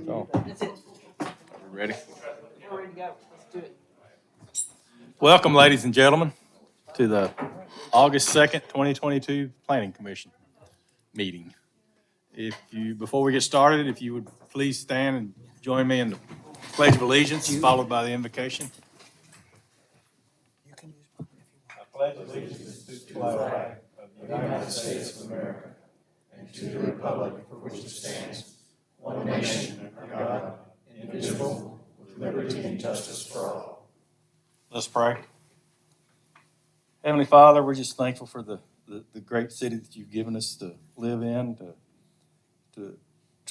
So, That's it. we ready? We're ready to go. Let's do it. Welcome, ladies and gentlemen, to the August 2nd, 2022 Planning Commission meeting. Before we get started, if you would please stand and join me in the Pledge of Allegiance, followed by the invocation. I pledge allegiance to the flag of the United States of America and to the republic for which it stands, one nation under God, indivisible, with liberty and justice for all. Let's pray. Heavenly Father, we're just thankful for the great city that you've given us to live in, to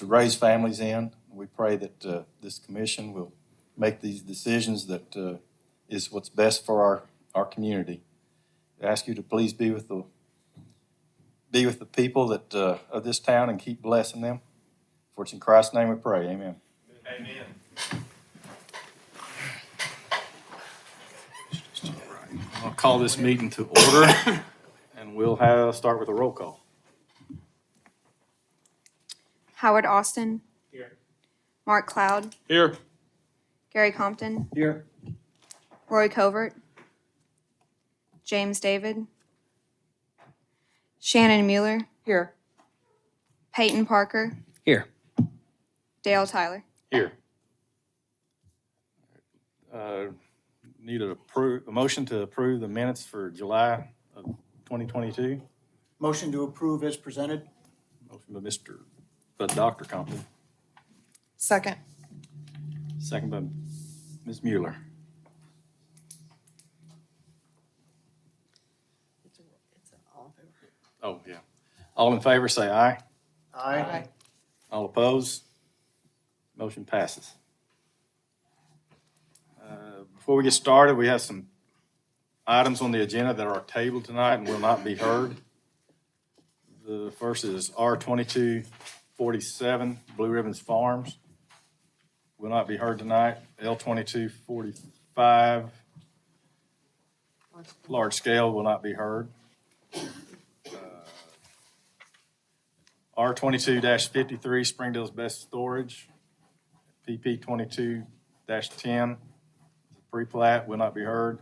raise families in. We pray that this commission will make these decisions that is what's best for our community. I ask you to please be with the people that of this town and keep blessing them. For it's in Christ's name we pray. Amen. Amen. I'll call this meeting to order, and we'll start with a roll call. Howard Austin. Here. Mark Cloud. Here. Gary Compton. Here. Roy Covert. James David. Shannon Mueller. Here. Peyton Parker. Here. Dale Tyler. Here. Need a motion to approve the minutes for July of 2022. Motion to approve as presented. Motion by Dr. Compton, Second. second by Ms. Mueller. It's all in favor. Oh, yeah. All in favor, say aye. Aye. All opposed? Motion passes. Before we get started, we have some items on the agenda that are tabled tonight and will not be heard. The first is R2247, Blue Ribbons Farms. Will not be heard tonight. L2245, Large Scale, will not be heard. R22-53, Springdale's Best Storage. PP22-10, pre-plat, will not be heard.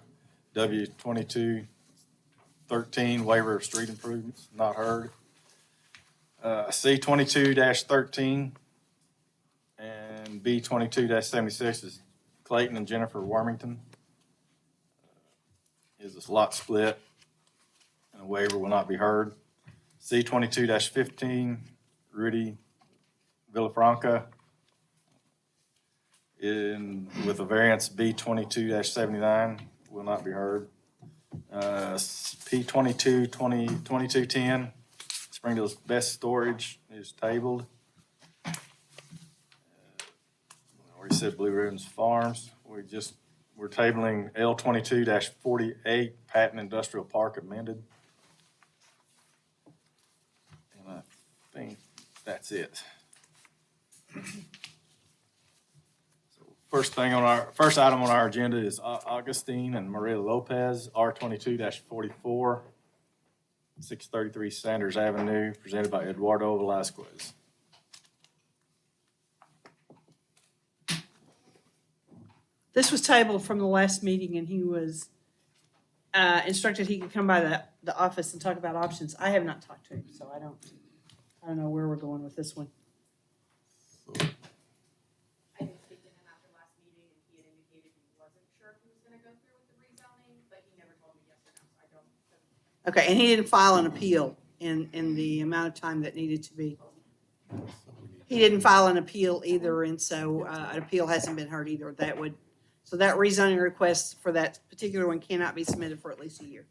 W2213, waiver of street improvements, not heard. C22-13 and B22-76 is Clayton and Jennifer Warmington. Is this lot split and a waiver will not be heard. C22-15, Rudy Villafranca with a variance B22-79 will not be heard. P22-2210, Springdale's Best Storage is tabled. I already said Blue Ribbons Farms. We're tabling L22-48, Patton Industrial Park Amended. And I think that's it. First item on our agenda is Augustine and Maria Lopez, R22-44, 633 Sanders Avenue, presented by Eduardo Velasquez. This was tabled from the last meeting, and he was instructed he could come by the office and talk about options. I have not talked to him, so I don't know where we're going with this one. I did speak to him after last meeting, and he had indicated he wasn't sure if he was gonna go through with the rezoning, but he never told me yes or no, so I don't. Okay, and he didn't file an appeal in the amount of time that needed to be. He didn't file an appeal either, and so an appeal hasn't been heard either. So that rezoning request for that particular one cannot be submitted for at least a year.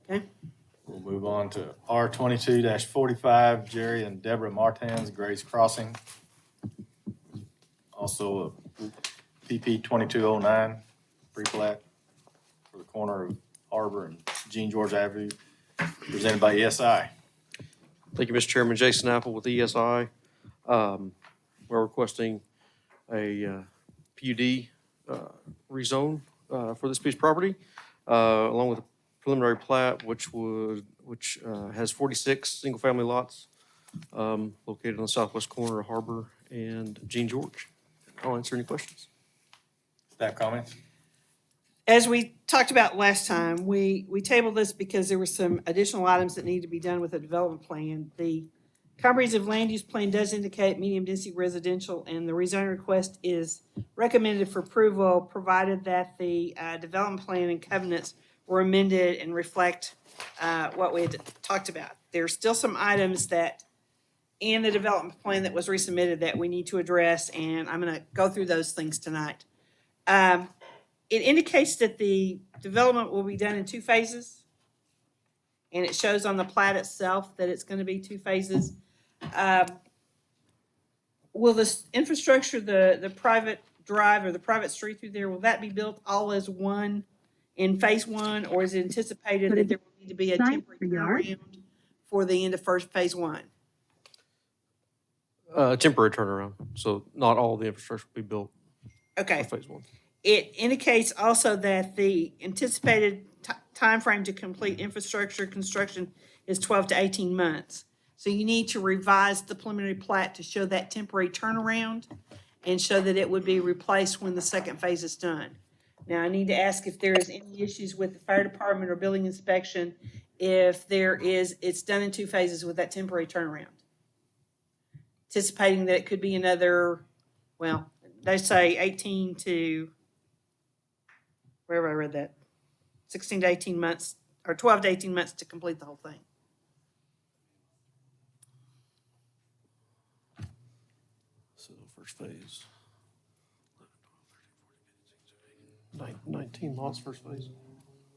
Okay? We'll move on to R22-45, Jerry and Deborah Martins, Grace Crossing. Also a PP2209, pre-plat for the corner of Harbor and Jean George Avenue, presented by ESI. Thank you, Mr. Chairman. Jason Apple with ESI. We're requesting a PUD rezone for this piece of property, along with a preliminary plat, which has 46 single-family lots located on the southwest corner of Harbor and Jean George. I'll answer any questions. Staff comments? As we talked about last time, we tabled this because there were some additional items that needed to be done with the development plan. The comprehensive land use plan does indicate medium density residential, and the rezone request is recommended for approval, provided that the development plan and covenants were amended and reflect what we had talked about. There's still some items that in the development plan that was resubmitted that we need to address, and I'm gonna go through those things tonight. It indicates that the development will be done in 2 phases. And it shows on the plat itself that it's gonna be 2 phases. Will this infrastructure, the private drive or the private street through there, will that be built all as one in phase 1? Or is it anticipated that there will need to be a temporary turnaround for the end of phase 1? Temporary turnaround, so not all the infrastructure will be built Okay. for phase 1. It indicates also that the anticipated timeframe to complete infrastructure construction is 12 to 18 months. So you need to revise the preliminary plat to show that temporary turnaround and show that it would be replaced when the second phase is done. Now, I need to ask if there is any issues with the fire department or building inspection. If there is, it's done in 2 phases with that temporary turnaround. Anticipating that it could be another, well, they say 18 to, where have I read that? 16 to 18 months, or 12 to 18 months to complete the whole thing. So first phase. 19 lots first phase.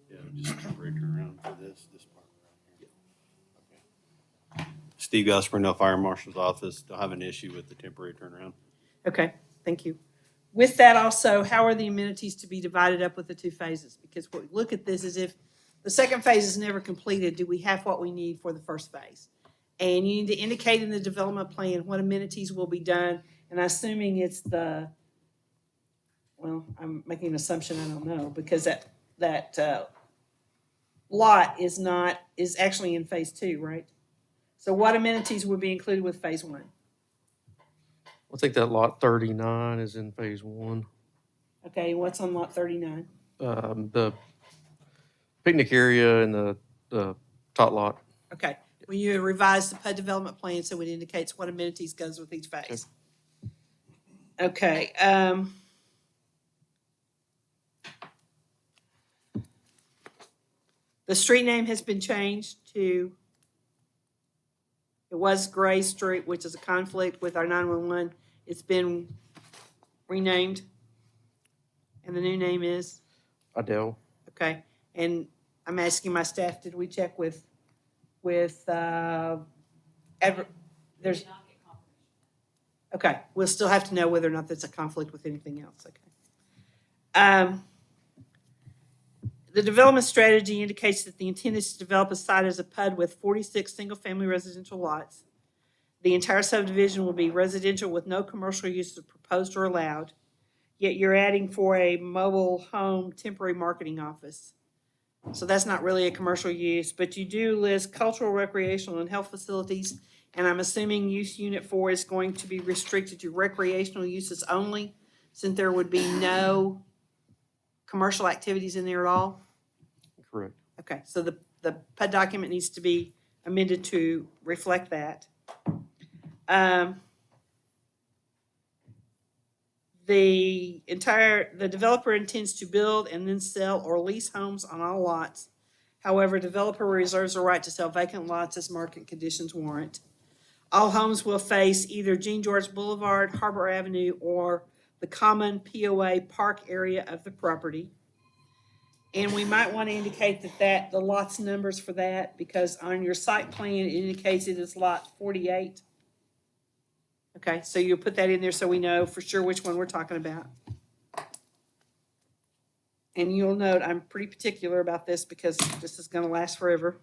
Yeah, just temporary turnaround for this part right here. Okay. Steve Gusper, Fire Marshal's office, don't have an issue with the temporary turnaround. Okay, thank you. With that also, how are the amenities to be divided up with the 2 phases? Because what we look at this is if the second phase is never completed, do we have what we need for the first phase? And you need to indicate in the development plan what amenities will be done, and I'm assuming it's the, well, I'm making an assumption, I don't know, because that lot is actually in phase 2, right? So what amenities would be included with phase 1? I think that lot 39 is in phase 1. Okay, what's on lot 39? The picnic area and the tot lot. Okay, when you revise the PUD development plan, so it indicates what amenities goes with each phase. Okay, the street name has been changed to, it was Gray Street, which is a conflict with our 911. It's been renamed. And the new name is? Adele. Okay, and I'm asking my staff, did we check with, there's, okay, we'll still have to know whether or not that's a conflict with anything else, okay. The development strategy indicates that the intent is to develop a site as a PUD with 46 single-family residential lots. The entire subdivision will be residential with no commercial uses proposed or allowed, yet you're adding for a mobile home temporary marketing office. So that's not really a commercial use, but you do list cultural, recreational, and health facilities, and I'm assuming use unit 4 is going to be restricted to recreational uses only, since there would be no commercial activities in there at all? Correct. Okay, so the PUD document needs to be amended to reflect that. The developer intends to build and then sell or lease homes on all lots. However, developer reserves the right to sell vacant lots as market conditions warrant. All homes will face either Jean George Boulevard, Harbor Avenue, or the common POA park area of the property. And we might want to indicate that the lots numbers for that, because on your site plan, it indicates it is lot 48. Okay, so you'll put that in there so we know for sure which one we're talking about. And you'll note, I'm pretty particular about this because this is gonna last forever.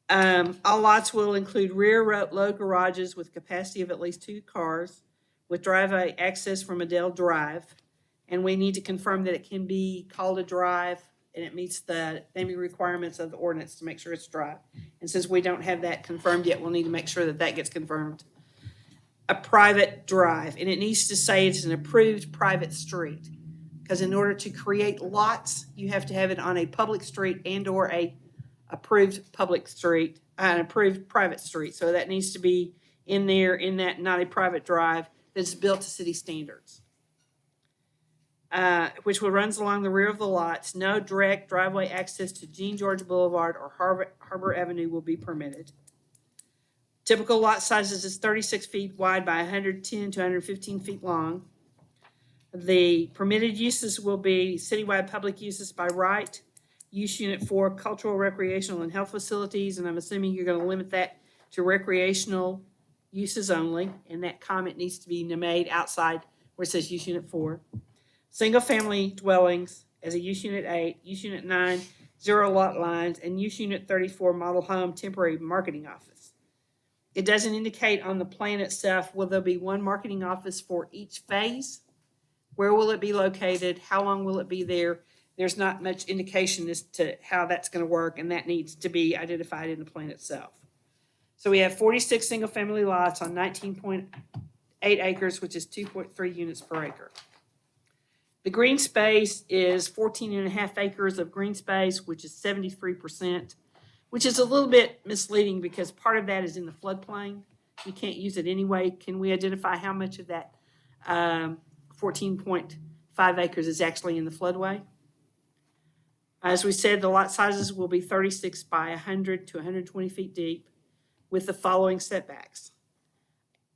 All lots will include rear load garages with capacity of at least 2 cars with driveway access from Adele Drive. And we need to confirm that it can be called a drive and it meets the naming requirements of the ordinance to make sure it's dry. And since we don't have that confirmed yet, we'll need to make sure that that gets confirmed. A private drive, and it needs to say it's an approved private street. Because in order to create lots, you have to have it on a public street and/or a approved public street, an approved private street. So that needs to be in there, in that, not a private drive that's built to city standards. Which will runs along the rear of the lots. No direct driveway access to Jean George Boulevard or Harbor Avenue will be permitted. Typical lot sizes is 36 feet wide by 110 to 115 feet long. The permitted uses will be citywide public uses by right, use unit for cultural, recreational, and health facilities, and I'm assuming you're gonna limit that to recreational uses only, and that comment needs to be made outside where it says use unit 4. Single-family dwellings as a use unit 8, use unit 9, 0 lot lines, and use unit 34 model home temporary marketing office. It doesn't indicate on the plan itself, will there be one marketing office for each phase? Where will it be located? How long will it be there? There's not much indication as to how that's going to work, and that needs to be identified in the plan itself. So we have 46 single-family lots on 19.8 acres, which is 2.3 units per acre. The green space is 14.5 acres of green space, which is 73%, which is a little bit misleading because part of that is in the floodplain. You can't use it anyway. Can we identify how much of that 14.5 acres is actually in the floodway? As we said, the lot sizes will be 36 by 100 to 120 feet deep with the following setbacks.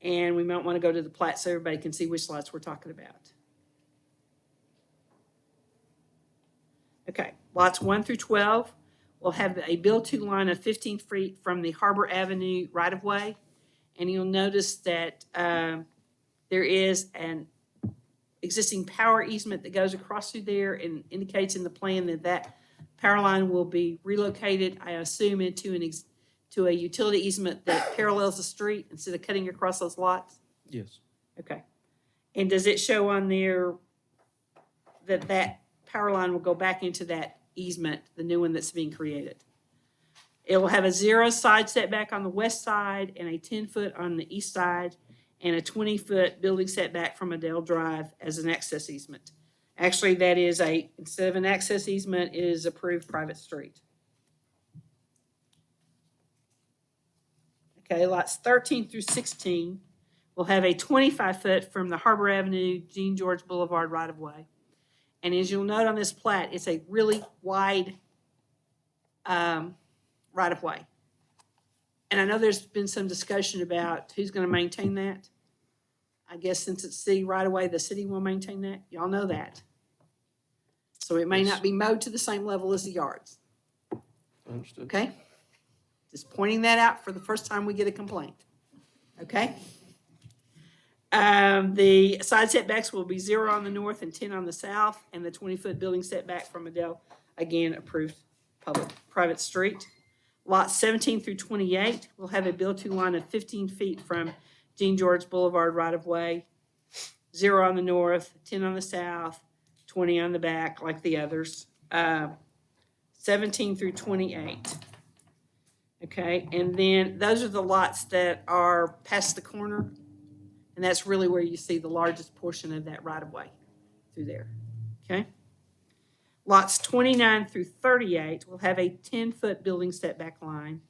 And we might want to go to the plat so everybody can see which lots we're talking about. Okay, lots 1 through 12 will have a build-to line of 15 feet from the Harbor Avenue right-of-way. And you'll notice that there is an existing power easement that goes across through there and indicates in the plan that that power line will be relocated, I assume, into to a utility easement that parallels the street instead of cutting across those lots? Yes. Okay. And does it show on there that that power line will go back into that easement, the new one that's being created? It will have a 0 side setback on the west side and a 10-foot on the east side and a 20-foot building setback from Adele Drive as an access easement. Actually, that is instead of an access easement, it is approved private street. Okay, lots 13 through 16 will have a 25-foot from the Harbor Avenue, Jean George Boulevard right-of-way. And as you'll note on this plat, it's a really wide right-of-way. And I know there's been some discussion about who's going to maintain that. I guess since it's city right-of-way, the city will maintain that. Y'all know that. So it may not be mowed to the same level as the yards, Understood. okay? Just pointing that out for the first time we get a complaint, okay? The side setbacks will be 0 on the north and 10 on the south, and the 20-foot building setback from Adele, again, approved private street. Lots 17 through 28 will have a build-to line of 15 feet from Jean George Boulevard right-of-way, 0 on the north, 10 on the south, 20 on the back, like the others. 17 through 28. Okay, and then those are the lots that are past the corner, and that's really where you see the largest portion of that right-of-way through there, okay? Lots 29 through 38 will have a 10-foot building setback line,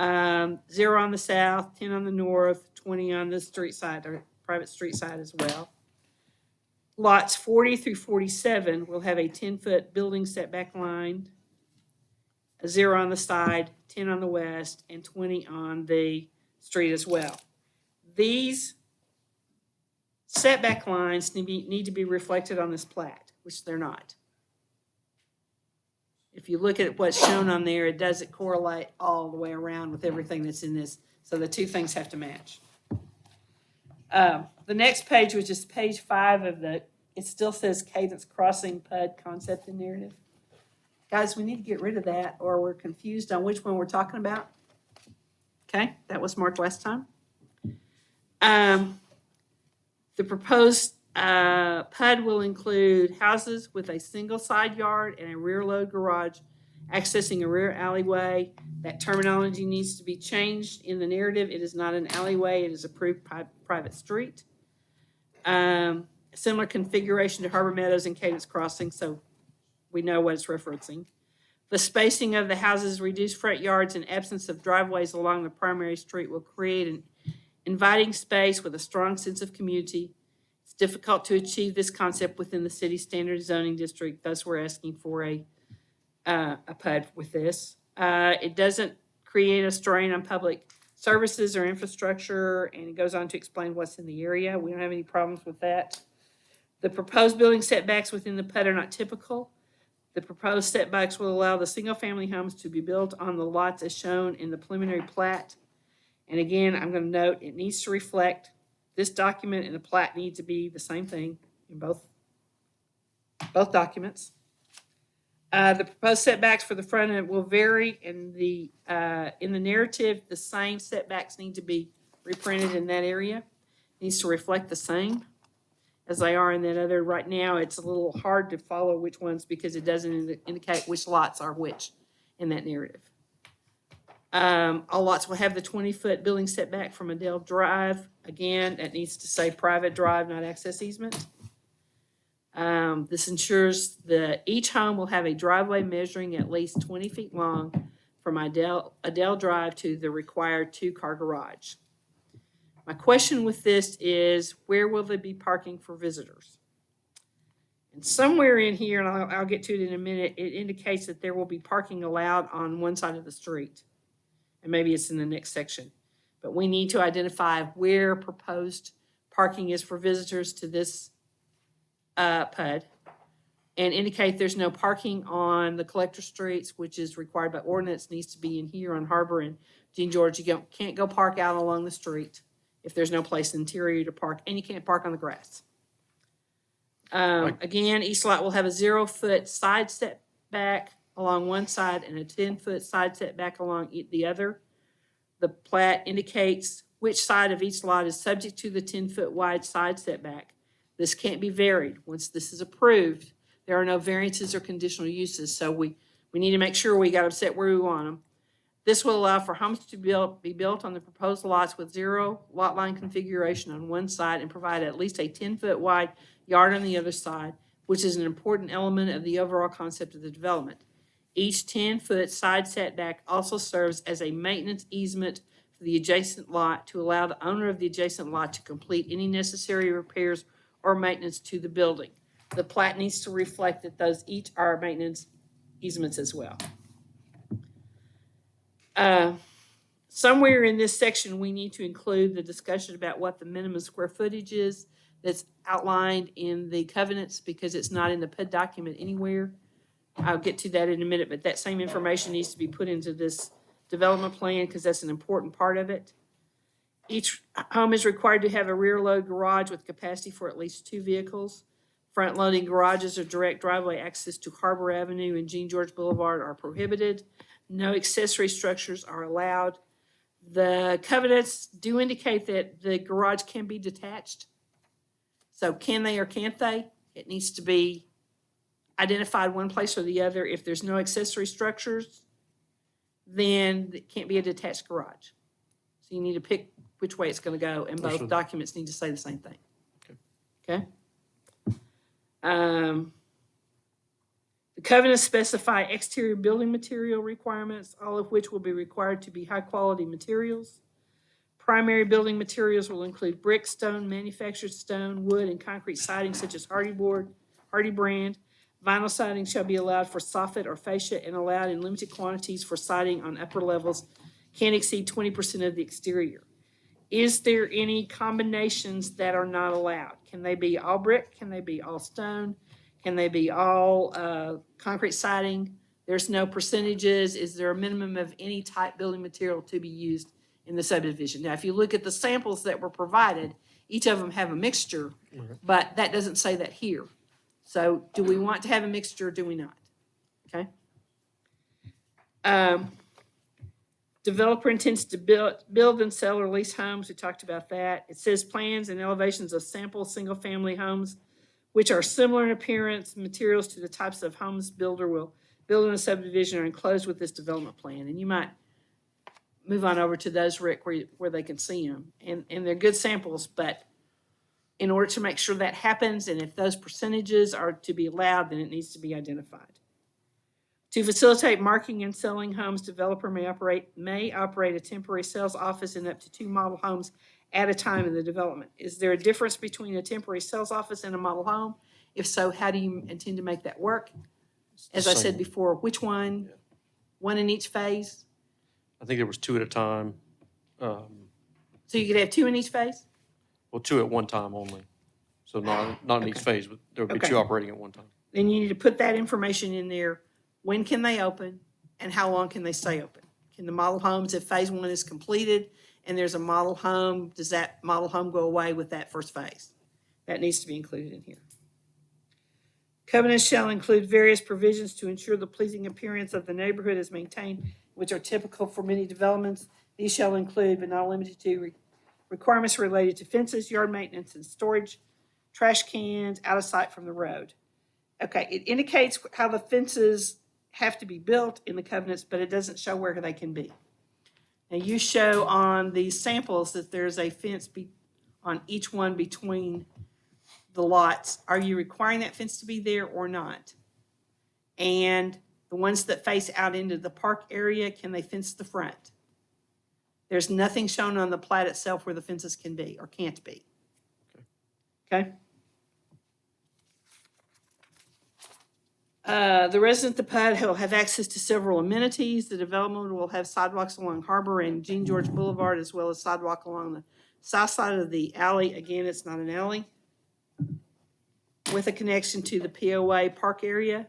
0 on the south, 10 on the north, 20 on the street side, or private street side as well. Lots 40 through 47 will have a 10-foot building setback line, 0 on the side, 10 on the west, and 20 on the street as well. These setback lines need to be reflected on this plat, which they're not. If you look at what's shown on there, it doesn't correlate all the way around with everything that's in this, so the two things have to match. The next page, which is page 5 of it still says Cadence Crossing PUD concept and narrative. Guys, we need to get rid of that, or we're confused on which one we're talking about. Okay, that was marked last time. The proposed PUD will include houses with a single side yard and a rear load garage accessing a rear alleyway. That terminology needs to be changed in the narrative. It is not an alleyway, it is approved private street. Similar configuration to Harbor Meadows and Cadence Crossing, so we know what it's referencing. The spacing of the houses, reduced front yards, and absence of driveways along the primary street will create an inviting space with a strong sense of community. It's difficult to achieve this concept within the city standard zoning district, thus we're asking for a PUD with this. It doesn't create a strain on public services or infrastructure, and it goes on to explain what's in the area. We don't have any problems with that. The proposed building setbacks within the PUD are not typical. The proposed setbacks will allow the single-family homes to be built on the lots as shown in the preliminary plat. And again, I'm going to note, it needs to reflect, this document and the plat need to be the same thing in both documents. The proposed setbacks for the front end will vary. In the narrative, the same setbacks need to be reprinted in that area. It needs to reflect the same as they are in that other. Right now, it's a little hard to follow which ones because it doesn't indicate which lots are which in that narrative. All lots will have the 20-foot building setback from Adele Drive. Again, that needs to say private drive, not access easement. This ensures that each home will have a driveway measuring at least 20 feet long from Adele Drive to the required 2-car garage. My question with this is, where will they be parking for visitors? And somewhere in here, and I'll get to it in a minute, it indicates that there will be parking allowed on one side of the street. And maybe it's in the next section. But we need to identify where proposed parking is for visitors to this PUD, and indicate there's no parking on the collector streets, which is required by ordinance, needs to be in here on Harbor and Jean George. You can't go park out along the street if there's no place interior to park, and you can't park on the grass. Again, each lot will have a 0-foot side setback along one side and a 10-foot side setback along the other. The plat indicates which side of each lot is subject to the 10-foot wide side setback. This can't be varied. Once this is approved, there are no variances or conditional uses, so we need to make sure we got them set where we want them. This will allow for homes to be built on the proposed lots with 0 lot line configuration on one side and provide at least a 10-foot wide yard on the other side, which is an important element of the overall concept of the development. Each 10-foot side setback also serves as a maintenance easement for the adjacent lot to allow the owner of the adjacent lot to complete any necessary repairs or maintenance to the building. The plat needs to reflect that those each are maintenance easements as well. Somewhere in this section, we need to include the discussion about what the minimum square footage is that's outlined in the covenants, because it's not in the PUD document anywhere. I'll get to that in a minute, but that same information needs to be put into this development plan because that's an important part of it. Each home is required to have a rear load garage with capacity for at least 2 vehicles. Front loading garages or direct driveway access to Harbor Avenue and Jean George Boulevard are prohibited. No accessory structures are allowed. The covenants do indicate that the garage can be detached. So can they or can't they? It needs to be identified one place or the other. If there's no accessory structures, then it can't be a detached garage. So you need to pick which way it's going to go, and both Understood. documents need to say the same thing. Okay? The covenants specify exterior building material requirements, all of which will be required to be high-quality materials. Primary building materials will include brick, stone, manufactured stone, wood, and concrete siding such as hardy board, hardy brand. Vinyl siding shall be allowed for soffit or fascia and allowed in limited quantities for siding on upper levels. Can't exceed 20% of the exterior. Is there any combinations that are not allowed? Can they be all brick? Can they be all stone? Can they be all concrete siding? There's no percentages. Is there a minimum of any type building material to be used in the subdivision? Now, if you look at the samples that were provided, each of them have a mixture, but that doesn't say that here. So do we want to have a mixture or do we not? Okay. Developer intends to build and sell or lease homes. We talked about that. It says plans and elevations of sample single-family homes, which are similar in appearance, materials to the types of homes builder will build in a subdivision are enclosed with this development plan. And you might move on over to those, Rick, where they can see them. And they're good samples, but in order to make sure that happens, and if those percentages are to be allowed, then it needs to be identified. To facilitate marketing and selling homes, developer may operate a temporary sales office in up to 2 model homes at a time in the development. Is there a difference between a temporary sales office and a model home? If so, how do you intend to make that work? As I said before, which one? Yeah. One in each phase? I think there was 2 at a time. So you could have 2 in each phase? Well, 2 at one time only. So not in each Okay. phase, but there would be Okay. 2 operating at one time. Then you need to put that information in there. When can they open and how long can they stay open? Can the model homes, if phase 1 is completed and there's a model home, does that model home go away with that first phase? That needs to be included in here. Covenants shall include various provisions to ensure the pleasing appearance of the neighborhood is maintained, which are typical for many developments. These shall include, but not limited to, requirements related to fences, yard maintenance, and storage, trash cans out of sight from the road. Okay, it indicates how the fences have to be built in the covenants, but it doesn't show where they can be. Now, you show on these samples that there's a fence on each one between the lots. Are you requiring that fence to be there or not? And the ones that face out into the park area, can they fence the front? There's nothing shown on the plat itself where the fences can be or can't be. Okay? The resident of the PUD will have access to several amenities. The development will have sidewalks along Harbor and Jean George Boulevard, as well as sidewalk along the south side of the alley. Again, it's not an alley. With a connection to the POA park area.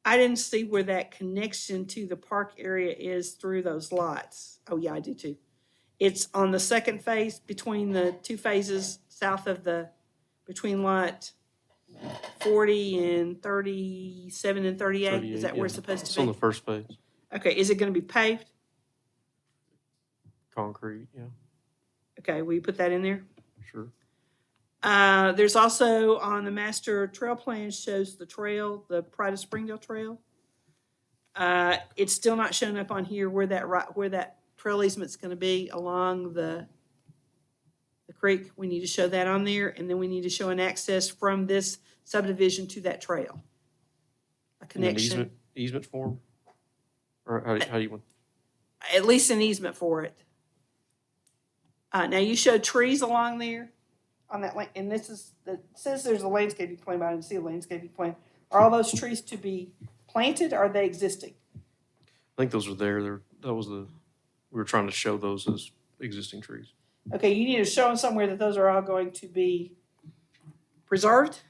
I didn't see where that connection to the park area is through those lots. Oh, yeah, I do too. It's on the second phase between the 2 phases south of between lot 40 and 37 and 38. Is that where it's supposed It's to on be? the first phase. Okay, is it going to be paved? Concrete, yeah, Okay, will you put that in there? sure. There's also on the master trail plan shows the trail, the Pride of Springdale Trail. It's still not showing up on here where that trail easement's going to be along the creek. We need to show that on there, and then we need to show an access from this subdivision to that trail. A In an connection, easement form? Or how do you want? at least an easement for it. Now you showed trees along there on that, and this is, it says there's a landscaping plan, but I didn't see a landscaping plan. Are all those trees to be planted, or are they existing? I think those are there. We were trying to show those as existing trees. Okay, you need to show them somewhere that those are all going to be preserved.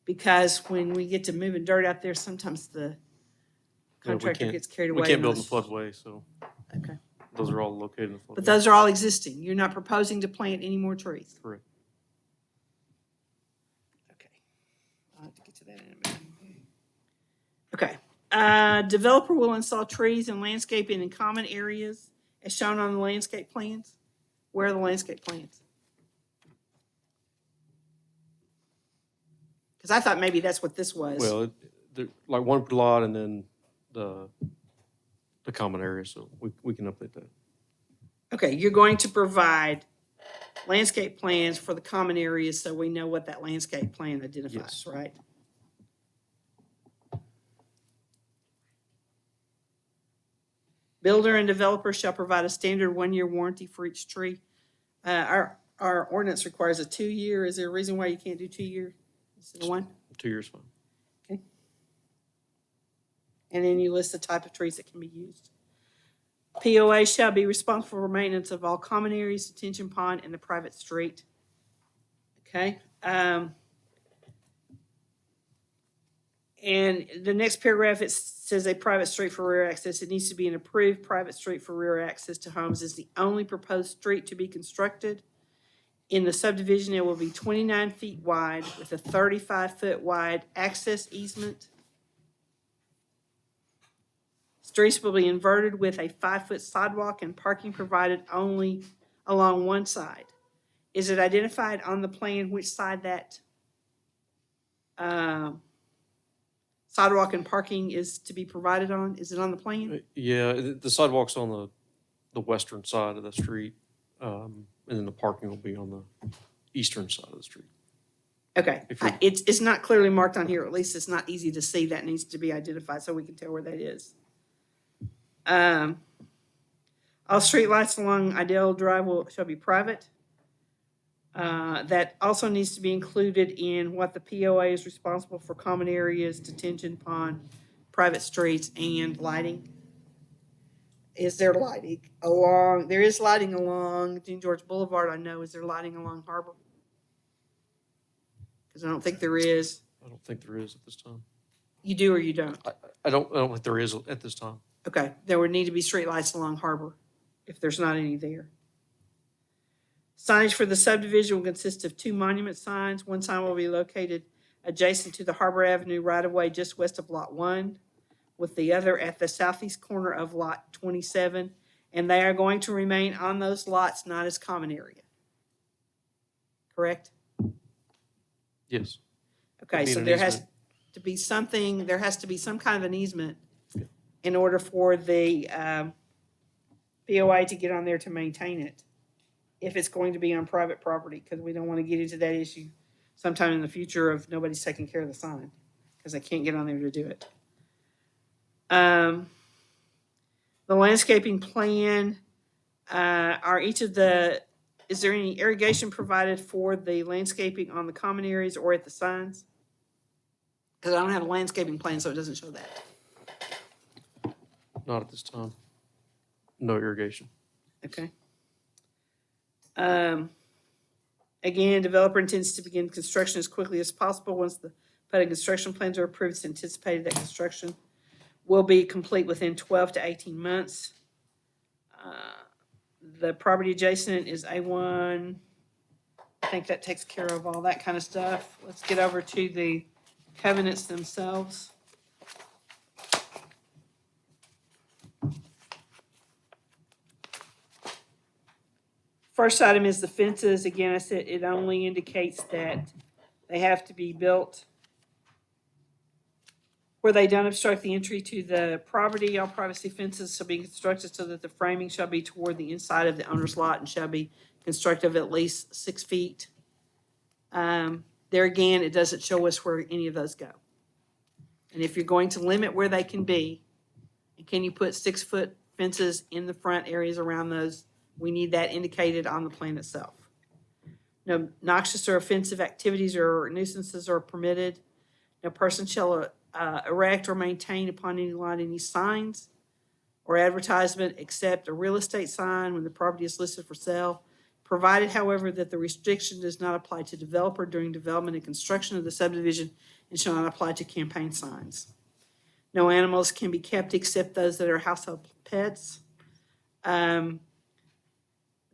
Because when we get to moving dirt out there, sometimes the Yeah, we contractor can't- gets carried away. We can't and build in the those- floodway, so Okay, those are all located in the floodway. but those are all existing. You're not proposing to plant any more trees. Correct. Okay. I'll have to get to that in a minute. Okay. Developer will install trees and landscaping in common areas as shown on the landscape plans. Where are the landscape plans? Because I thought maybe that's what this was. Well, like one per lot and then the common area, so we can update that. Okay, you're going to provide landscape plans for the common areas so we know what that landscape plan identifies, Yes. right? Builder and developer shall provide a standard 1-year warranty for each tree. Our ordinance requires a 2-year. Is there a reason why you can't do 2 years instead of 1? 2 years fine. Okay. And then you list the type of trees that can be used. POA shall be responsible for maintenance of all common areas, detention pond, and the private street. Okay. And the next paragraph, it says a private street for rear access. It needs to be an approved private street for rear access to homes is the only proposed street to be constructed. In the subdivision, it will be 29 feet wide with a 35-foot wide access easement. Streets will be inverted with a 5-foot sidewalk and parking provided only along one side. Is it identified on the plan which side that sidewalk and parking is to be provided on? Is it on the plan? Yeah, the sidewalk's on the western side of the street, and then the parking will be on the eastern side of the street. Okay, If you- it's not clearly marked on here, at least it's not easy to see. That needs to be identified so we can tell where that is. All streetlights along Ideal Drive shall be private. That also needs to be included in what the POA is responsible for common areas, detention pond, private streets, and lighting. Is there lighting there is lighting along King George Boulevard, I know. Is there lighting along Harbor? Because I don't think there is. I don't think there is at this time. You do or you don't? I don't think there is at this time. Okay, there would need to be streetlights along Harbor if there's not any there. Signage for the subdivision will consist of 2 monument signs. One sign will be located adjacent to the Harbor Avenue right-of-way just west of Lot 1, with the other at the southeast corner of Lot 27, and they are going to remain on those lots, not as common area. Correct? Yes. Okay, Need so an there has easement. to be something, there has to be some kind of an easement in order for the POA to get on there to maintain it, if it's going to be on private property, because we don't want to get into that issue sometime in the future of nobody's taking care of the sign, because they can't get on there to do it. The landscaping plan, is there any irrigation provided for the landscaping on the common areas or at the signs? Because I don't have a landscaping plan, so it doesn't show that. Not at this time. No irrigation. Okay. Again, developer intends to begin construction as quickly as possible. Once the putting construction plans are approved, it's anticipated that construction will be complete within 12 to 18 months. The property adjacent is A1. I think that takes care of all that kind of stuff. Let's get over to the covenants themselves. First item is the fences. Again, I said it only indicates that they have to be built where they don't obstruct the entry to the property. All privacy fences shall be constructed so that the framing shall be toward the inside of the owner's lot and shall be constructed of at least 6 feet. There again, it doesn't show us where any of those go. And if you're going to limit where they can be, can you put 6-foot fences in the front areas around those? We need that indicated on the plan itself. No noxious or offensive activities or nuisances are permitted. No person shall erect or maintain upon any lot any signs or advertisement except a real estate sign when the property is listed for sale, provided, however, that the restriction does not apply to developer during development and construction of the subdivision and shall not apply to campaign signs. No animals can be kept except those that are household pets.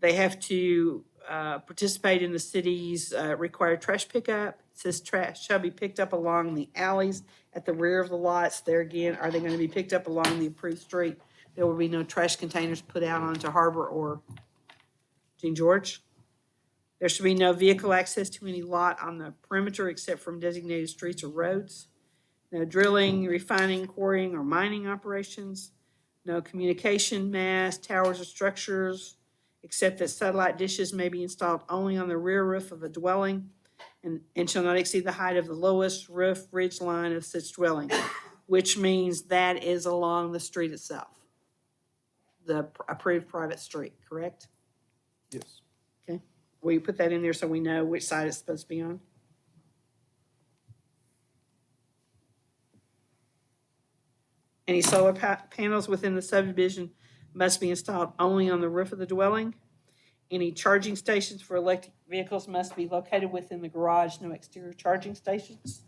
They have to participate in the city's required trash pickup. It says trash shall be picked up along the alleys at the rear of the lots. There again, are they going to be picked up along the approved street? There will be no trash containers put out onto Harbor or King George. There should be no vehicle access to any lot on the perimeter except from designated streets or roads. No drilling, refining, quarrying, or mining operations. No communication masts, towers, or structures, except that satellite dishes may be installed only on the rear roof of a dwelling and shall not exceed the height of the lowest roof ridge line of such dwelling, which means that is along the street itself, the approved private street, correct? Yes. Okay. Will you put that in there so we know which side it's supposed to be on? Any solar panels within the subdivision must be installed only on the roof of the dwelling. Any charging stations for electric vehicles must be located within the garage, no exterior charging stations.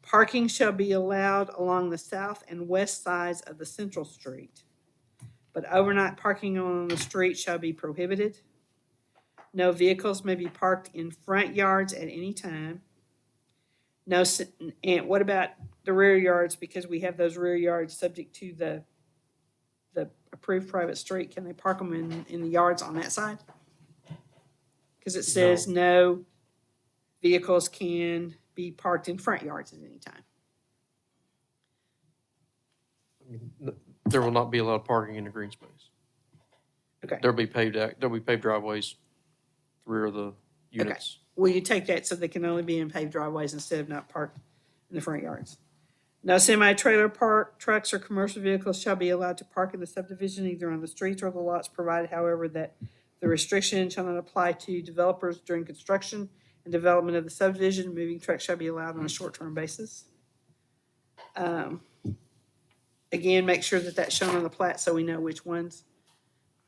Parking shall be allowed along the south and west sides of the central street, but overnight parking on the street shall be prohibited. No vehicles may be parked in front yards at any time. No, and what about the rear yards, because we have those rear yards subject to the approved private street, can they park them in the yards on that side? Because it says no vehicles can be parked in front yards at any time. I mean, there will not be a lot of parking in the green space. Okay. There'll be paved driveways through the units. Will you take that so they can only be in paved driveways instead of not parked in the front yards? No semi-trailer park, trucks, or commercial vehicles shall be allowed to park in the subdivision either on the streets or the lots, provided however that the restriction shall not apply to developers during construction and development of the subdivision. Moving trucks shall be allowed on a short-term basis. Again, make sure that that's shown on the plat so we know which ones,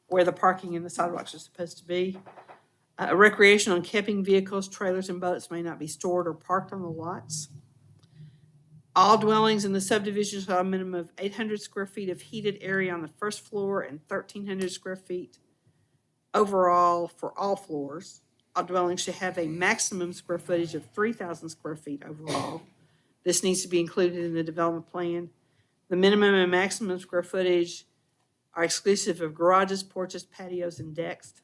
where the parking and the sidewalks are supposed to be. Recreational and camping vehicles, trailers, and boats may not be stored or parked on the lots. All dwellings in the subdivision shall have a minimum of 800 square feet of heated area on the first floor and 1,300 square feet overall for all floors. All dwellings should have a maximum square footage of 3,000 square feet overall. This needs to be included in the development plan. The minimum and maximum square footage are exclusive of garages, porches, patios, and decks.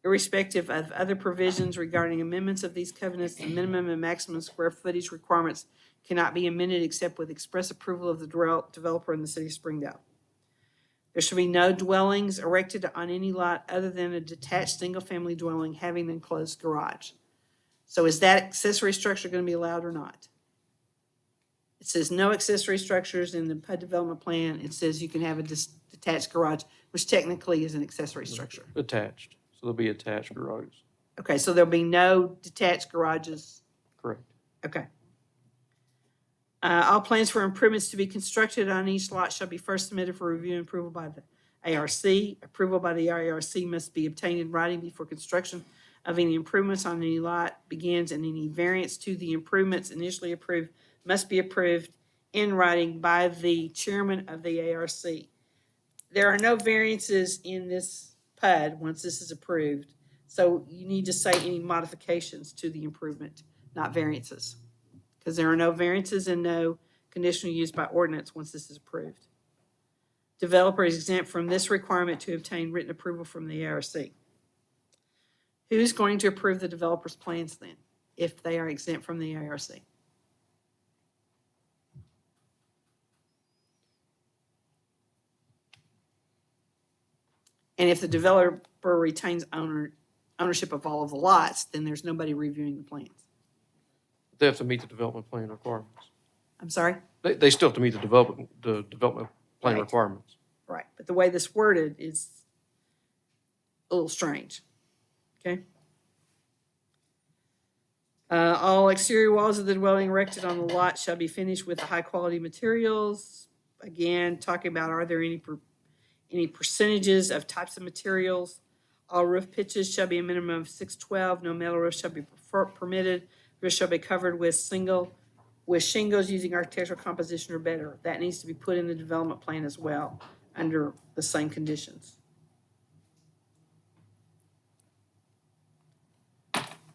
Irrespective of other provisions regarding amendments of these covenants, the minimum and maximum square footage requirements cannot be amended except with express approval of the developer in the city of Springdale. There shall be no dwellings erected on any lot other than a detached single-family dwelling having an enclosed garage. So is that accessory structure going to be allowed or not? It says no accessory structures in the PUD development plan. It says you can have a detached garage, which technically is an accessory structure. Attached, so there'll be attached garages. Okay, so there'll be no detached garages. Correct. Okay. All plans for improvements to be constructed on each lot shall be first submitted for review and approval by the ARC. Approval by the ARC must be obtained in writing before construction of any improvements on any lot begins, and any variance to the improvements initially approved must be approved in writing by the chairman of the ARC. There are no variances in this PUD once this is approved, so you need to say any modifications to the improvement, not variances. Because there are no variances and no conditional use by ordinance once this is approved. Developer is exempt from this requirement to obtain written approval from the ARC. Who's going to approve the developer's plans then, if they are exempt from the ARC? And if the developer retains ownership of all of the lots, then there's nobody reviewing the plans. They have to meet the development plan requirements. I'm sorry? They still have to meet the development plan Right. requirements. Right, but the way this worded is a little strange, okay? All exterior walls of the dwelling erected on the lot shall be finished with high-quality materials. Again, talking about are there any percentages of types of materials? All roof pitches shall be a minimum of 612. No metal roof shall be permitted. Roofs shall be covered with shingles using architectural composition or better. That needs to be put in the development plan as well, under the same conditions.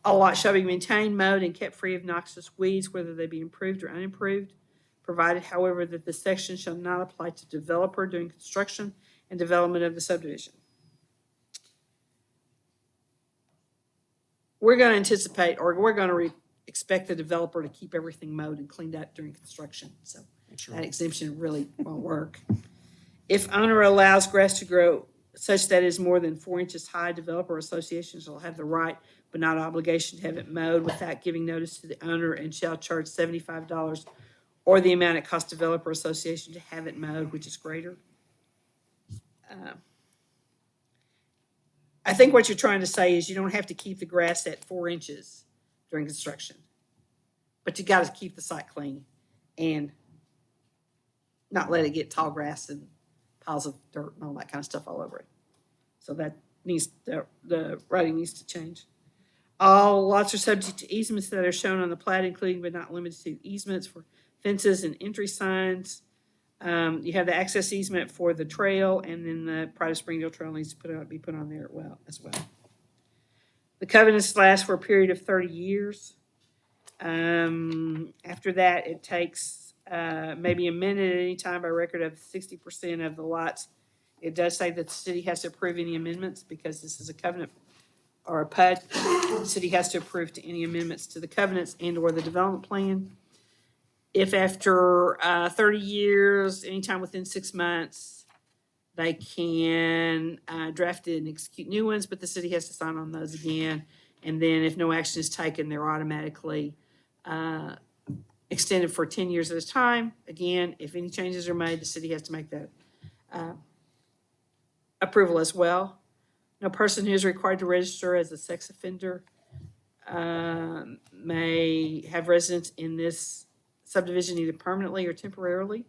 All lots shall be maintained, mowed, and kept free of noxious weeds, whether they be improved or unimproved, provided, however, that this section shall not apply to developer during construction and development of the subdivision. We're going to anticipate, or we're going to expect the developer to keep everything mowed and cleaned up during construction, so that exemption really won't work. If owner allows grass to grow such that it is more than 4 inches high, developer association shall have the right but not obligation to have it mowed without giving notice to the owner, and shall charge $75 or the amount it costs developer association to have it mowed, which is greater. I think what you're trying to say is you don't have to keep the grass at 4 inches during construction, but you got to keep the site clean and not let it get tall grass and piles of dirt and all that kind of stuff all over it. So that needs, the writing needs to change. All lots are subject to easements that are shown on the plat, including but not limited to easements for fences and entry signs. You have the access easement for the trail, and then the Pride of Springdale Trail needs to be put on there as well. The covenants last for a period of 30 years. After that, it takes may be amended at any time by record of 60% of the lots. It does say that the city has to approve any amendments because this is a covenant or a PUD. The city has to approve to any amendments to the covenants and/or the development plan. If after 30 years, anytime within 6 months, they can draft and execute new ones, but the city has to sign on those again. And then if no action is taken, they're automatically extended for 10 years at a time. Again, if any changes are made, the city has to make that approval as well. No person who is required to register as a sex offender may have residence in this subdivision either permanently or temporarily.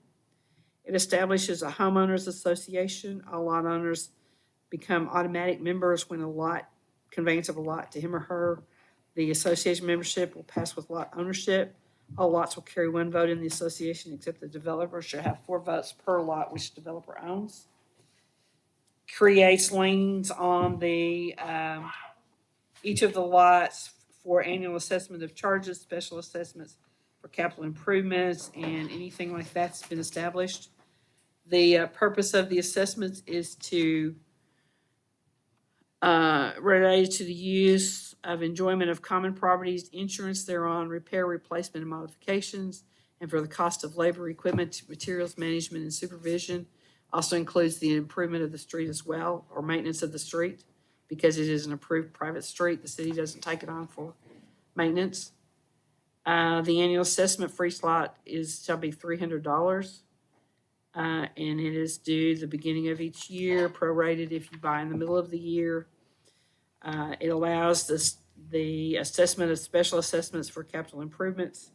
It establishes a homeowners association. All lot owners become automatic members when a lot, conveyance of a lot to him or her. The association membership will pass with lot ownership. All lots will carry 1 vote in the association, except the developer should have 4 votes per lot which the developer owns. Creates liens on the, each of the lots for annual assessment of charges, special assessments for capital improvements, and anything like that's been established. The purpose of the assessments is to related to the use of enjoyment of common properties, insurance thereon, repair, replacement, and modifications, and for the cost of labor, equipment, materials, management, and supervision. Also includes the improvement of the street as well, or maintenance of the street, because it is an approved private street. The city doesn't take it on for maintenance. The annual assessment for each lot shall be $300. And it is due the beginning of each year, prorated if you buy in the middle of the year. It allows the assessment of special assessments for capital improvements.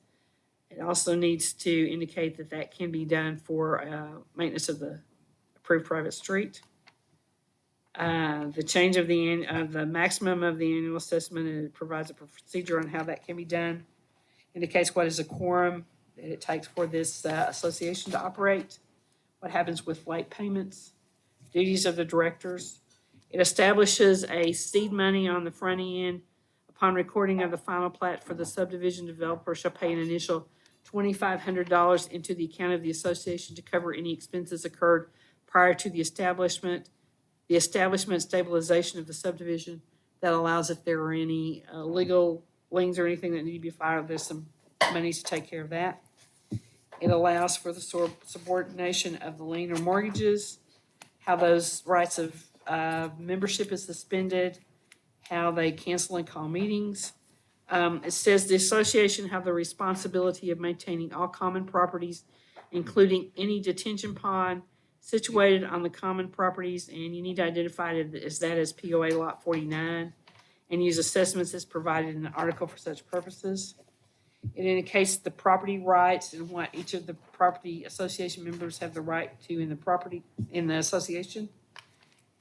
It also needs to indicate that that can be done for maintenance of the approved private street. The change of the maximum of the annual assessment, and it provides a procedure on how that can be done. Indicates what is a quorum that it takes for this association to operate. What happens with late payments, duties of the directors. It establishes a seed money on the front end. Upon recording of the final plat for the subdivision, developer shall pay an initial $2,500 into the account of the association to cover any expenses occurred prior to the establishment, stabilization of the subdivision. That allows if there are any legal liens or anything that need to be filed, there's some money to take care of that. It allows for the subordination of the lien or mortgages, how those rights of membership is suspended, how they cancel and call meetings. It says the association have the responsibility of maintaining all common properties, including any detention pond situated on the common properties, and you need to identify it as that as POA Lot 49, and use assessments as provided in the article for such purposes. It indicates the property rights and what each of the property association members have the right to in the association.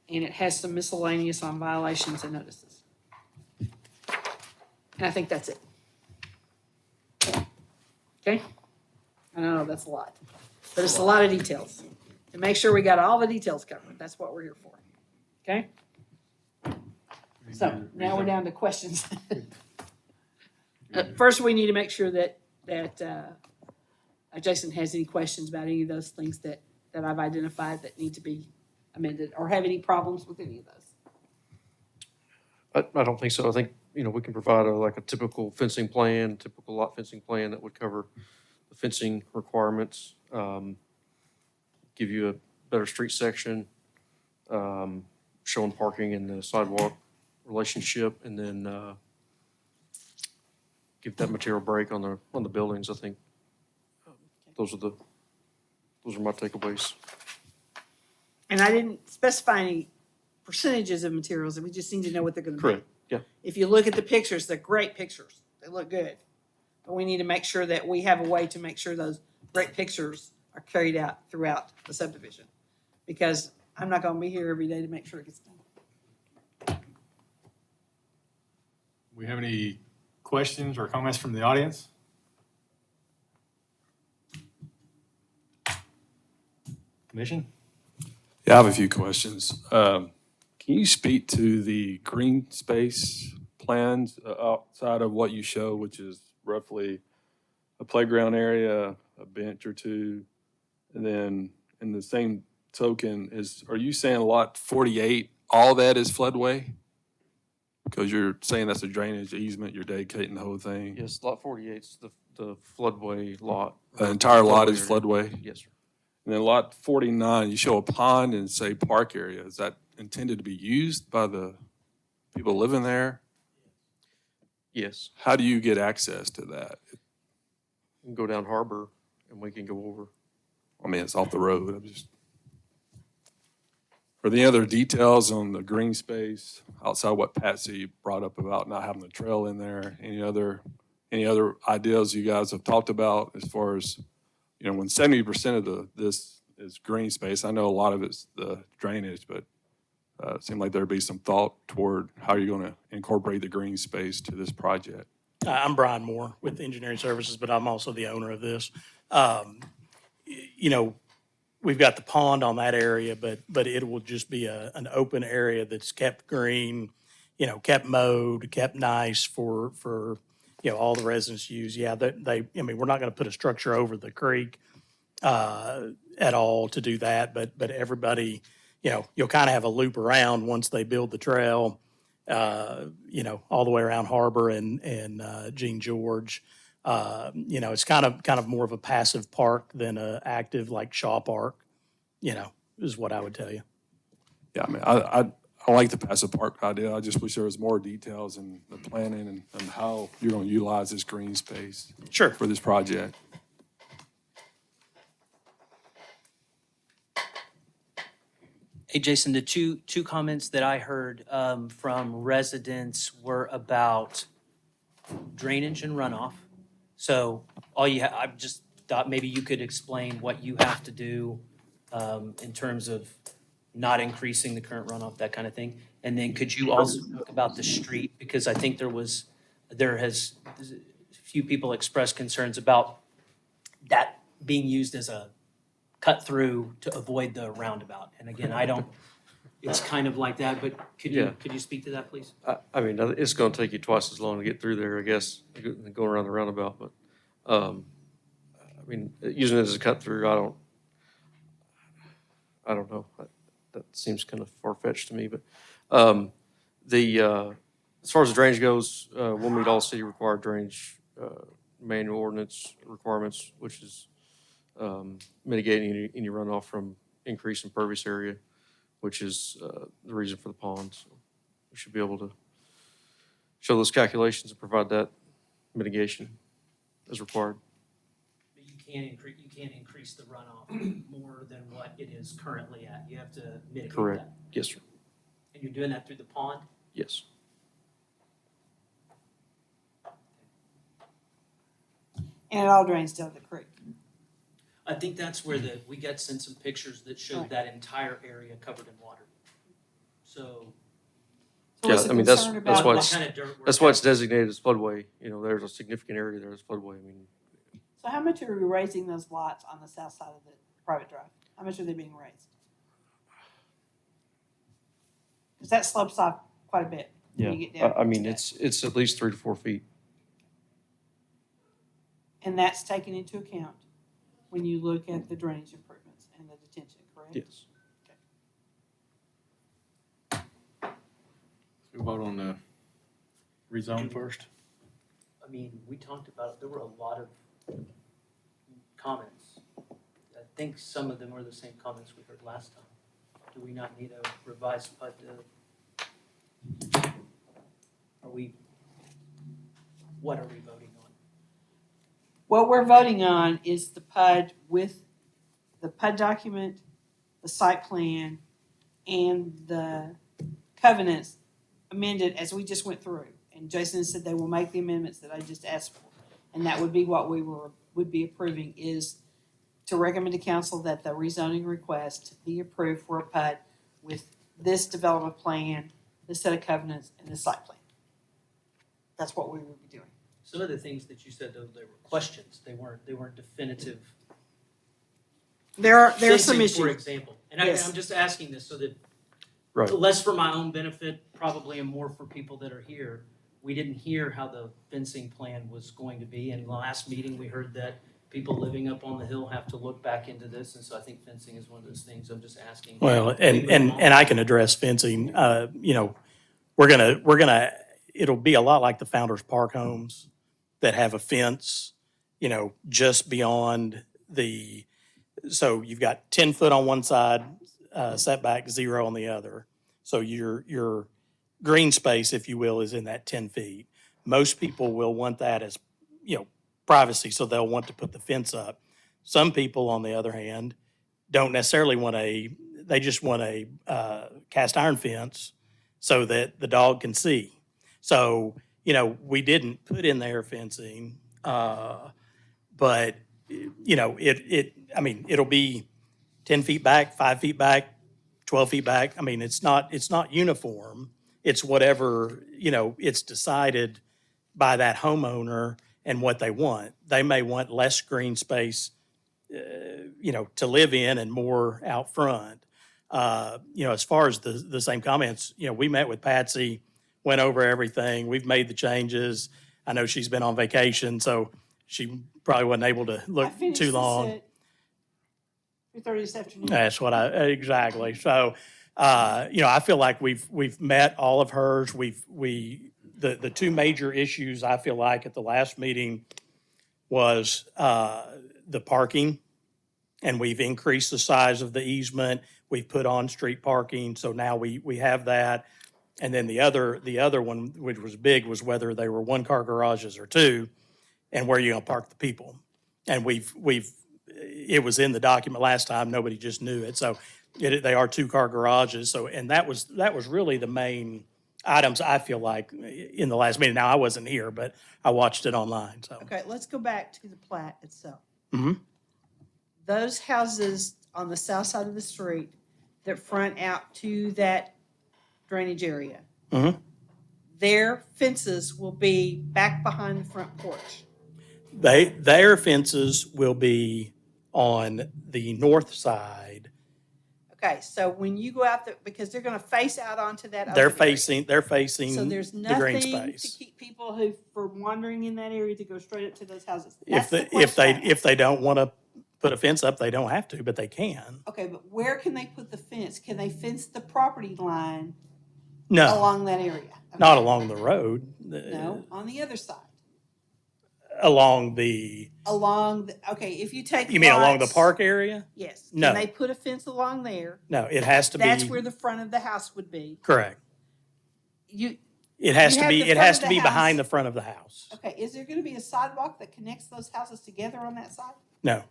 And it has some miscellaneous on violations and notices. And I think that's it. Okay? I know that's a lot, but it's a lot of details. To make sure we got all the details covered, that's what we're here for. Okay? So now we're down to questions. First, we need to make sure that Jason has any questions about any of those things that I've identified that need to be amended, or have any problems with any of those. I don't think so. I think, we can provide like a typical fencing plan, typical lot fencing plan that would cover the fencing requirements, give you a better street section, showing parking and the sidewalk relationship, and then give that material break on the buildings. I think those are my takeaways. And I didn't specify any percentages of materials, and we just need to know what they're gonna be. Correct, yeah. If you look at the pictures, they're great pictures. They look good. But we need to make sure that we have a way to make sure those great pictures are carried out throughout the subdivision. Because I'm not gonna be here every day to make sure it gets done. We have any questions or comments from the audience? Commission? Yeah, I have a few questions. Can you speak to the green space plans outside of what you show, which is roughly a playground area, a bench or two? And then in the same token, are you saying lot 48, all that is floodway? Because you're saying that's a drainage easement, you're dedicating the whole thing? Yes, lot 48's the floodway lot. The entire lot is area. floodway? Yes, sir. And then lot 49, you show a pond and say park area. Is that intended to be used by the people living there? Yes. How do you get access to that? We can go down Harbor and we can go over. I mean, it's off the road. Are there any other details on the green space outside what Patsy brought up about not having the trail in there? Any other ideas you guys have talked about as far as, when 70% of this is green space? I know a lot of it's the drainage, but it seemed like there'd be some thought toward how you're going to incorporate the green space to this project. I'm Brian Moore with Engineering Services, but I'm also the owner of this. We've got the pond on that area, but it will just be an open area that's kept green, kept mowed, kept nice for all the residents use. Yeah, we're not going to put a structure over the creek at all to do that, but everybody, you'll kind of have a loop around once they build the trail, all the way around Harbor and Gene George. It's kind of more of a passive park than a active like Shaw Park, is what I would tell you. Yeah, I mean, I like the passive park idea. I just wish there was more details in the planning and how you're going to utilize this green space Sure. for this project. Hey, Jason, the two comments that I heard from residents were about drainage and runoff. So I just thought maybe you could explain what you have to do in terms of not increasing the current runoff, that kind of thing. And then could you also talk about the street? Because I think there has a few people expressed concerns about that being used as a cut through to avoid the roundabout. And again, it's kind of like that, but could you speak to that, please? I mean, it's going to take you twice as long to get through there, I guess, than going around the roundabout. But, using it as a cut through, I don't know. That seems kind of far-fetched to me. But as far as the drainage goes, we'll meet all city required drainage manual ordinance requirements, which is mitigating any runoff from increase impervious area, which is the reason for the pond. So we should be able to show those calculations and provide that mitigation as required. But you can't increase the runoff more than what it is currently at. You have to mitigate Correct. that. Yes, sir. And you're doing that through the pond? Yes. And it all drains down the creek. I think that's where we got sent some pictures that showed Right. that entire area covered in water. So So Yeah, what's the I mean, that's- concern that's about- why what it's- kind of dirt? That's why it's designated as floodway. There's a significant area there that's floodway. So how much are we raising those lots on the south side of the private drive? How much are they being raised? Because that slopes off quite a bit when you get down. to that. It's at least 3 to 4 feet. And that's taken into account when you look at the drainage improvements and the detention, correct? Yes. We vote on the rezone first. I mean, we talked about it. There were a lot of comments. I think some of them were the same comments we heard last time. Do we not need a revised PUD? What are we voting on? What we're voting on is the PUD with the PUD document, the site plan, and the covenants amended as we just went through. And Jason said they will make the amendments that I just asked for. And that would be what would be approving, is to recommend to council that the rezoning request be approved for a PUD with this development plan, this set of covenants, and this site plan. That's what we would be doing. Some of the things that you said, though, they were questions. They weren't definitive. There are some fencing, issues. For example, and Yes. I'm just asking this so that Right. less for my own benefit, probably, and more for people that are here. We didn't hear how the fencing plan was going to be. In the last meeting, we heard that people living up on the hill have to look back into this, and so I think fencing is one of those things. I'm just asking. Well, and I can address fencing, you know, it'll be a lot like the Founders Park homes that have a fence, you know, just beyond so you've got 10 foot on one side, setback, 0 on the other. So your green space, if you will, is in that 10 feet. Most people will want that as, you know, privacy, so they'll want to put the fence up. Some people, on the other hand, don't necessarily want they just want a cast iron fence so that the dog can see. So, you know, we didn't put in there fencing, but, you know, I mean, it'll be 10 feet back, 5 feet back, 12 feet back. I mean, it's not uniform. It's whatever, you know, it's decided by that homeowner and what they want. They may want less green space, you know, to live in and more out front. You know, as far as the same comments, you know, we met with Patsy, went over everything. We've made the changes. I know she's been on vacation, so she probably wasn't able to look too long. 3:30 this afternoon. That's what exactly. So, you know, I feel like we've met all of hers. The two major issues I feel like at the last meeting was the parking, and we've increased the size of the easement. We've put on street parking, so now we have that. And then the other one, which was big, was whether they were 1-car garages or 2, and where you're gonna park the people. And it was in the document last time. Nobody just knew it. So they are 2-car garages. So, and that was really the main items I feel like in the last meeting. Now, I wasn't here, but I watched it online, so. Okay, let's go back to the plat itself. Mhm. Those houses on the south side of the street that front out to that drainage area, Mhm. their fences will be back behind the front porch. Their fences will be on the north side. Okay, so when you go out there, because they're gonna face out onto that open They're area. facing So there's the green nothing to space. keep people who, from wandering in that area to go straight up to those houses. If That's the question I if asked. they don't want to put a fence up, they don't have to, but they can. Okay, but where can they put the fence? Can they fence the property line No, along that area? not Okay. along the road. No, on the other side. Along Okay, if you take you mean along the lots- park area? Yes. No. Can they put a fence along there? No, it has to be. That's where the front of the house would be. Correct. You, It has You to have be, the it front has of to the be behind house. the front of the house. okay, is there gonna be a sidewalk that connects those houses together on that side? No,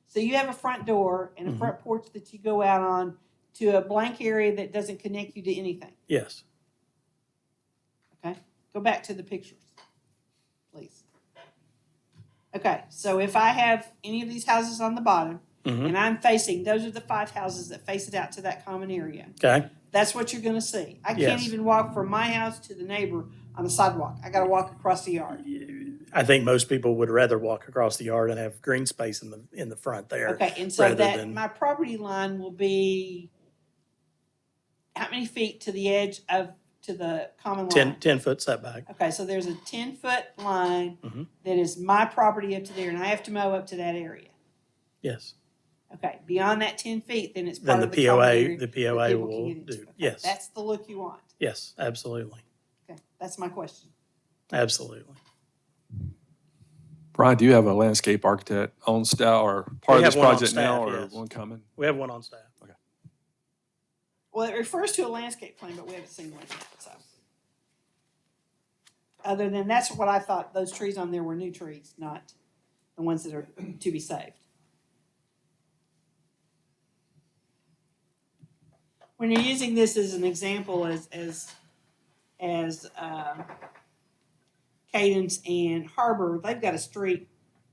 So you have a front door and a Mhm. front porch that you go out on to a blank area that doesn't connect you to anything, yes. okay? Go back to the pictures, please. Okay, so if I have any of these houses on the bottom, Mhm. and I'm facing, those are the 5 houses that face it out to that common area. Okay, That's what you're gonna see. I can't Yes. even walk from my house to the neighbor on the sidewalk. I gotta walk across the yard. I think most people would rather walk across the yard and have green space in the front there. Okay, and so rather that, than- my property line will be how many feet to the edge to the common line? 10-foot setback. Okay, so there's a 10-foot line Mhm. that is my property up to there, and I have to mow up to that area. Yes. Okay, beyond that 10 feet, then it's Then part the of the common area. the that POA people can will get into. do, Okay, yes, That's the look you want. yes, absolutely, Okay, that's my question. absolutely. Brian, do you have a landscape architect on staff or part We of this have one on project now staff, or yes. one coming? We have one on staff. Well, it refers to a landscape plan, but we haven't seen one yet, so. Other than, that's what I thought, those trees on there were new trees, not the ones that are to be saved. When you're using this as an example, as Cadence and Harbor, they've got a street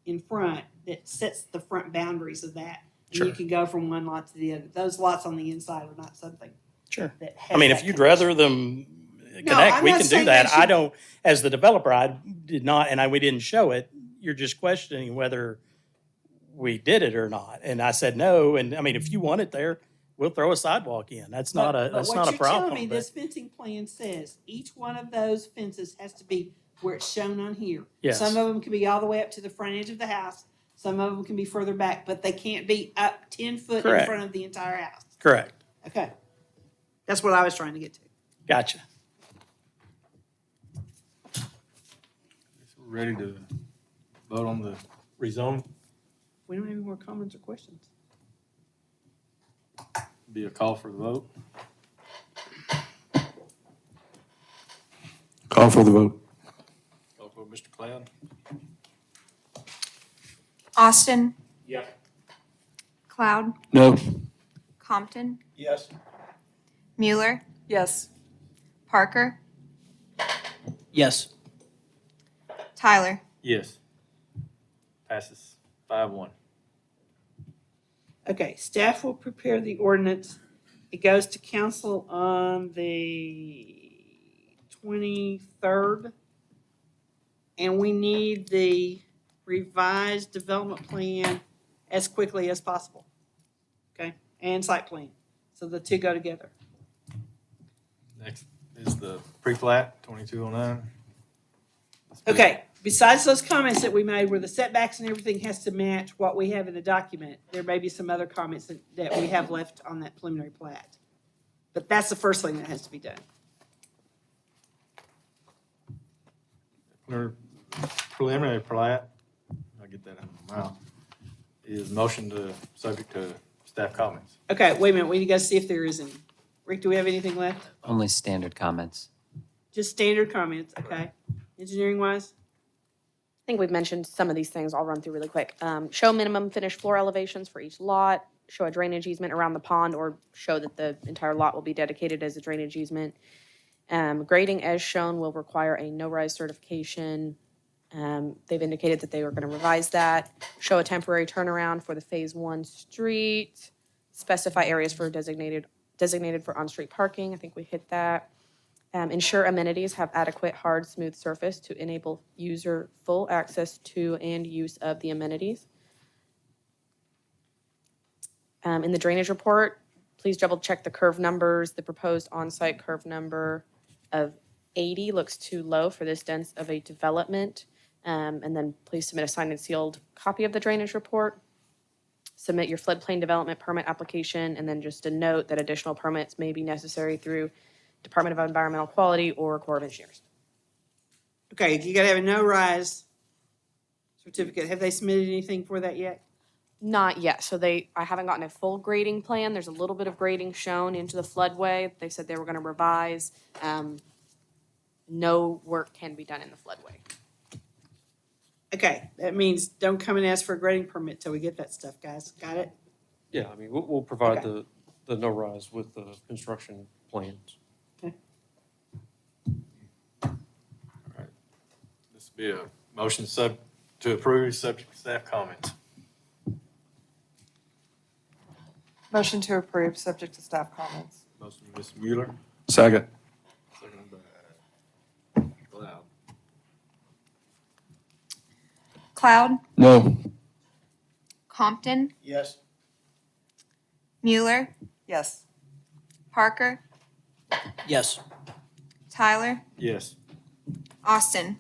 in front that sets the front boundaries of that. And you Sure. can go from one lot to the other. Those lots on the inside are not something Sure. that has I mean, that if you'd connection. rather them I'm connect, we not can do saying that. they should- I don't, as the developer, I did not, and we didn't show it. You're just questioning whether we did it or not. And I said no, and I mean, if you want it there, we'll throw a sidewalk in. That's not a But problem. what you're telling me, but- this fencing plan says each one of those fences has to be where it's shown on here. Yes. Some of them can be all the way up to the front edge of the house. Some of them can be further back, but they can't be up 10 foot in Correct. front of the entire house. Correct. Okay. That's what I was trying to get to. Gotcha. We're ready to vote on the rezone. We don't have any more comments or questions. Be a call for the vote. Call for the vote. Call for Mr. Cloud. Austin. Yeah. Cloud. No. Compton. Yes. Mueller. Yes. Parker. Yes. Tyler. Yes. Passes 5-1. Okay, staff will prepare the ordinance. It goes to council on the 23rd. And we need the revised development plan as quickly as possible. Okay, and site plan. So the two go together. Next is the pre-plat, 2209. Okay, besides those comments that we made where the setbacks and everything has to match what we have in the document, there may be some other comments that we have left on that preliminary plat. But that's the first thing that has to be done. Preliminary plat, I'll get that out of my mouth, is motion to, subject to staff comments. Okay, wait a minute, we need to go see if there is any. Rick, do we have anything left? Only standard comments. Just standard comments, okay. Engineering wise? I think we've mentioned some of these things. I'll run through really quick. Show minimum finished floor elevations for each lot, show a drainage easement around the pond, or show that the entire lot will be dedicated as a drainage easement. Grading as shown will require a no-rise certification. They've indicated that they were going to revise that. Show a temporary turnaround for the Phase 1 street. Specify areas for designated for on-street parking. I think we hit that. Ensure amenities have adequate, hard, smooth surface to enable user full access to and use of the amenities. In the drainage report, please double check the curve numbers. The proposed on-site curve number of 80 looks too low for this dense of a development. And then please submit a signed and sealed copy of the drainage report. Submit your floodplain development permit application, and then just a note that additional permits may be necessary through Department of Environmental Quality or Corps of Engineers. Okay, you gotta have a no-rise certificate. Have they submitted anything for that yet? Not yet. So I haven't gotten a full grading plan. There's a little bit of grading shown into the floodway. They said they were going to revise. No work can be done in the floodway. Okay, that means don't come and ask for a grading permit till we get that stuff, guys. Got it? Yeah, I mean, we'll provide Okay. the no-rise with the construction plans. This will be a motion to approve, subject to staff comments. Motion to approve, subject to staff comments. Motion by Ms. Mueller, Second. second by Cloud. Cloud. No. Compton. Yes. Mueller. Yes. Parker. Yes. Tyler. Yes, Austin.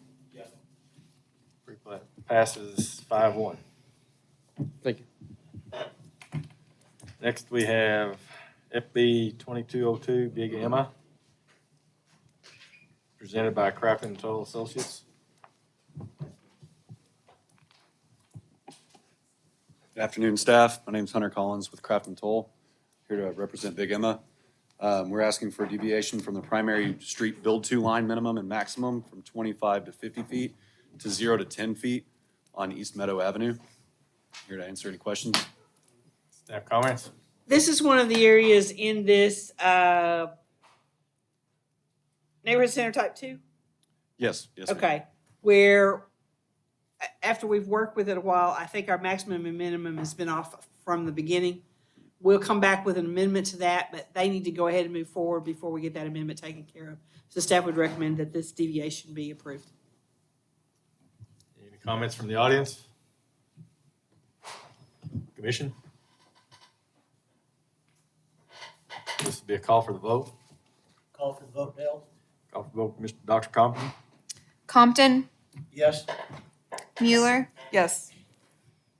pre-plat passes 5-1. Thank you. Next, we have Fp2202 Big Emma, presented by Crafton Toll Associates. Good afternoon, staff. My name's Hunter Collins with Crafton Toll, here to represent Big Emma. We're asking for a deviation from the primary street build-to line minimum and maximum from 25 to 50 feet to 0 to 10 feet on East Meadow Avenue. Here to answer any questions. Staff comments? This is one of the areas in this neighborhood center type 2? Yes, yes. ma'am. Okay, where after we've worked with it a while, I think our maximum and minimum has been off from the beginning. We'll come back with an amendment to that, but they need to go ahead and move forward before we get that amendment taken care of. So staff would recommend that this deviation be approved. Any comments from the audience? Commission? This will be a call for the vote. Call for the vote, Dale. Call for the vote, Dr. Compton. Compton, Yes. Mueller, Yes.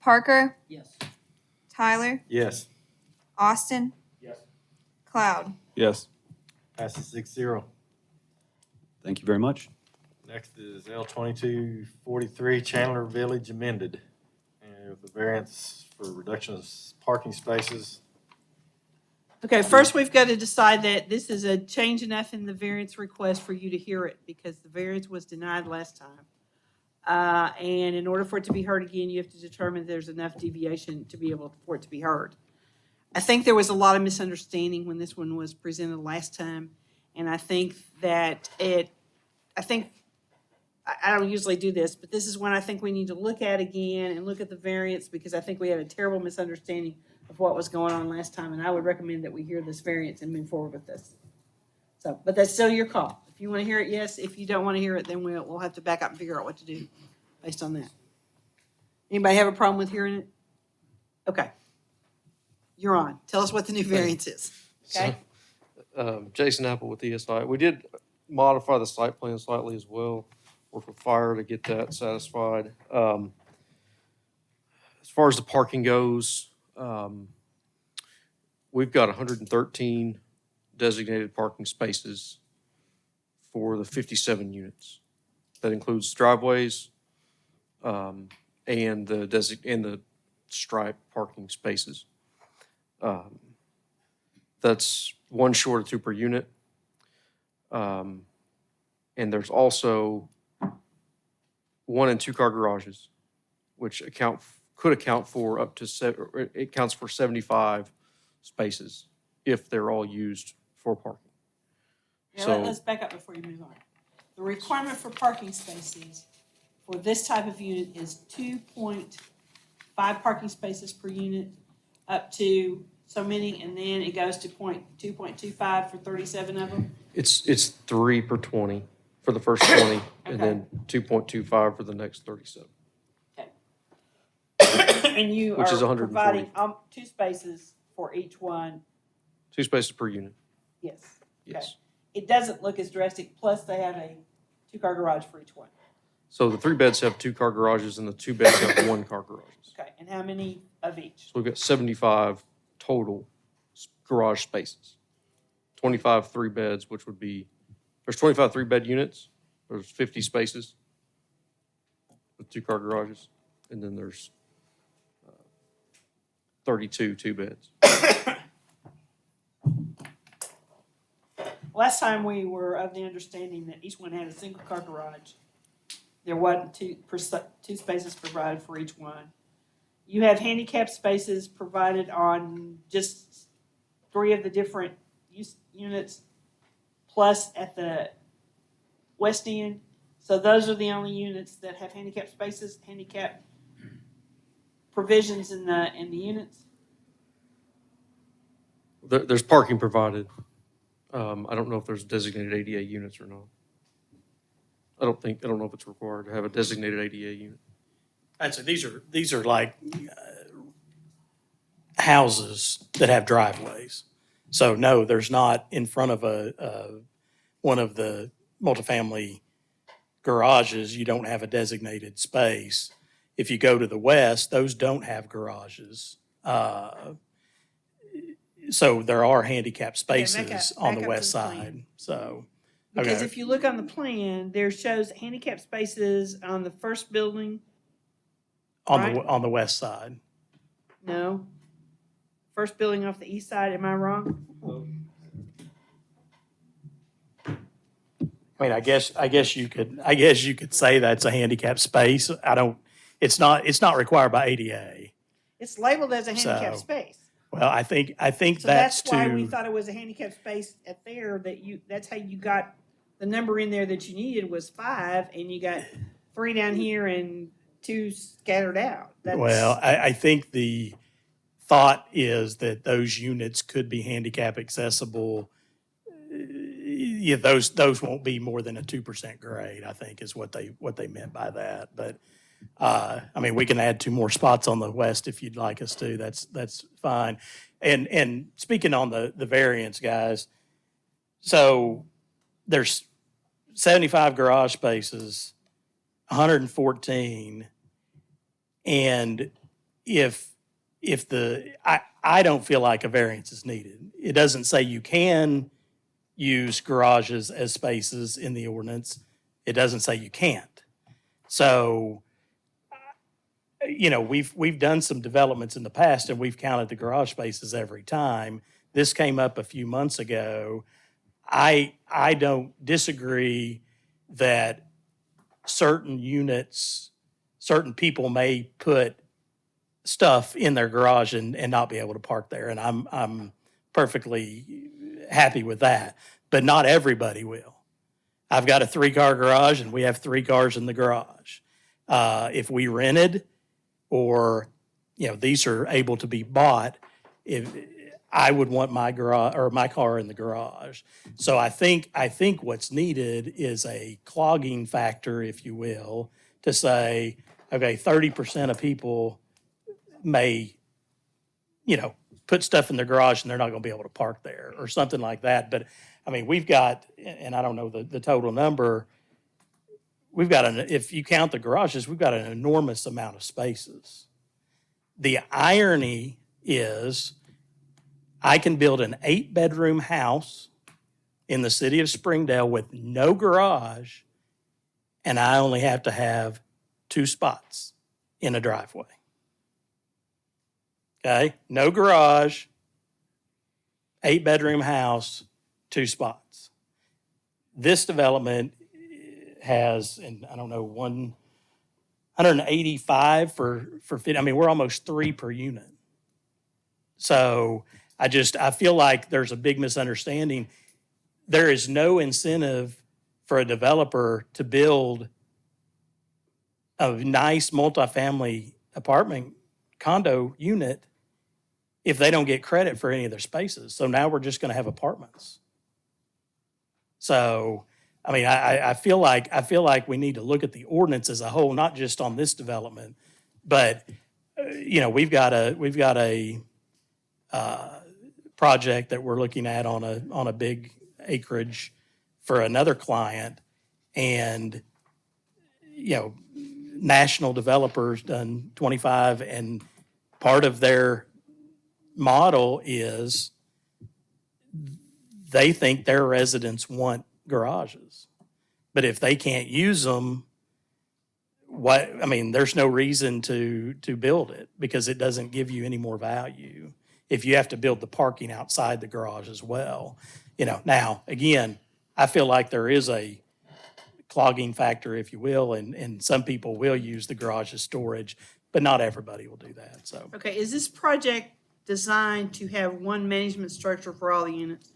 Parker, Yes. Tyler, Yes. Austin. Yes. Cloud. Yes. Passes 6-0. Thank you very much. Next is L 2243 Chandler Village amended. And with the variance for reduction of parking spaces. Okay, first we've got to decide that this is a change enough in the variance request for you to hear it, because the variance was denied last time. And in order for it to be heard again, you have to determine there's enough deviation to be able for it to be heard. I think there was a lot of misunderstanding when this one was presented last time, and I think that I don't usually do this, but this is when I think we need to look at again and look at the variance, because I think we had a terrible misunderstanding of what was going on last time, and I would recommend that we hear this variance and move forward with this. So, but that's still your call. If you want to hear it, yes. If you don't want to hear it, then we'll have to back up and figure out what to do based on that. Anybody have a problem with hearing it? Okay. You're on. Tell us what the new variance is, okay? Jason Apple with ESI. We did modify the site plan slightly as well, work with fire to get that satisfied. As far as the parking goes, we've got 113 designated parking spaces for the 57 units. That includes driveways and the stripe parking spaces. That's one short of 2 per unit. And there's also 1 and 2 car garages, which could account for up to it counts for 75 spaces if they're all used for parking. Now, So- let's back up before you move on. The requirement for parking spaces for this type of unit is 2.5 parking spaces per unit, up to so many, and then it goes to 2.25 for 37 of them. It's 3 per 20 for the first 20, and then 2.25 for the next 37. And you Which is are 140. providing 2 spaces for each one. 2 spaces per unit, Yes. yes. It doesn't look as drastic, plus they have a 2-car garage for each one. So the 3 beds have 2 car garages, and the 2 beds have 1 car garages. Okay, and how many of each? So we've got 75 total garage spaces. 25 3 beds, which would be, there's 25 3-bed units, there's 50 spaces with 2 car garages, and then there's 32 2 beds. Last time we were of the understanding that each one had a 1-car garage. There wasn't 2 spaces provided for each one. You have handicapped spaces provided on just 3 of the different units, plus at the west end. So those are the only units that have handicapped spaces, handicapped provisions in the units. There's parking provided. I don't know if there's designated ADA units or not. I don't know if it's required to have a designated ADA unit. I'd say these are like houses that have driveways. So no, there's not in front of one of the multifamily garages, you don't have a designated space. If you go to the west, those don't have garages. So there are handicap spaces on the back up west to the plan. side, so. Because okay. if you look on the plan, there shows handicapped spaces on the first building. On the west side. No. First building off the east side, am I wrong? I mean, I guess you could say that's a handicap space. It's not required by ADA. It's labeled as a handicapped So, space. Well, I think So that's that's why we to, thought it was a handicapped space at there, that's how you got the number in there that you needed was 5, and you got 3 down here and 2 scattered out. well, I think the thought is that those units could be handicap accessible. Yeah, those won't be more than a 2% grade, I think is what they meant by that. But I mean, we can add 2 more spots on the west if you'd like us to. That's fine. And speaking on the variance, guys, so there's 75 garage spaces 114. And I don't feel like a variance is needed. It doesn't say you can use garages as spaces in the ordinance. It doesn't say you can't. So, we've done some developments in the past and we've counted the garage spaces every time. This came up a few months ago. I don't disagree that certain units, certain people may put stuff in their garage and not be able to park there. And I'm perfectly happy with that, but not everybody will. I've got a 3-car garage and we have 3 cars in the garage. If we rented or, these are able to be bought, if I would want my garage or my car in the garage. So I think what's needed is a clogging factor, if you will, to say, okay, 30% of people may, put stuff in their garage and they're not going to be able to park there or something like that. But I mean, we've got, and I don't know the total number, we've got if you count the garages, we've got an enormous amount of spaces. The irony is I can build an 8-bedroom house in the city of Springdale with no garage, and I only have to have 2 spots in a driveway. Okay, no garage, 8-bedroom house, 2 spots. This development has, and I don't know, 185 for 50. I mean, we're almost 3 per unit. So I feel like there's a big misunderstanding. There is no incentive for a developer to build a nice multifamily apartment condo unit if they don't get credit for any of their spaces. So now we're just going to have apartments. So, I mean, I feel like we need to look at the ordinance as a whole, not just on this development, but we've got a project that we're looking at on a big acreage for another client, and national developers done 25, and part of their model is they think their residents want garages, but if they can't use them, there's no reason to build it because it doesn't give you any more value if you have to build the parking outside the garage as well. Now, again, I feel like there is a clogging factor, if you will, and some people will use the garage as storage, but not everybody will do that, so. Okay, is this project designed to have one management structure for all the units?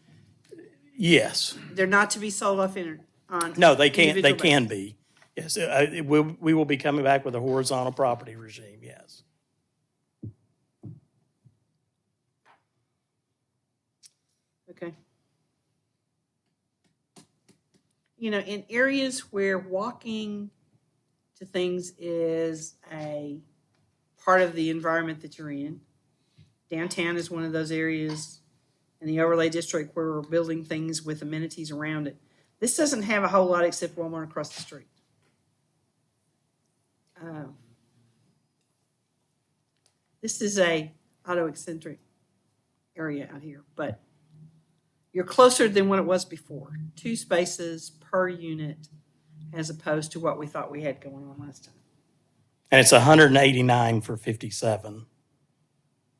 Yes. They're not to be sold off on No, they can't, they individual can basis? be. Yes, we will be coming back with a horizontal property regime, yes. Okay. In areas where walking to things is a part of the environment that you're in, downtown is one of those areas in the overlay district where we're building things with amenities around it. This doesn't have a whole lot except Walmart across the street. This is a auto-eccentric area out here, but you're closer than what it was before. 2 spaces per unit as opposed to what we thought we had going on last time. And it's 189 for 57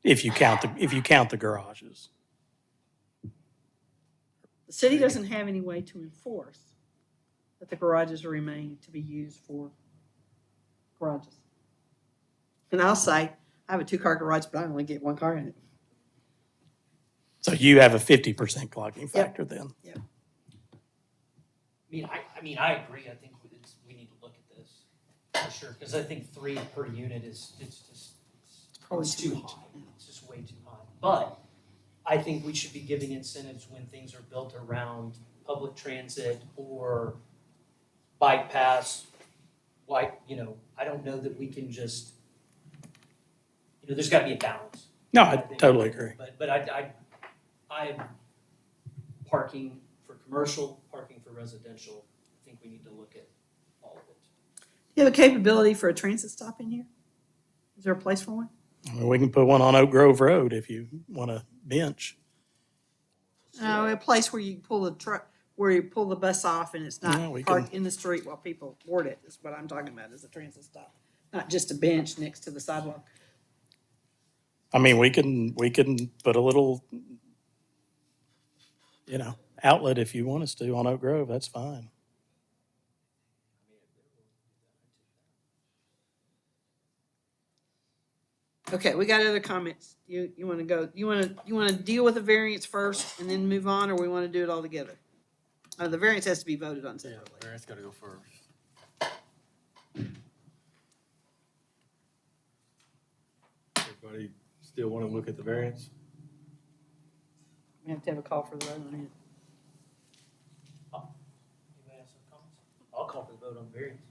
if you count the garages. The city doesn't have any way to enforce that the garages remain to be used for garages. And I'll say, I have a 2-car garage, but I only get 1 car in it. So you have a 50% clogging factor then? Yep. I agree. I think we need to look at this for sure, because I think 3 per unit it's probably too much. high. It's just way too high. But I think we should be giving incentives when things are built around public transit or bike paths. I don't know that we can just, there's got to be a balance. No, I totally agree. But I'm parking for commercial, parking for residential. I think we need to look at all of it. You have a capability for a transit stop in here? Is there a place for one? I mean, we can put one on Oak Grove Road if you want a bench. No, a place where you pull the truck, where you pull the bus off and it's Yeah, we not can- parked in the street while people board it, is what I'm talking about, is a transit stop. Not just a bench next to the sidewalk. I mean, we can put a little, outlet if you want us to on Oak Grove, that's fine. Okay, we got other comments. You wanna go, you wanna deal with the variance first and then move on, or we wanna do it all together? The variance has to be voted on Yeah, separately. Variance gotta go first. Everybody still wanna look at the variance? We have to have a call for the vote on it. Anybody have some comments? I'll call for the vote on variance.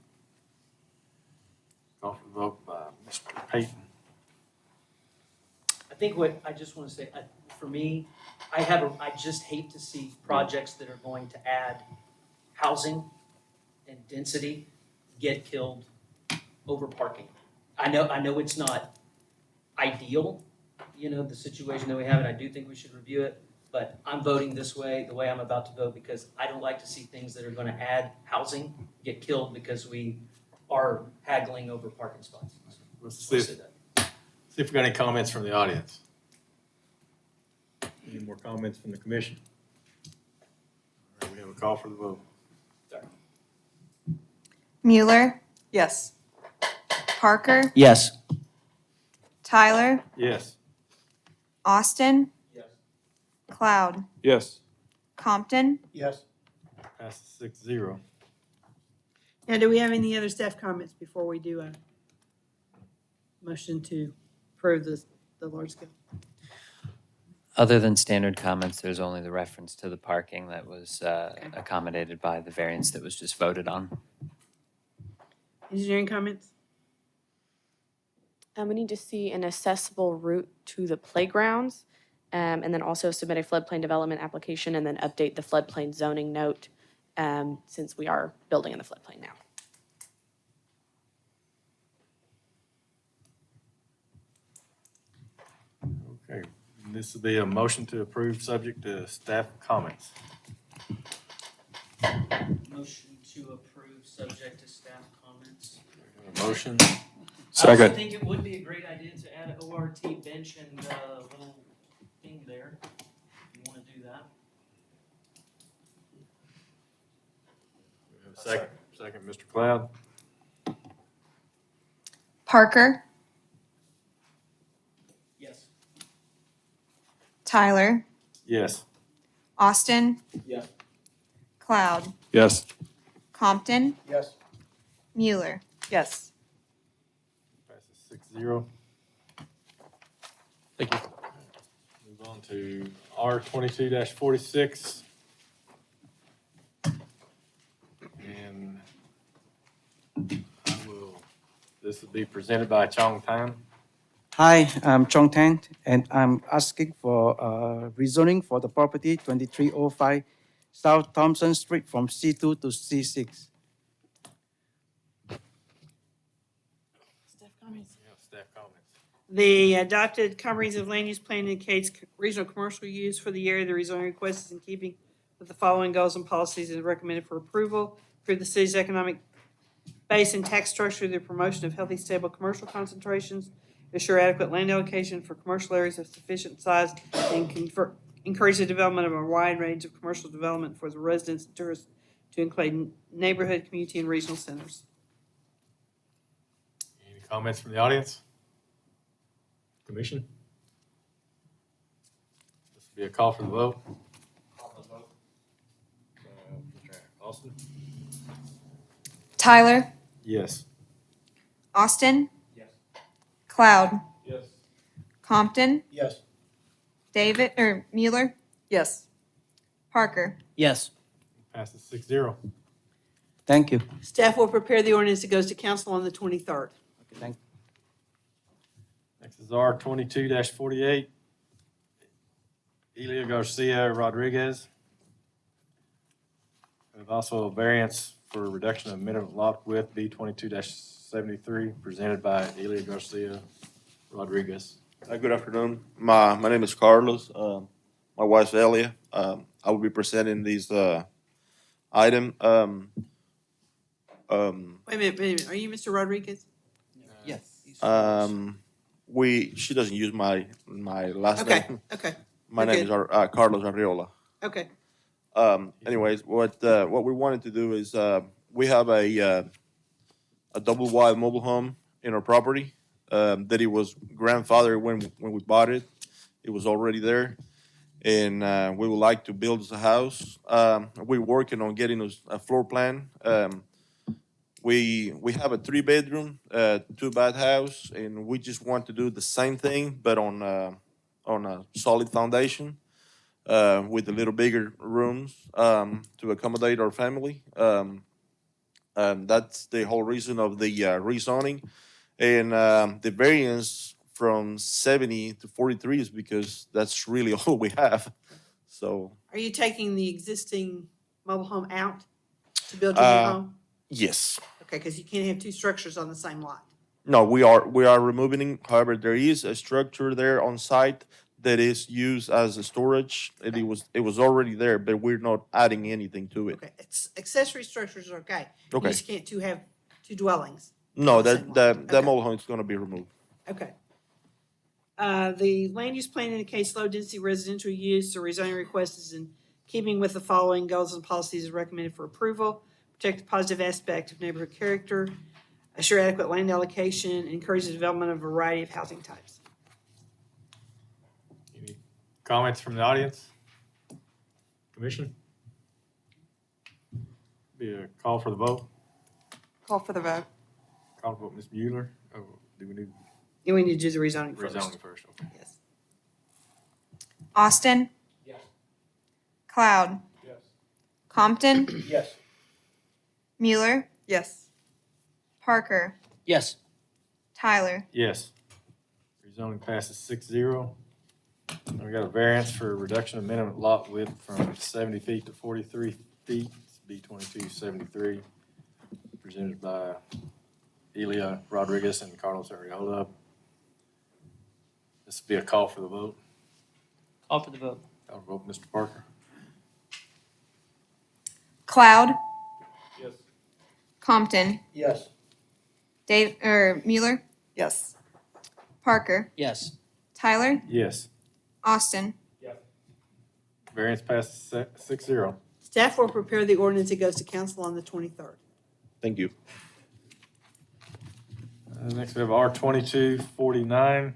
Call for the vote by Mr. Payton. I think what, I just want to say, for me, I just hate to see projects that are going to add housing and density get killed over parking. I know it's not ideal, the situation that we have, and I do think we should review it, but I'm voting this way, the way I'm about to vote, because I don't like to see things that are going to add housing get killed because we are haggling over parking spots. Let's see if we got any comments from the audience. Any more comments from the commission? All right, we have a call for the vote. Mueller, Yes. Parker, Yes. Tyler, Yes. Austin. Yes. Cloud, Yes. Compton, Yes. Passes 6-0. Now, do we have any other staff comments before we do a motion to approve the large scale? Other than standard comments, there's only the reference to the parking that was accommodated by the variance that was just voted on. Engineering comments? We need to see an accessible route to the playgrounds, and then also submit a floodplain development application and then update the floodplain zoning note, since we are building in the floodplain now. Okay, and this will be a motion to approve subject to staff comments. motion to approve subject to staff comments. A motion, I also Second. think it would be a great idea to add an ORT bench and a little thing there, if you want to do that. we have a second, Mr. Cloud. Parker, Yes. Tyler, Yes. Austin. Yes. Cloud, Yes. Compton, Yes. Mueller. Yes. Passes 6-0. Thank you. Move on to R22-46. And this will be presented by Chong Tan. Hi, I'm Chong Tan, and I'm asking for rezoning for the property 2305 South Thompson Street from C2 to C6. Staff comments? Yeah, staff comments. The adopted comprehensive land use plan indicates regional commercial use for the area. The rezoning request is in keeping with the following goals and policies and recommended for approval. Improve the city's economic base and tax structure through the promotion of healthy, stable commercial concentrations. Assure adequate land allocation for commercial areas of sufficient size and encourage the development of a wide range of commercial development for the residents and tourists to include neighborhood, community, and regional centers. Any comments from the audience? Commission? This will be a call for the vote. Call for the vote. Mr. Austin? Tyler, Yes. Austin. Yes. Cloud, Yes. Compton, Yes. Mueller, Yes. Parker. Yes. Passes 6-0. Thank you. Staff will prepare the ordinance that goes to council on the 23rd. Okay, thank you. Next is R22-48. Elia Garcia Rodriguez. have also a variance for a reduction of minimum lot width, B 22-73, presented by Elia Garcia Rodriguez. Good afternoon. My name is Carlos. My wife's Elia. I will be presenting these item. Wait a minute. Are you Mr. Rodriguez? Yes. She doesn't use my last Okay, name. okay, My we're name is Carlos Arriola. okay. Anyways, what we wanted to do is we have a double wide mobile home in our property that it was grandfathered when we bought it. It was already there, and we would like to build us a house. We're working on getting us a floor plan. We have a 3-bedroom, 2-bath house, and we just want to do the same thing, but on a solid foundation with a little bigger rooms to accommodate our family. That's the whole reason of the rezoning. And the variance from 70 to 43 is because that's really all we have. So, Are you taking the existing mobile home out to build your new home? yes. Okay, because you can't have two structures on the same lot. No, we are removing. However, there is a structure there on site that is used as a storage. And it was already there, but we're not adding anything to it. Okay, accessory structures are okay. You Okay. just can't have two dwellings. No, on the same lot. that Okay. mobile home is going to be removed. Okay. The land use plan indicates low density residential use. The rezoning request is in keeping with the following goals and policies is recommended for approval. Protect the positive aspect of neighborhood character, assure adequate land allocation, encourage the development of a variety of housing types. Any comments from the audience? Commission? Be a call for the vote. Call for the vote. Call for vote, Ms. Mueller. Oh, do we need And we need to do the rezoning first. rezoning first? Okay. Yes. Austin? Yes. Cloud? Yes. Compton? Yes. Mueller? Yes. Yes. Parker? Tyler? Yes. Rezoning passes 6-0. We got a variance for a reduction of minimum lot width from 70 feet to 43 feet. It's B 2273, presented by Elia Rodriguez and Carlos Arriola. This will be a call for the vote. Call for the vote. Call for vote, Mr. Parker. Cloud? Yes. Compton? Yes. Mueller? Yes. Parker? Yes. Tyler? Yes. Austin? Variance passes 6-0. Staff will prepare the ordinance. It goes to council on the 23rd. Thank you. Next we have R 2249.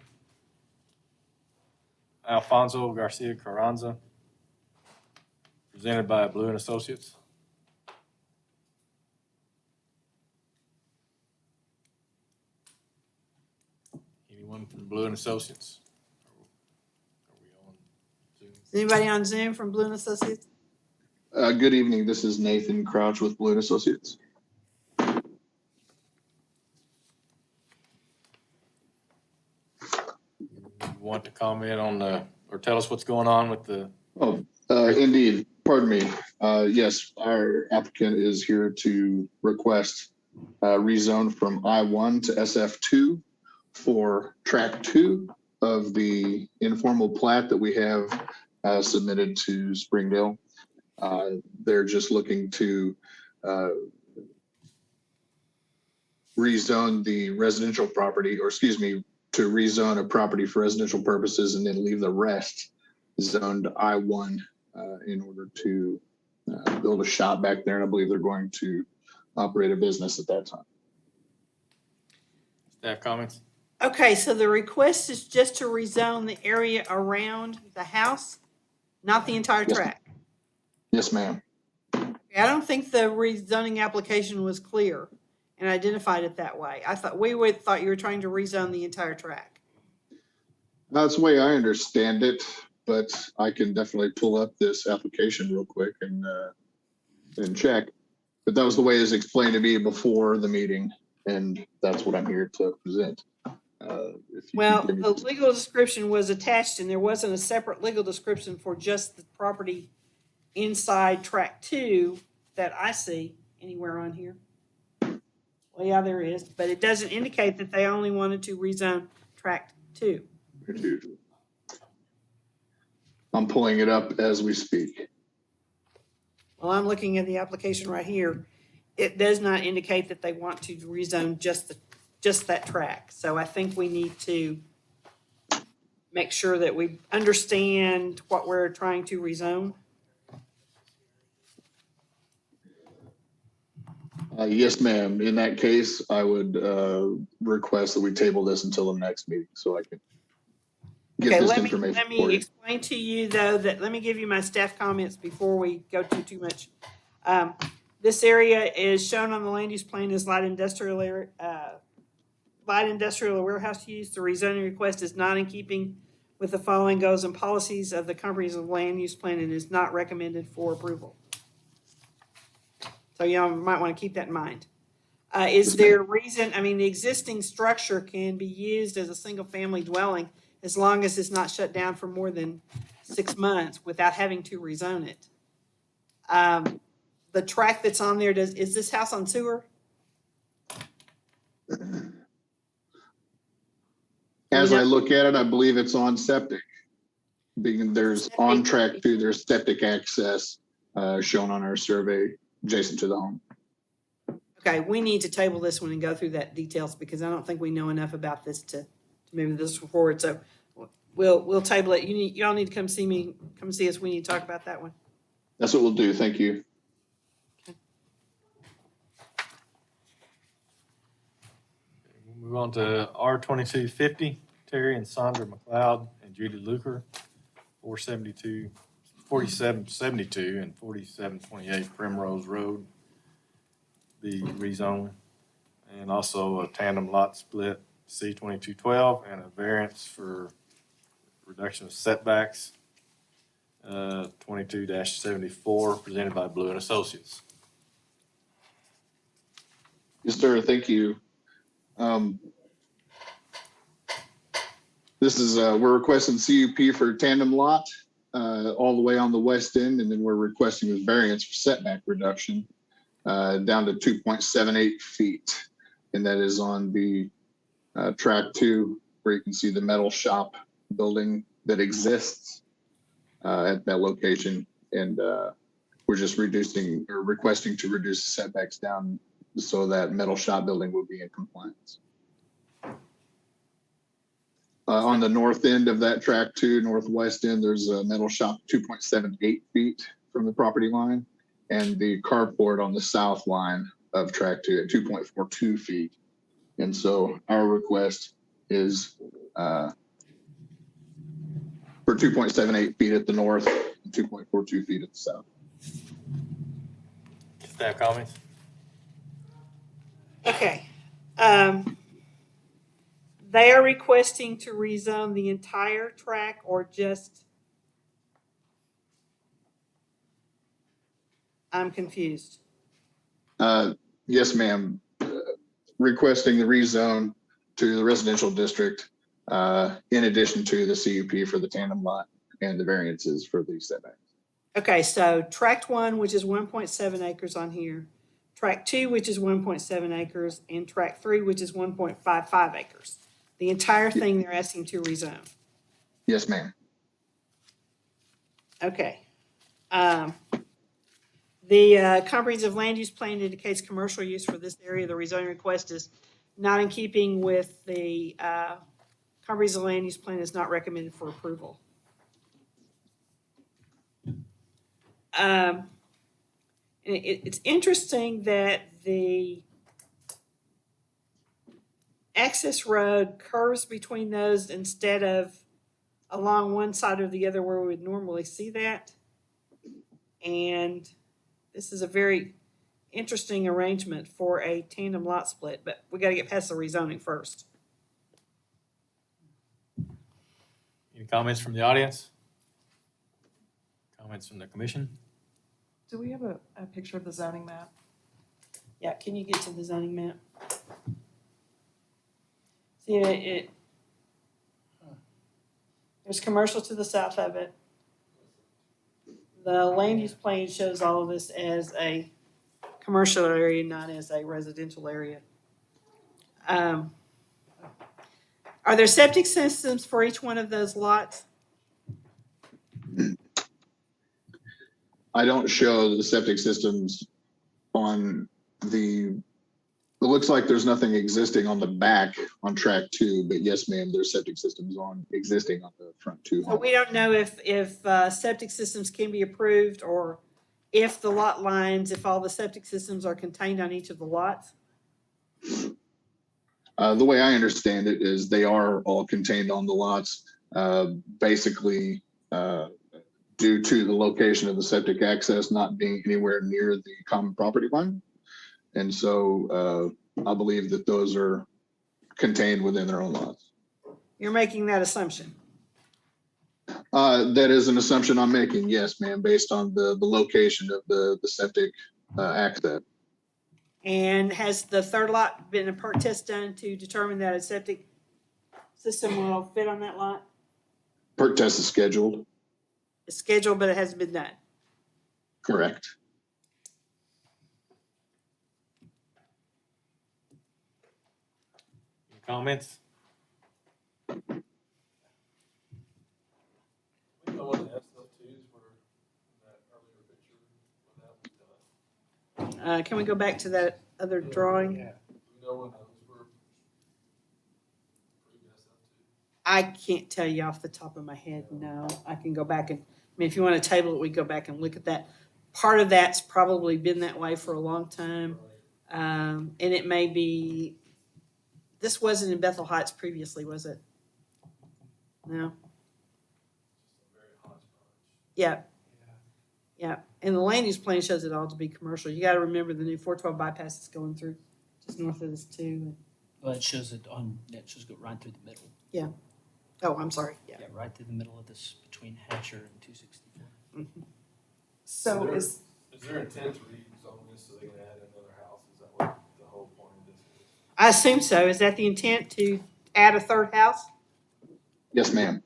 Alfonso Garcia Carranza, presented by Blue and Associates. Anyone from Blue and Associates? Are we on Zoom? Is anybody on Zoom from Blue and Associates? Good evening. This is Nathan Crouch with Blue & Associates. Want to comment on or tell us what's going on with the, Indeed. Pardon me. Yes, our applicant is here to request rezone from I-1 to SF2 for track 2 of the informal plat that we have submitted to Springdale. They're just looking to rezone the residential property, or excuse me, to rezone a property for residential purposes and then leave the rest zoned I-1 in order to build a shop back there. And I believe they're going to operate a business at that time. staff comments? Okay, so the request is just to rezone the area around the house, not the entire Yes. tract. Yes, ma'am. I don't think the rezoning application was clear and identified it that way. I thought, thought you were trying to rezone the entire tract. That's the way I understand it, but I can definitely pull up this application real quick and check. But that was the way it was explained to me before the meeting, and that's what I'm here to present. If you Well, could give me- the legal description was attached and there wasn't a separate legal description for just the property inside tract 2 that I see anywhere on here. Well, yeah, there is, but it doesn't indicate that they only wanted to rezone tract 2. I'm pulling it up as we speak. Well, I'm looking at the application right here. It does not indicate that they want to rezone just that tract. So I think we need to make sure that we understand what we're trying to rezone. Yes, ma'am. In that case, I would request that we table this until the next meeting so I can get Okay, this let information for me you. explain to you though that, let me give you my staff comments before we go too much. This area is shown on the land use plan as light industrial area, light industrial or warehouse use. The rezoning request is not in keeping with the following goals and policies of the comprehensive land use plan and is not recommended for approval. So y'all might want to keep that in mind. Is there a reason, I mean, the existing structure can be used as a single-family dwelling as long as it's not shut down for more than 6 months without having to rezone it. The tract that's on there, is this house on sewer? As I look at it, I believe it's on septic. Being there's on track 2, there's septic access shown on our survey adjacent to the home. Okay, we need to table this one and go through that details because I don't think we know enough about this to move this forward. So we'll table it. Y'all need to come see us. We need to talk about that one. That's what we'll do. Thank you. We'll move on to R2250, Terry and Sandra McLeod and Judy Luker, 4772 and 4728 Primrose Road, the rezone, and also a tandem lot split, C2212, and a variance for reduction of setbacks, 22-74, presented by Blue and Associates. Yes, sir. Thank you. This is, we're requesting CUP for tandem lot all the way on the west end, and then we're requesting a variance for setback reduction down to 2.78 feet. And that is on the track 2, where you can see the metal shop building that exists at that location. And we're just reducing or requesting to reduce the setbacks down so that metal shop building will be in compliance. On the north end of that track 2, northwest end, there's a metal shop 2.78 feet from the property line, and the carport on the south line of track 2 at 2.42 feet. And so our request is for 2.78 feet at the north and 2.42 feet at the south. Staff comments? Okay. They are requesting to rezone the entire tract or just? I'm confused. Yes, ma'am. Requesting the rezone to the residential district in addition to the CUP for the tandem lot and the variances for the setbacks. Okay, so tract 1, which is 1.7 acres on here, tract 2, which is 1.7 acres, and tract 3, which is 1.55 acres. The entire thing they're asking to rezone. Yes, ma'am. Okay. The comprehensive land use plan indicates commercial use for this area. The rezoning request is not in keeping with the comprehensive land use plan, is not recommended for approval. It's interesting that the access road curves between those instead of along one side or the other where we would normally see that. And this is a very interesting arrangement for a tandem lot split, but we got to get past the rezoning first. Any comments from the audience? Comments from the commission? Do we have a picture of the zoning map? Yeah, can you get to the zoning map? See, there's commercial to the south of it. The land use plan shows all of this as a commercial area, not as a residential area. Are there septic systems for each one of those lots? I don't show the septic systems on the, it looks like there's nothing existing on the back on track 2, but yes, ma'am, there's septic systems existing on the front 2. So we don't know if septic systems can be approved, or if the lot lines, if all the septic systems are contained on each of the lots? The way I understand it is they are all contained on the lots, basically due to the location of the septic access not being anywhere near the common property line. And so I believe that those are contained within their own lots. You're making that assumption. That is an assumption I'm making, yes, ma'am, based on the location of the septic access. And has the third lot been a perk test done to determine that a septic system will fit on that lot? Perk test is scheduled. It's scheduled, but it hasn't been done. Correct. Any comments? Can we go back to that other drawing? I can't tell you off the top of my head, no. I can go back and, I mean, if you want to table it, we go back and look at that. Part of that's probably been that way for a long time. And it may be, this wasn't in Bethel Heights previously, was it? No? Yeah. Yeah, and the land use plan shows it all to be commercial. You gotta remember the new 412 bypass is going through just north of this too. Well, it shows it on, it shows it right through the middle. Yeah. Oh, I'm sorry, yeah. Yeah, right through the middle of this, between Hatcher and 264. Mhm. So is, there intent to rezone this so they can add another house? Is that what the whole point of this is? I assume so. Is that the intent, to add a third house? Yes, ma'am.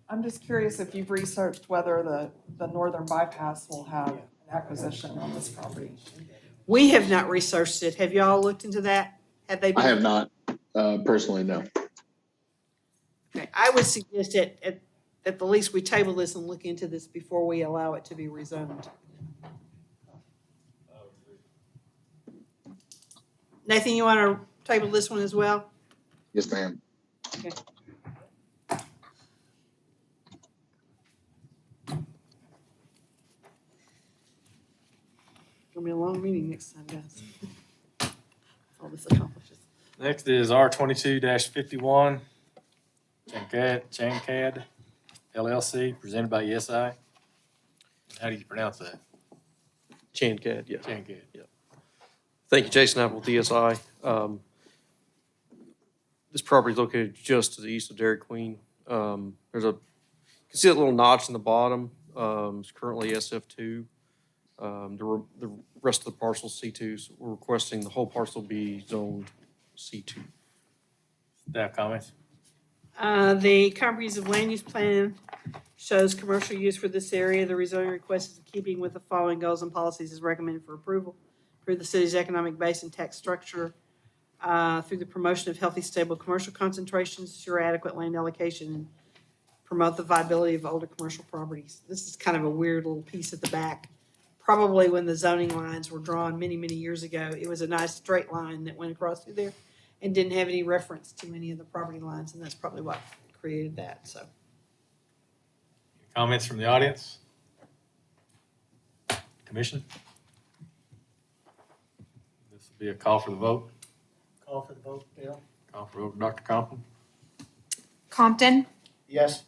I'm just curious if you've researched whether the northern bypass will have an acquisition on this property. We have not researched it. Have y'all looked into that? Have they been? I have not personally, no. Okay, I would suggest at the least we table this and look into this before we allow it to be rezoned. Nathan, you want to table this one as well? Yes, ma'am. Okay. Gonna be a long meeting next time, guys. All this accomplishes. Next is R22-51, Chancad LLC, presented by ESI. How do you pronounce that? Chancad, yeah. Chancad. Thank you, Jason Apple, DSI. This property is located just to the east of Dairy Queen. There's you can see that little notch in the bottom. It's currently SF2. The rest of the parcel C2, so we're requesting the whole parcel be zoned C2. Staff comments? The comprehensive land use plan shows commercial use for this area. The rezoning request is in keeping with the following goals and policies is recommended for approval. Improve the city's economic base and tax structure through the promotion of healthy, stable commercial concentrations, ensure adequate land allocation, and promote the viability of older commercial properties. This is kind of a weird little piece at the back. Probably when the zoning lines were drawn many, many years ago, it was a nice straight line that went across through there and didn't have any reference to any of the property lines, and that's probably what created that, so. Comments from the audience? Commission? This will be a call for the vote. Call for the vote, Dale? Call for the vote, Dr. Compton? Compton, Yes.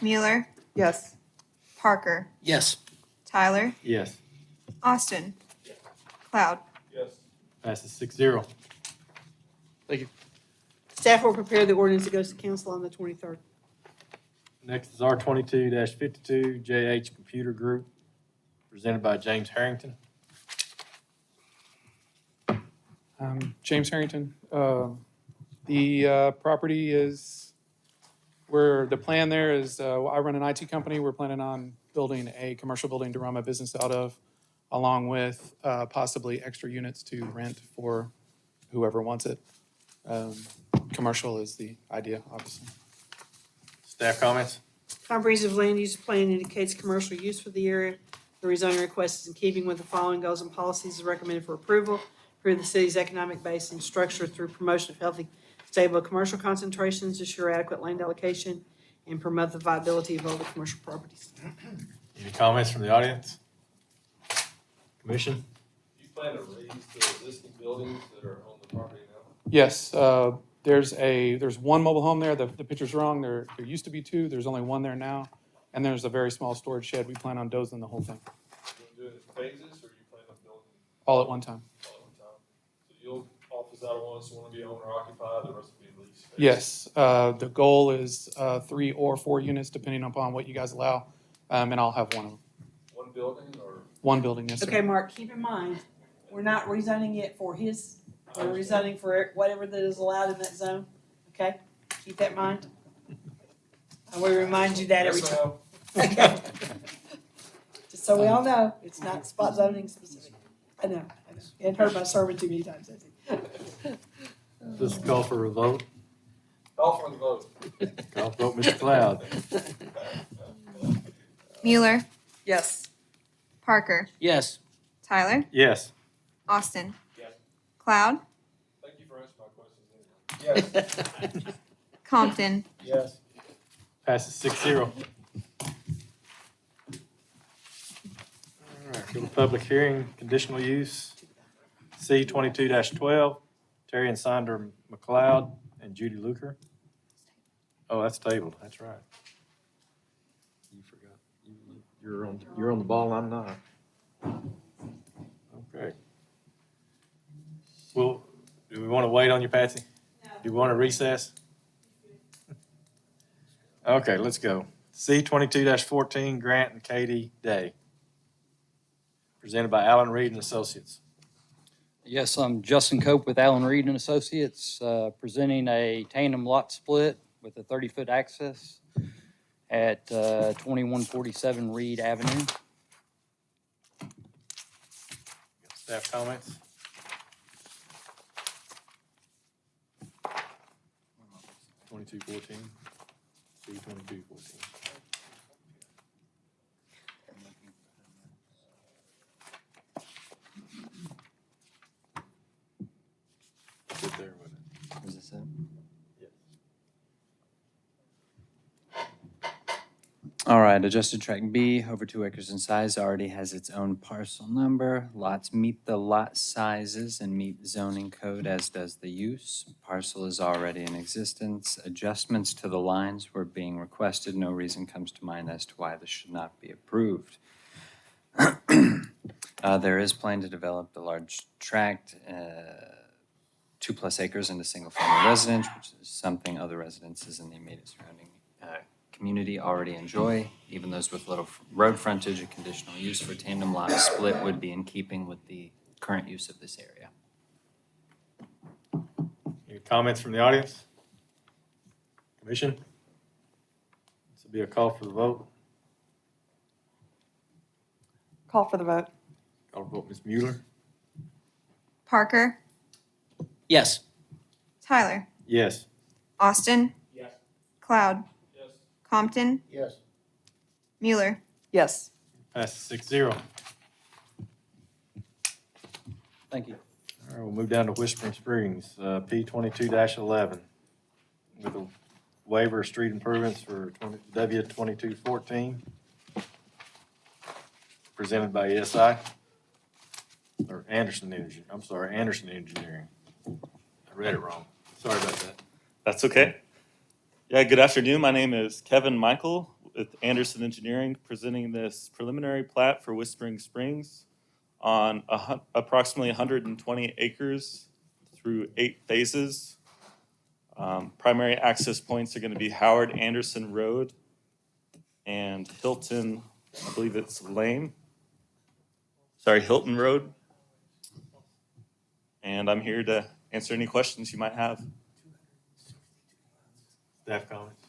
Mueller, Yes. Parker, Yes. Tyler, Yes. Austin, Cloud. Yes. Passes 6-0. Thank you. Staff will prepare the ordinance that goes to council on the 23rd. Next is R22-52, JH Computer Group, presented by James Harrington. James Harrington. The property is The plan there is, I run an IT company. We're planning on building a commercial building to run my business out of, along with possibly extra units to rent for whoever wants it. Commercial is the idea, obviously. Staff comments? Comprehensive land use plan indicates commercial use for the area. The rezoning request is in keeping with the following goals and policies is recommended for approval. Improve the city's economic base and structure through promotion of healthy, stable commercial concentrations, ensure adequate land allocation, and promote the viability of all the commercial properties. Any comments from the audience? Commission? Do you plan to raise the existing buildings that are on the property now? Yes, there's one mobile home there. The picture's wrong. There used to be two. There's only one there now. And there's a very small storage shed. We plan on dozing the whole thing. You gonna do it in phases, or you plan on building All at one time. all at one time? So you'll office out of one, so one will be owner occupied, the rest will be leased? Yes, the goal is 3 or 4 units, depending upon what you guys allow. And I'll have one of them. One building, or? One building, yes, sir. Okay, Mark, keep in mind, we're not rezoning it for his, we're rezoning for whatever that is allowed in that zone, okay? Keep that in mind. And we remind you that every Yes, time. ma'am. Okay. Just so we all know, it's not spot zoning specific. I know. And heard my sermon too many times, has he? Just call for a vote. Call for the vote. Call for vote, Mr. Cloud. Mueller, Yes. Parker, Yes. Tyler, Yes. Austin. Yes. Cloud, Thank you for answering my questions. Yes. Compton. Yes. Passes 6-0. All right, go to public hearing, conditional use, C 22-12, Terry and Sandra McLeod and Judy Luker. Oh, that's tabled, that's right. You forgot. You're on the ball, I'm not. Okay. Well, do we want to wait on you, Patsy? Do we want to recess? Okay, let's go. C 22-14, Grant and Katie Day. Presented by Allen Reed and Associates. Yes, I'm Justin Cope with Allen Reed and Associates, presenting a tandem lot split with a 30-foot access at 2147 Reed Avenue. Staff comments? C 22-14. Sit there with it. Is this it? All right, adjusted tract B, over 2 acres in size, already has its own parcel number. Lots meet the lot sizes and meet zoning code, as does the use. Parcel is already in existence. Adjustments to the lines were being requested. No reason comes to mind as to why this should not be approved. There is plan to develop the large tract, 2+ acres into single-family residence, which is something other residences in the immediate surrounding community already enjoy. Even those with little road frontage, a conditional use for tandem lot split would be in keeping with the current use of this area. Any comments from the audience? Commission? This will be a call for the vote. Call for the vote. Call for vote, Ms. Mueller? Parker, Yes. Tyler, Yes. Austin. Yes. Cloud, Yes. Compton, Yes. Mueller. Yes. Passes 6-0. Thank you. All right, we'll move down to Whispering Springs, P 22-11, with a waiver of street improvements for W 2214, presented by ESI, or Anderson Energy, I'm sorry, Anderson Engineering. I read it wrong. Sorry about that. That's okay. Yeah, good afternoon. My name is Kevin Michael with Anderson Engineering, presenting this preliminary plat for Whispering Springs on approximately 120 acres through 8 phases. Primary access points are going to be Howard Anderson Road and Hilton, I believe it's Lane. Sorry, Hilton Road. And I'm here to answer any questions you might have. Staff comments?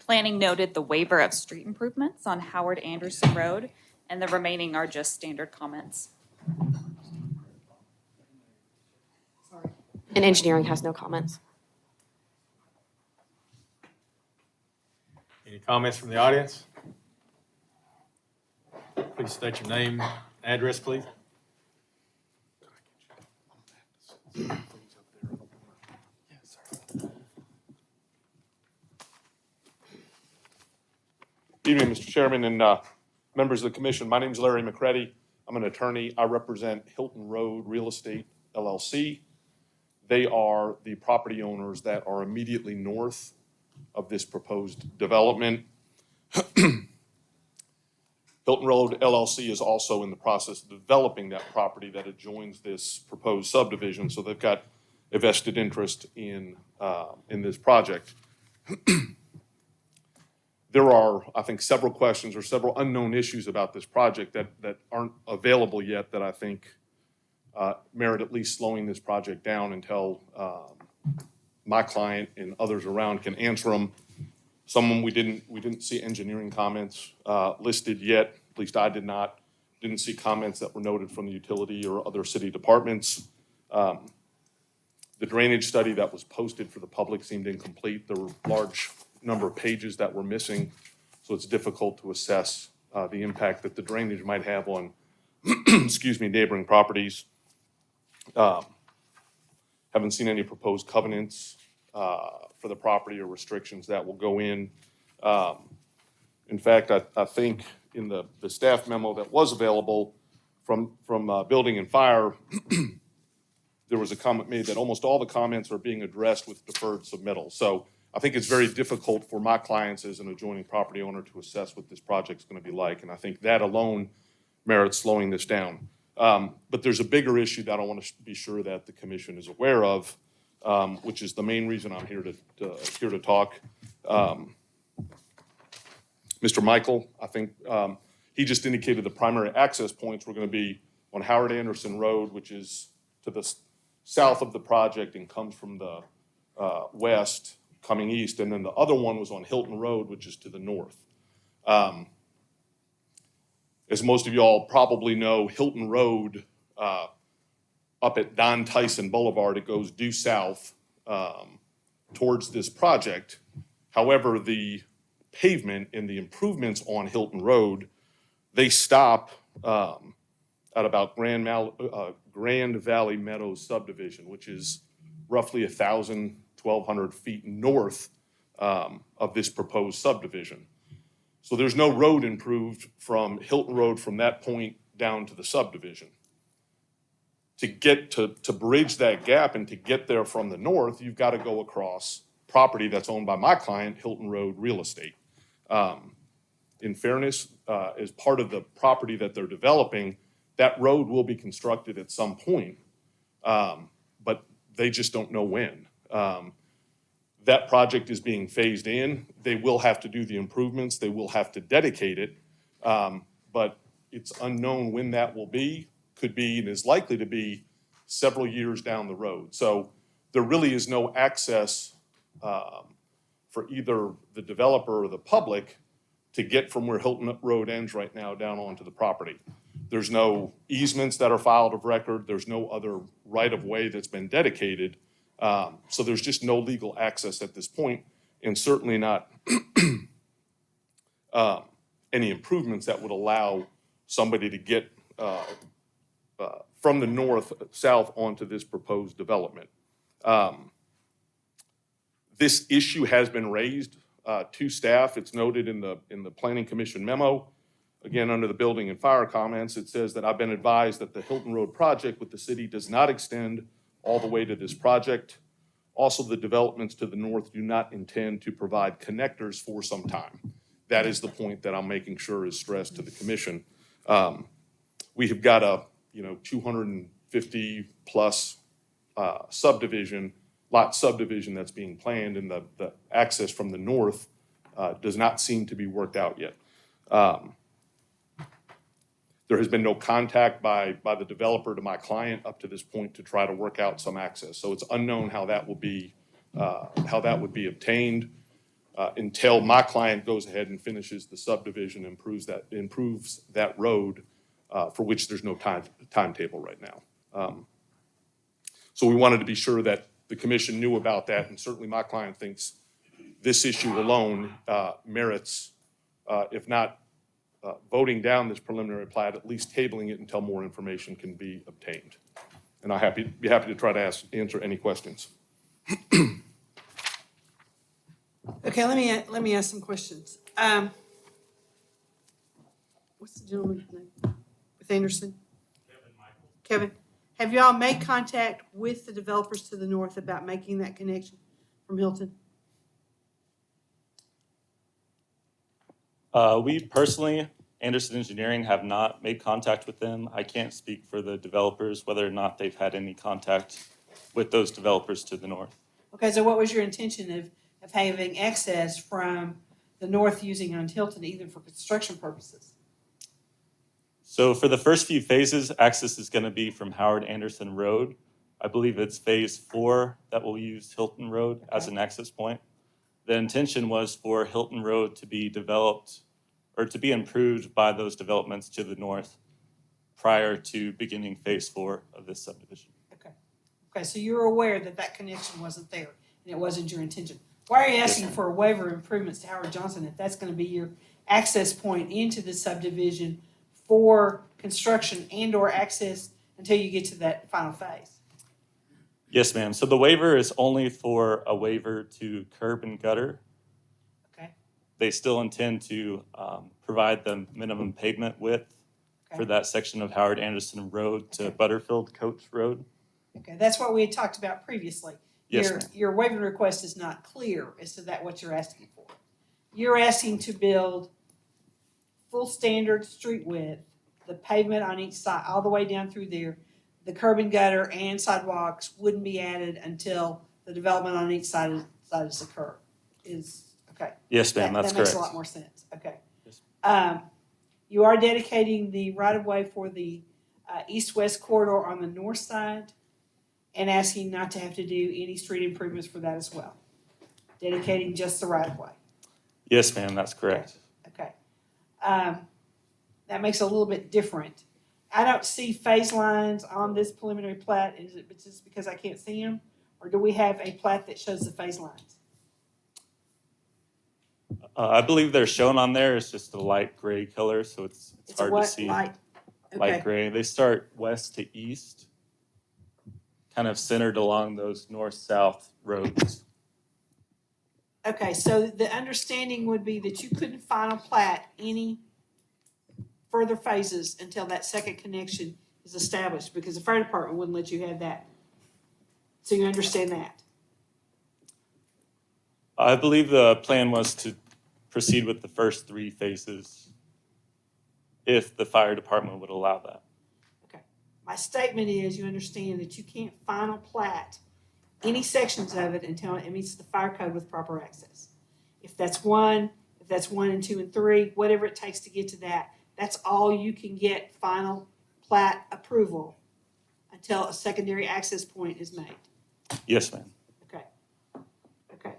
Planning noted the waiver of street improvements on Howard Anderson Road, and the remaining are just standard comments. And engineering has no comments. Any comments from the audience? Please state your name, address, please. Evening, Mr. Chairman and members of the commission. My name is Larry McCready. I'm an attorney. I represent Hilton Road Real Estate LLC. They are the property owners that are immediately north of this proposed development. Hilton Road LLC is also in the process of developing that property that adjoins this proposed subdivision, so they've got a vested interest in this project. There are, I think, several questions or several unknown issues about this project that aren't available yet that I think merit at least slowing this project down until my client and others around can answer them. Some of them we didn't see engineering comments listed yet. At least I did not. Didn't see comments that were noted from the utility or other city departments. The drainage study that was posted for the public seemed incomplete. There were large number of pages that were missing, so it's difficult to assess the impact that the drainage might have on, excuse me, neighboring properties. Haven't seen any proposed covenants for the property or restrictions that will go in. In fact, I think in the staff memo that was available from Building and Fire, there was a comment made that almost all the comments are being addressed with deferred submittal. So I think it's very difficult for my clients as an adjoining property owner to assess what this project's going to be like, and I think that alone merits slowing this down. But there's a bigger issue that I want to be sure that the commission is aware of, which is the main reason I'm here to talk. Mr. Michael, I think he just indicated the primary access points were going to be on Howard Anderson Road, which is to the south of the project and comes from the west coming east, and then the other one was on Hilton Road, which is to the north. As most of you all probably know, Hilton Road up at Don Tyson Boulevard, it goes due south towards this project. However, the pavement and the improvements on Hilton Road, they stop at about Grand Valley Meadows Subdivision, which is roughly 1,200 feet north of this proposed subdivision. So there's no road improved from Hilton Road from that point down to the subdivision. To bridge that gap and to get there from the north, you've got to go across property that's owned by my client, Hilton Road Real Estate. In fairness, as part of the property that they're developing, that road will be constructed at some point, but they just don't know when. That project is being phased in. They will have to do the improvements. They will have to dedicate it, but it's unknown when that will be. Could be and is likely to be several years down the road. So there really is no access for either the developer or the public to get from where Hilton Road ends right now down onto the property. There's no easements that are filed of record. There's no other right-of-way that's been dedicated. So there's just no legal access at this point, and certainly not any improvements that would allow somebody to get from the north south onto this proposed development. This issue has been raised to staff. It's noted in the Planning Commission memo. Again, under the Building and Fire comments, it says that I've been advised that the Hilton Road project with the city does not extend all the way to this project. Also, the developments to the north do not intend to provide connectors for some time. That is the point that I'm making sure is stressed to the commission. We have got a 250 plus subdivision, lot subdivision that's being planned, and the access from the north does not seem to be worked out yet. There has been no contact by the developer to my client up to this point to try to work out some access. So it's unknown how that will be, how that would be obtained. until my client goes ahead and finishes the subdivision, improves that road, for which there's no timetable right now. So we wanted to be sure that the commission knew about that, and certainly my client thinks this issue alone merits, if not voting down this preliminary plat, at least tabling it until more information can be obtained. And I'll be happy to try to answer any questions. Okay, let me ask some questions. What's the gentleman's name? With Anderson? Kevin, have y'all made contact with the developers to the north about making that connection from Hilton? We personally, Anderson Engineering, have not made contact with them. I can't speak for the developers, whether or not they've had any contact with those developers to the north. Okay, so what was your intention of having access from the north using on Hilton, either for construction purposes? So for the first few phases, access is going to be from Howard Anderson Road. I believe it's phase 4 that will use Hilton Road as an access point. The intention was for Hilton Road to be developed or to be improved by those developments to the north prior to beginning phase 4 of this subdivision. Okay, so you're aware that that connection wasn't there and it wasn't your intention. Why are you asking for a waiver of improvements to Howard Johnson if that's going to be your access point into the subdivision for construction and or access until you get to that final phase? Yes, ma'am. So the waiver is only for a waiver to curb and gutter. Okay. They still intend to provide the minimum pavement width for that section of Howard Anderson Road to Butterfield Coach Road. Okay, that's what we had talked about previously. Yes, ma'am. Your waiver request is not clear as to that what you're asking for. You're asking to build full standard street width, the pavement on each side, all the way down through there. The curb and gutter and sidewalks wouldn't be added until the development on each side is occur. Okay. Yes, ma'am, that's That makes a correct. lot more sense. Okay. You are dedicating the right-of-way for the east-west corridor on the north side and asking not to have to do any street improvements for that as well. Dedicating just the right-of-way. Yes, ma'am, that's correct. Okay. That makes it a little bit different. I don't see phase lines on this preliminary plat. Is it just because I can't see them? Or do we have a plat that shows the phase lines? I believe they're shown on there. It's just a light gray color, so it's It's a hard what? to see. Light? Okay. Light gray. They start west to east, kind of centered along those north-south roads. Okay, so the understanding would be that you couldn't final plat any further phases until that second connection is established, because the fire department wouldn't let you have that. So you understand that? I believe the plan was to proceed with the first 3 phases if the fire department would allow that. My statement is you understand that you can't final plat any sections of it until it meets the fire code with proper access. If that's 1 and 2 and 3, whatever it takes to get to that, that's all you can get final plat approval until a secondary access point is made. Yes, ma'am. Okay.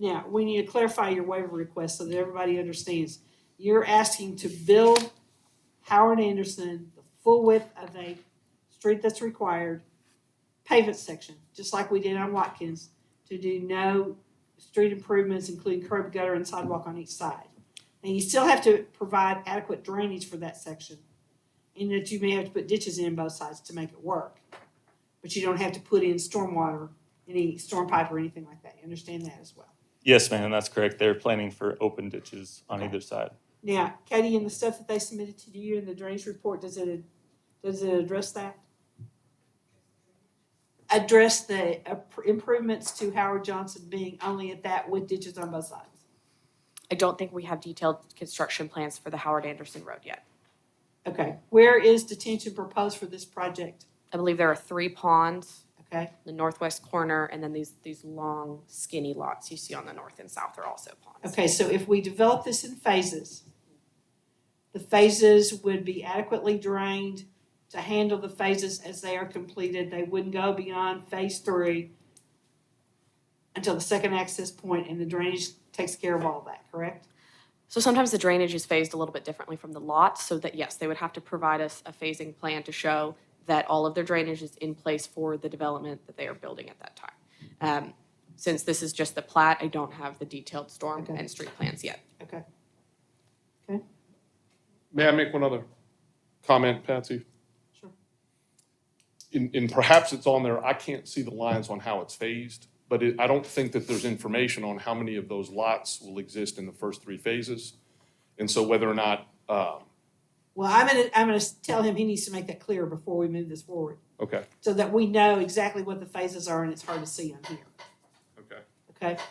Now, we need to clarify your waiver request so that everybody understands. You're asking to build Howard Anderson the full width of a street that's required, pavement section, just like we did on Watkins, to do no street improvements, including curb, gutter, and sidewalk on each side. And you still have to provide adequate drainage for that section, in that you may have to put ditches in both sides to make it work. But you don't have to put in stormwater, any storm pipe or anything like that. You understand that as well? Yes, ma'am, that's correct. They're planning for open ditches on either side. Now, Katie, in the stuff that they submitted to you in the drainage report, does it address that? Address the improvements to Howard Johnson being only at that with ditches on both sides? I don't think we have detailed construction plans for the Howard Anderson Road yet. Okay, where is detention proposed for this project? I believe there are 3 ponds. Okay. The northwest corner, and then these long skinny lots you see on the north and south are also ponds. Okay, so if we develop this in phases, the phases would be adequately drained to handle the phases as they are completed. They wouldn't go beyond phase 3 until the second access point, and the drainage takes care of all that, correct? So sometimes the drainage is phased a little bit differently from the lot, so that yes, they would have to provide us a phasing plan to show that all of their drainage is in place for the development that they are building at that time. Since this is just the plat, I don't have the detailed storm Okay. and street plans yet. Okay. May I make one other comment, Patsy? Sure. In perhaps it's on there, I can't see the lines on how it's phased, but I don't think that there's information on how many of those lots will exist in the first 3 phases. And so whether or not, Well, I'm gonna tell him he needs to make that clear before we move this forward, okay, so that we know exactly what the phases are and it's hard to see on here, okay. okay?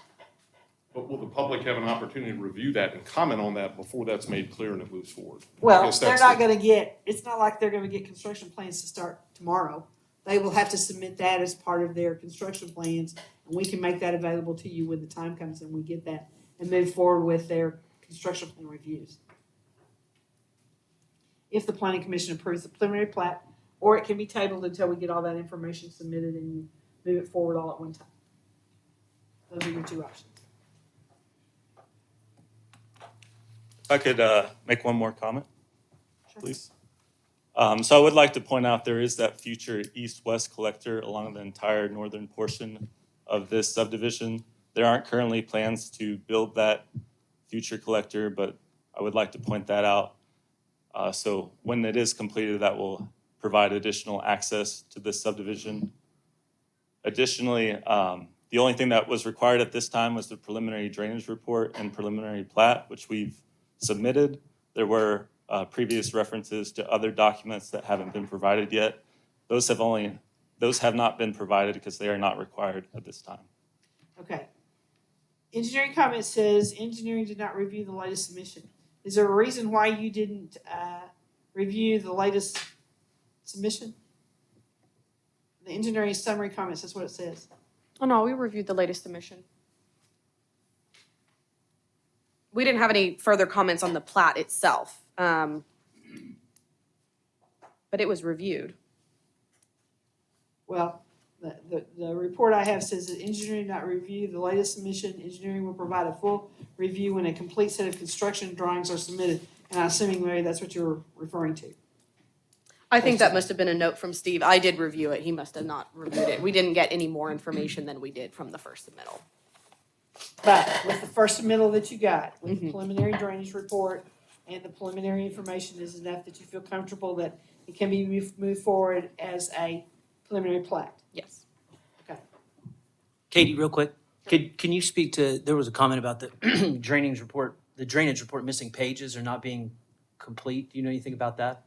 But will the public have an opportunity to review that and comment on that before that's made clear and it moves forward? I Well, guess they're that's not the- gonna get, it's not like they're gonna get construction plans to start tomorrow. They will have to submit that as part of their construction plans, and we can make that available to you when the time comes and we get that and move forward with their construction plan reviews. If the planning commission approves the preliminary plat, or it can be tabled until we get all that information submitted and you move it forward all at one time. Those are your 2 options. If I could make one more comment, please. So I would like to point out there is that future east-west collector along the entire northern portion of this subdivision. There aren't currently plans to build that future collector, but I would like to point that out. So when it is completed, that will provide additional access to this subdivision. Additionally, the only thing that was required at this time was the preliminary drainage report and preliminary plat, which we've submitted. There were previous references to other documents that haven't been provided yet. Those have not been provided because they are not required at this time. Okay. Engineering comment says engineering did not review the latest submission. Is there a reason why you didn't review the latest submission? The engineering summary comments, that's what it says. Oh, no, we reviewed the latest submission. We didn't have any further comments on the plat itself. But it was reviewed. Well, the report I have says that engineering did not review the latest submission. Engineering will provide a full review when a complete set of construction drawings are submitted. And I'm assuming, Mary, that's what you're referring to. I think that must have been a note from Steve. I did review it. He must have not reviewed it. We didn't get any more information than we did from the first submittal. But with the first submittal that you got, with the preliminary drainage report and the preliminary information is enough that you feel comfortable that it can be moved forward as a preliminary plat? Yes. Okay. Katie, real quick, can you speak to, there was a comment about the drainage report missing pages or not being complete. Do you know anything about that?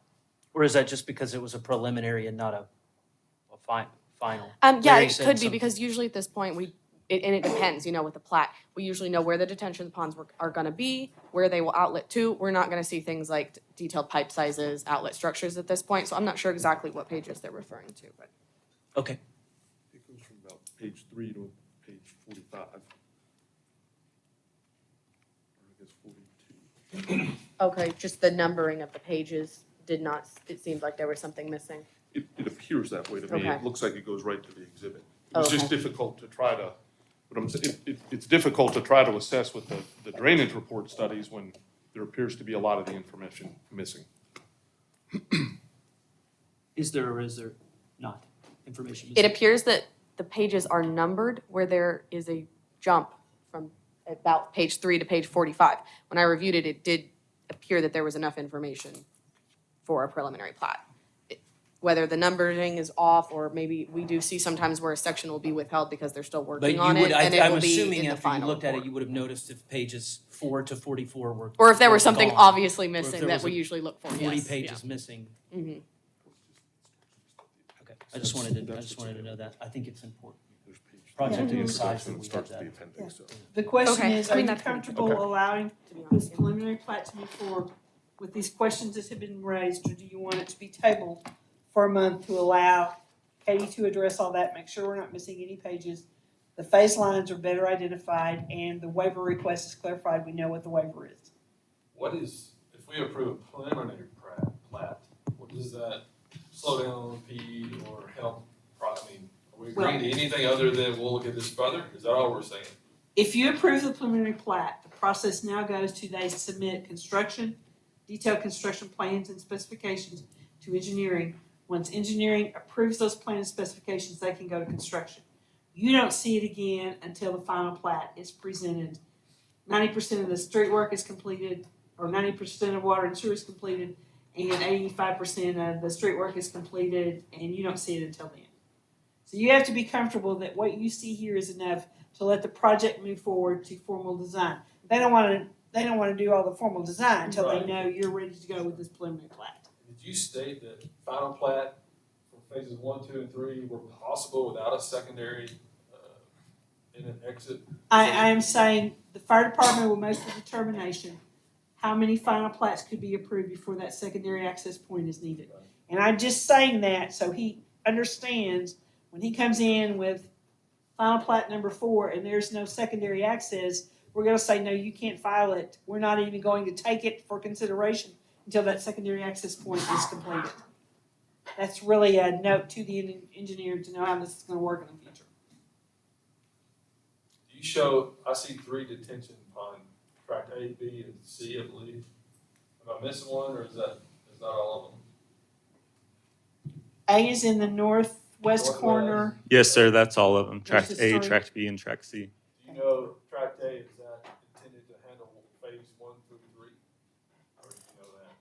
Or is that just because it was a preliminary and not a final? Yeah, Larry it said could be something. because usually at this point, and it depends, with the plat. We usually know where the detention ponds are gonna be, where they will outlet to. We're not gonna see things like detailed pipe sizes, outlet structures at this point, so I'm not sure exactly what pages they're referring to, but. Okay. It goes from about page 3 to page 45. Or I guess 42. Okay, just the numbering of the pages did not, it seemed like there was something missing. It appears that way to me. Okay. It looks like it goes right to the exhibit. It Oh, was okay. just difficult to try to, it's difficult to try to assess with the drainage report studies when there appears to be a lot of the information missing. Is there or is there not information? It appears that the pages are numbered where there is a jump from about page 3 to page 45. When I reviewed it, it did appear that there was enough information for a preliminary plat. Whether the numbering is off, or maybe we do see sometimes where a section will be withheld because they're still But working you on would, it, and it I'm will be assuming in the after you final looked at it, report. you would have noticed if pages 4 to 44 were. Or if there was were something gone. obviously Or if missing there that was we a usually look for, 40 yes, pages yeah. missing. Mhm. Okay, I just wanted to know that. I think it's important. Project of Yeah. this size that we have Starts with that. the appendix, so. The question Okay. is, I are mean, you that's pretty comfortable good. Okay. allowing this preliminary plat to move forward with these questions that have been raised, or do you want it to be tabled for a month to allow Katie to address all that, make sure we're not missing any pages, the phase lines are better identified, and the waiver request is clarified, we know what the waiver is? What is, if we approve a preliminary plat, what does that slow down, impede, or help, we agreeing to anything other than we'll look at this further? Is that all we're saying? If you approve the preliminary plat, the process now goes to they submit detailed construction plans and specifications to engineering. Once engineering approves those plans and specifications, they can go to construction. You don't see it again until the final plat is presented. 90% of the street work is completed, or 90% of water and sewer is completed, and 85% of the street work is completed, and you don't see it until then. So you have to be comfortable that what you see here is enough to let the project move forward to formal design. They don't want to do all the formal design until they know you're ready to go with this preliminary plat. Did you state that final plat for phases 1, 2, and 3 were possible without a secondary in an exit? I am saying the fire department will make the determination how many final plats could be approved before that secondary access point is needed. And I'm just saying that so he understands when he comes in with final plat number 4 and there's no secondary access, we're going to say, no, you can't file it. We're not even going to take it for consideration until that secondary access point is completed. That's really a note to the engineer to know how this is going to work in the future. You show, I see 3 detention on track A, B, and C, I believe. Am I missing one, or is that all of them? A is in the northwest corner. Yes, sir, that's all of them. Track There's A, just 3. track B, and track C. Do you know track A, is that intended to handle phase 1 through 3? Or do you know that?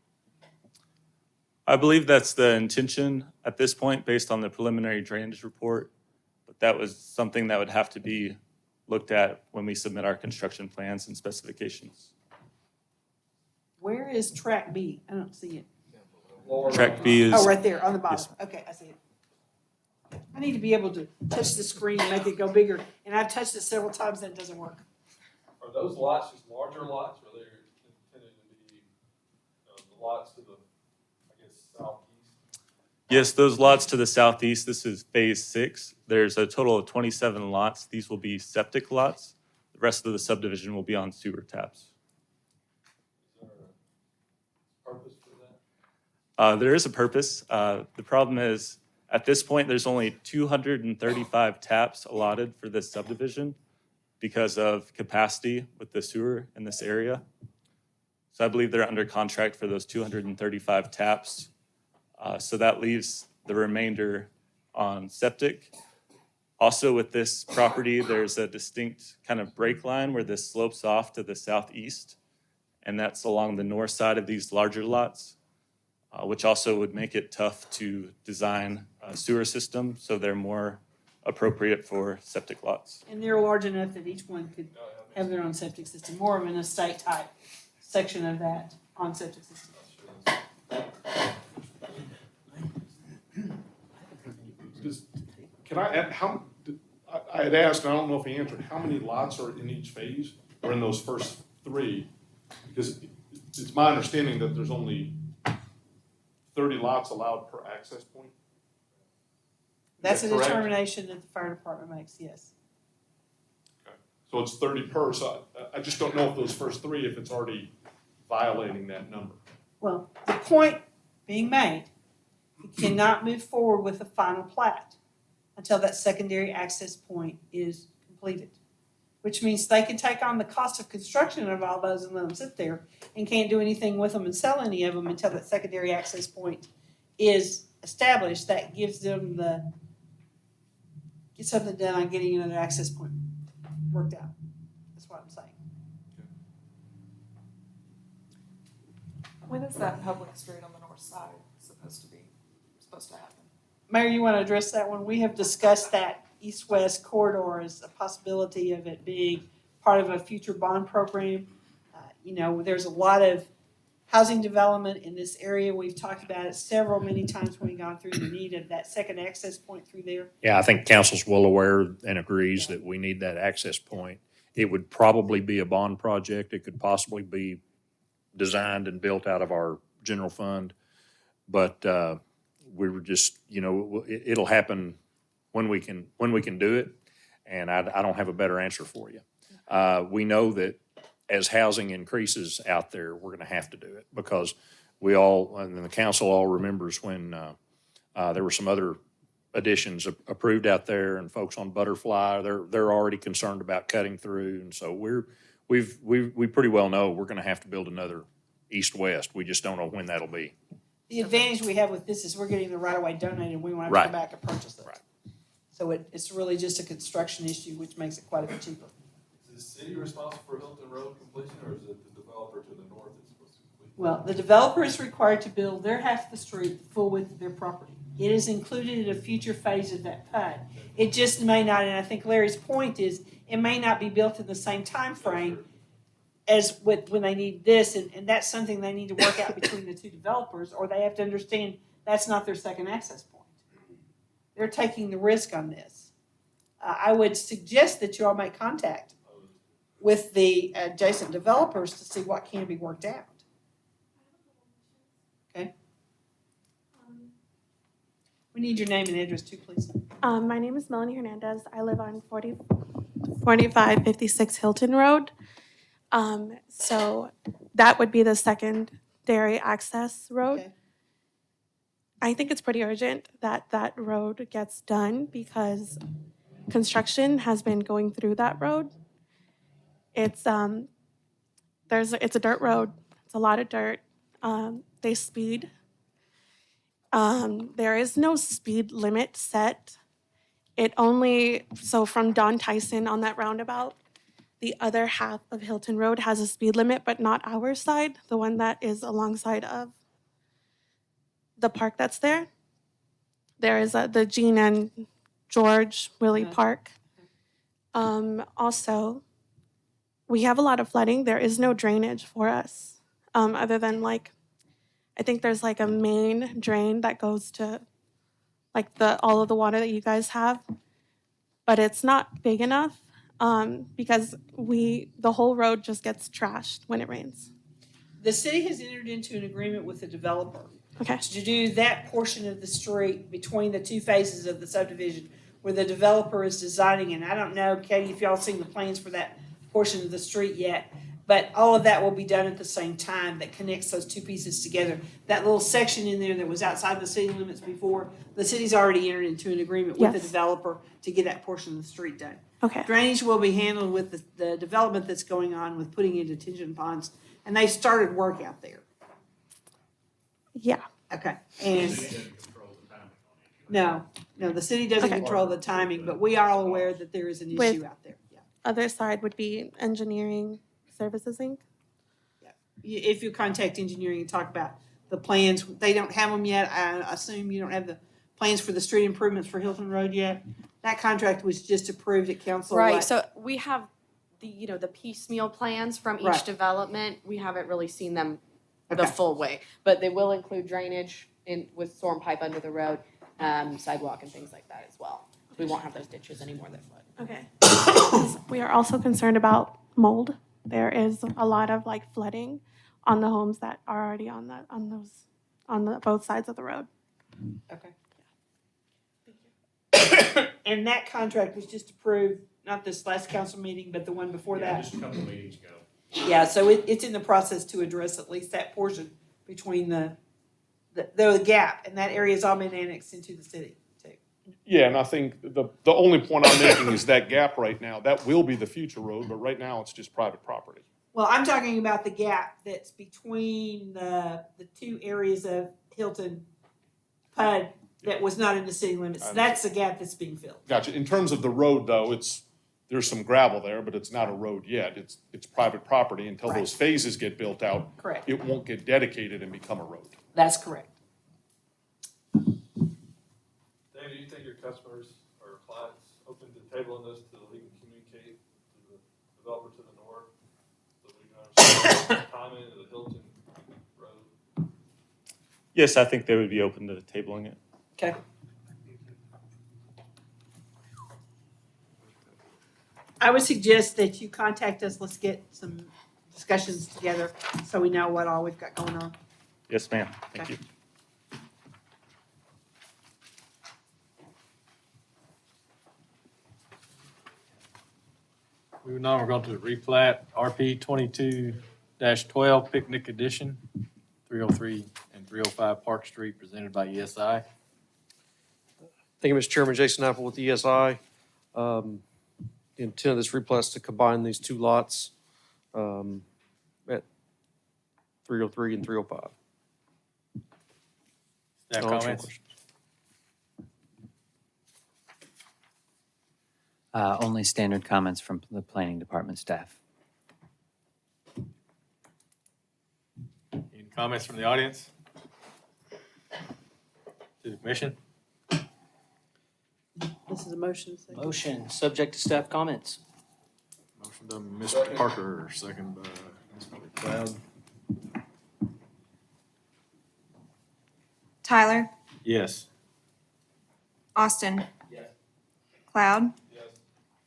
I believe that's the intention at this point based on the preliminary drainage report, but that was something that would have to be looked at when we submit our construction plans and specifications. Where is track B? I don't see it. Track B is. Oh, right there on the bottom. Yes. Okay, I see it. I need to be able to touch the screen and make it go bigger. And I've touched it several times and it doesn't work. Are those lots just larger lots, or are they intended to be the lots to the, I guess, southeast? Yes, those lots to the southeast, this is phase 6. There's a total of 27 lots. These will be septic lots. The rest of the subdivision will be on sewer taps. Is there a purpose for that? There is a purpose. The problem is, at this point, there's only 235 taps allotted for this subdivision because of capacity with the sewer in this area. So I believe they're under contract for those 235 taps. So that leaves the remainder on septic. Also with this property, there's a distinct kind of break line where this slopes off to the southeast. And that's along the north side of these larger lots, which also would make it tough to design a sewer system. So they're more appropriate for septic lots. And they're large enough that each one could have their own septic system, more of an estate type section of that on septic system. Can I add, I had asked, and I don't know if he answered, how many lots are in each phase, or in those first 3? Because it's my understanding that there's only 30 lots allowed per access point. That's a correct? determination that the fire department makes, yes. Okay. So it's 30 per, so I just don't know if those first 3, if it's already violating that number. Well, the point being made, you cannot move forward with the final plat until that secondary access point is completed. Which means they can take on the cost of construction of all those and let them sit there and can't do anything with them and sell any of them until that secondary access point is established. That gives them get something done on getting another access point worked out. That's what I'm saying. When is that public street on the north side supposed to happen? Mayor, you want to address that one? We have discussed that east-west corridor as a possibility of it being part of a future bond program. There's a lot of housing development in this area. We've talked about it many times when we've gone through the need of that second access point through there. Yeah, I think council's well aware and agrees that we need that access point. It would probably be a bond project. It could possibly be designed and built out of our general fund. But we were just, it'll happen when we can do it. And I don't have a better answer for you. We know that as housing increases out there, we're going to have to do it because we all, and the council all remembers when there were some other additions approved out there, and folks on Butterfly, they're already concerned about cutting through. And so we pretty well know we're gonna have to build another east-west. We just don't know when that'll be. The advantage we have with this is we're getting the right of way donated, we won't have to Right. go back and purchase it. Right. So it's really just a construction issue, which makes it quite a bit cheaper. Is the city responsible for Hilton Road completion, or is it the developer to the north that's supposed to complete? Well, the developer is required to build their half of the street the full width of their property. It is included in a future phase of that PUD. It just may not, and I think Larry's point is, it may not be built in the same time frame as when they need this, and that's something they need to work out between the two developers, or they have to understand that's not their second access point. They're taking the risk on this. I would suggest that you all make contact with the adjacent developers to see what can be worked out. Okay? We need your name and address too, please. My name is Melanie Hernandez. I live on 4556 Hilton Road. So that would be the secondary access road. Okay. I think it's pretty urgent that that road gets done because construction has been going through that road. It's a dirt road. It's a lot of dirt. They speed. There is no speed limit set. So from Don Tyson on that roundabout, the other half of Hilton Road has a speed limit, but not our side, the one that is alongside of the park that's there. There is the Jean and George Willie Park. Also, we have a lot of flooding. There is no drainage for us, other than I think there's a main drain that goes to all of the water that you guys have, but it's not big enough because the whole road just gets trashed when it rains. The city has entered into an agreement with the developer Okay. to do that portion of the street between the two phases of the subdivision where the developer is designing. And I don't know, Katie, if y'all seen the plans for that portion of the street yet, but all of that will be done at the same time that connects those two pieces together. That little section in there that was outside the city limits before, the city's already entered into an agreement with the Yes. developer to get that portion of the street done. Okay. Drainage will be handled with the development that's going on with putting in detention ponds, and they've started work out there. Yeah. Okay, and. No, the city doesn't Okay. control the timing, but we are all aware that there is an With- issue out there. Yeah. Other side would be Engineering Services, Inc. If you contact engineering and talk about the plans, they don't have them yet. I assume you don't have the plans for the street improvements for Hilton Road yet. That contract was just approved at council. Right, so we have the piecemeal plans from each Right. development. We haven't really seen them Okay. the full way, but they will include drainage with storm pipe under the road, sidewalk and things like that as well. We won't have those ditches anymore that flood. Okay. We are also concerned about mold. There is a lot of flooding on the homes that are already on both sides of the road. Okay. And that contract was just approved, not this last council meeting, but the one before that. Just a couple of meetings ago. Yeah, so it's in the process to address at least that portion between the gap, and that area's all been annexed into the city too. Yeah, and I think the only point I'm making is that gap right now, that will be the future road, but right now it's just private property. Well, I'm talking about the gap that's between the two areas of Hilton PUD that was not in the city limits. That's the gap that's being filled. Gotcha. In terms of the road though, there's some gravel there, but it's not a road yet. It's private property until those phases get built out. Correct. It won't get dedicated and become a road. That's correct. Dave, do you think your customers or clients open to tabling this so that we can communicate to the developer to the north? So we can understand the timing of the Hilton Road? Yes, I think they would be open to tabling it. Okay. I would suggest that you contact us. Let's get some discussions together so we know what all we've got going on. Yes, ma'am. Thank Okay. you. Moving on, we're going to the replat, RP 22-12 Picnic Edition, 303 and 305 Park Street, presented by ESI. Thank you, Mr. Chairman. Jason Apple with ESI. The intent of this replat is to combine these two lots at 303 and 305. Staff I'll answer your comments? questions. Only standard comments from the planning department staff. Any comments from the audience? To the commission? This is a motion. Motion, subject to staff comments. Motion by Mr. Parker, second by Mr. Cloud. Tyler, Yes. Austin. Cloud.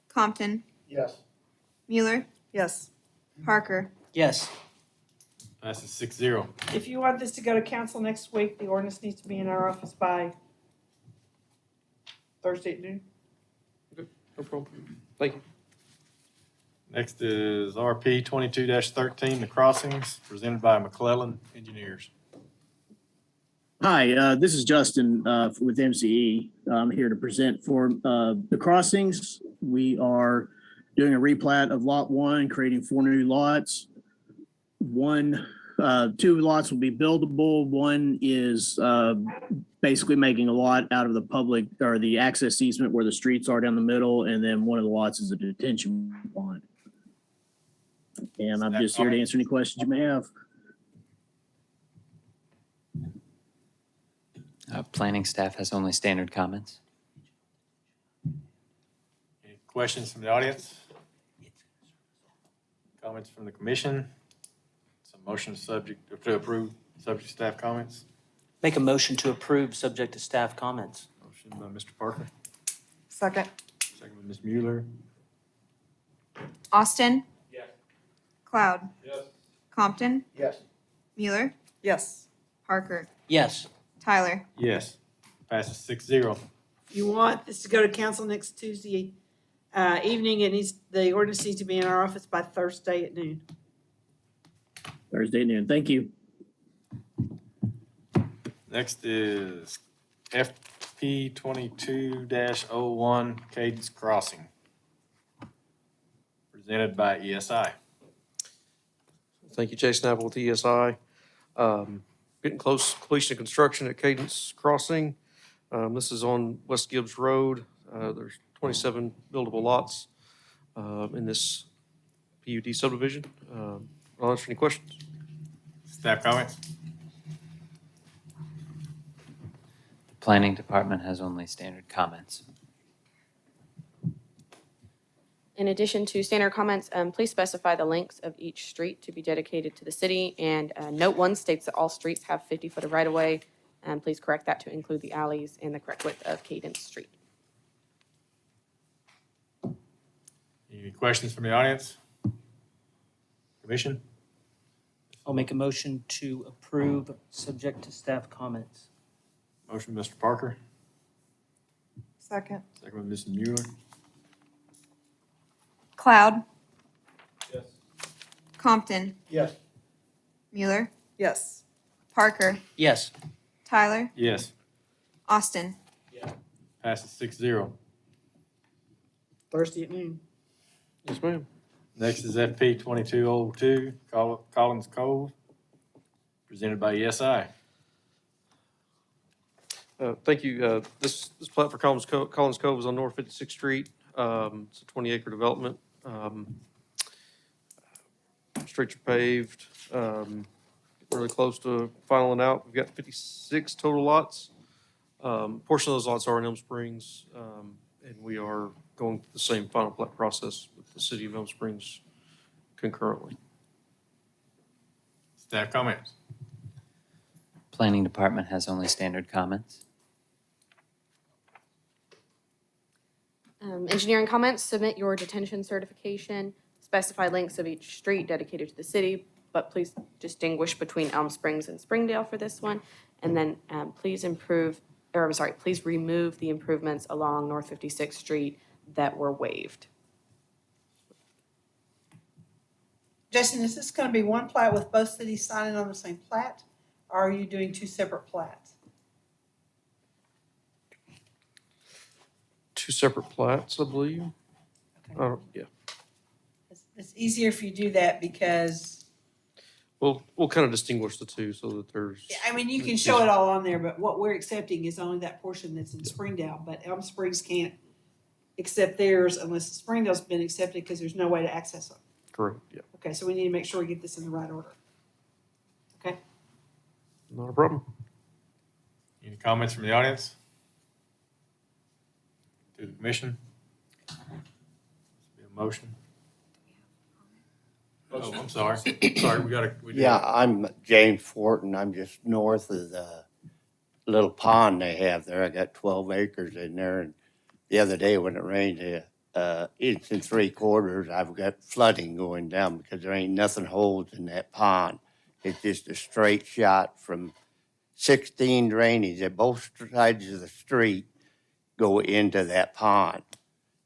Compton, Yes. Mueller, Yes. Parker. Yes. Passes 6-0. If you want this to go to council next week, the ordinance needs to be in our office by Thursday at noon. No problem. Thank you. Next is RP 22-13, The Crossings, presented by McClellan Engineers. Hi, this is Justin with MCE. I'm here to present for the crossings. We are doing a replat of Lot 1, creating 4 new lots. 2 lots will be buildable. 1 is basically making a lot out of the public or the access easement where the streets are down the middle, and then 1 of the lots is a detention pond. And I'm just here to answer any questions you may have. Planning staff has only standard comments. Any questions from the audience? Comments from the commission? It's a motion to approve, subject to staff comments. Make a motion to approve, subject to staff comments. Motion by Mr. Parker, Second. second by Ms. Mueller. Austin. Yes. Cloud. Yes. Compton, Yes. Mueller, Yes. Parker. Yes. Tyler. Yes. Passes 6-0. You want this to go to council next Tuesday evening. The ordinance needs to be in our office by Thursday at noon. Thursday at noon. Thank you. Next is FP 22-01, Cadence Crossing, presented by ESI. Thank you, Jason Apple with ESI. Getting close to completion of construction at Cadence Crossing. This is on West Gibbs Road. There's 27 buildable lots in this PUD subdivision. I'll answer any questions. Staff comments? The planning department has only standard comments. In addition to standard comments, please specify the lengths of each street to be dedicated to the city. And note 1 states that all streets have 50-foot of right-of-way. And please correct that to include the alleys and the correct width of Cadence Street. Any questions from the audience? Commission? I'll make a motion to approve, subject to staff comments. Motion, Mr. Parker, Second. second by Ms. Mueller. Cloud. Yes. Compton, Yes. Mueller, Yes. Parker. Yes. Tyler, Yes. Austin. Passes 6-0. Thursday at noon. Yes, ma'am. Next is FP 2202, Collins Cove, presented by ESI. Thank you. This plat for Collins Cove is on North 56th Street. It's a 20-acre development. Streets are paved. Really close to finaling out. We've got 56 total lots. Portion of those lots are in Elm Springs, and we are going through the same final plat process with the city of Elm Springs concurrently. Staff comments? Planning department has only standard comments. Engineering comments, submit your detention certification, specify lengths of each street dedicated to the city, but please distinguish between Elm Springs and Springdale for this one. And then please remove the improvements along North 56th Street that were waived. Jason, is this going to be one plat with both cities signing on the same plat? Or are you doing 2 separate plats? two separate plats, I believe. Yeah. It's easier if you do that because, We'll kind of distinguish the two so that there's. I mean, you can show it all on there, but what we're accepting is only that portion that's in Springdale. But Elm Springs can't accept theirs unless Springdale's been accepted because there's no way to access them. Correct, yeah. Okay, so we need to make sure we get this in the right order. Okay? Not a problem. Any comments from the audience? To the commission? Be a motion. Oh, I'm sorry. Sorry, we Yeah, I'm James Fortin. I'm just north of the little pond they have there. I got 12 acres in there. And the other day when it rained, inch and 3/4, I've got flooding going down because there ain't nothing holds in that pond. It's just a straight shot from 16 drainage at both sides of the street go into that pond.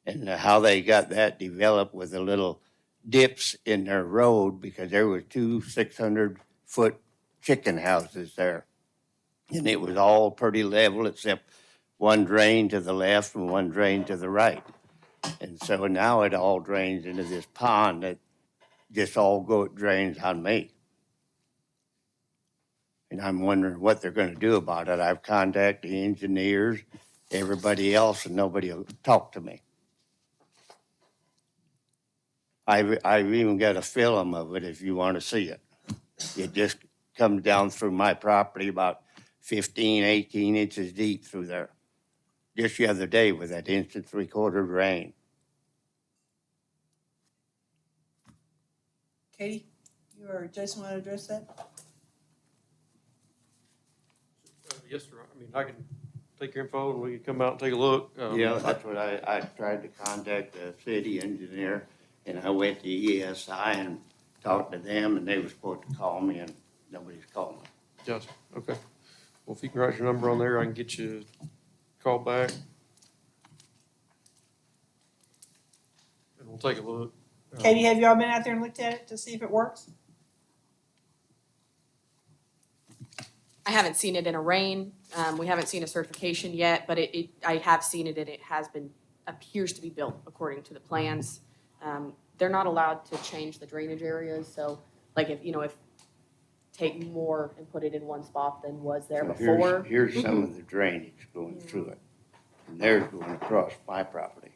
And how they got that developed with a little dips in their road because there were 2 600-foot chicken houses there. And it was all pretty level except one drain to the left and one drain to the right. And so now it all drains into this pond that just all drains on me. And I'm wondering what they're going to do about it. I've contacted the engineers, everybody else, and nobody will talk to me. I've even got a film of it if you want to see it. It just comes down through my property about 15, 18 inches deep through there. Just the other day with that 1 3/4 rain. Katie, you or Jason want to address that? Yes, sir. I mean, I can take your info and we can come out and take a look. Yeah, that's what I tried to contact the city engineer, and I went to ESI and talked to them, and they were supposed to call me, and nobody's called me. Gotcha, okay. Well, if you can write your number on there, I can get you a call back. And we'll take a look. Katie, have y'all been out there and looked at it to see if it works? I haven't seen it in a rain. We haven't seen a certification yet, but I have seen it and it has been, appears to be built according to the plans. They're not allowed to change the drainage areas, so like if take more and put it in one spot than was there So before. Here's some of the drainage going through it, and theirs going across my property.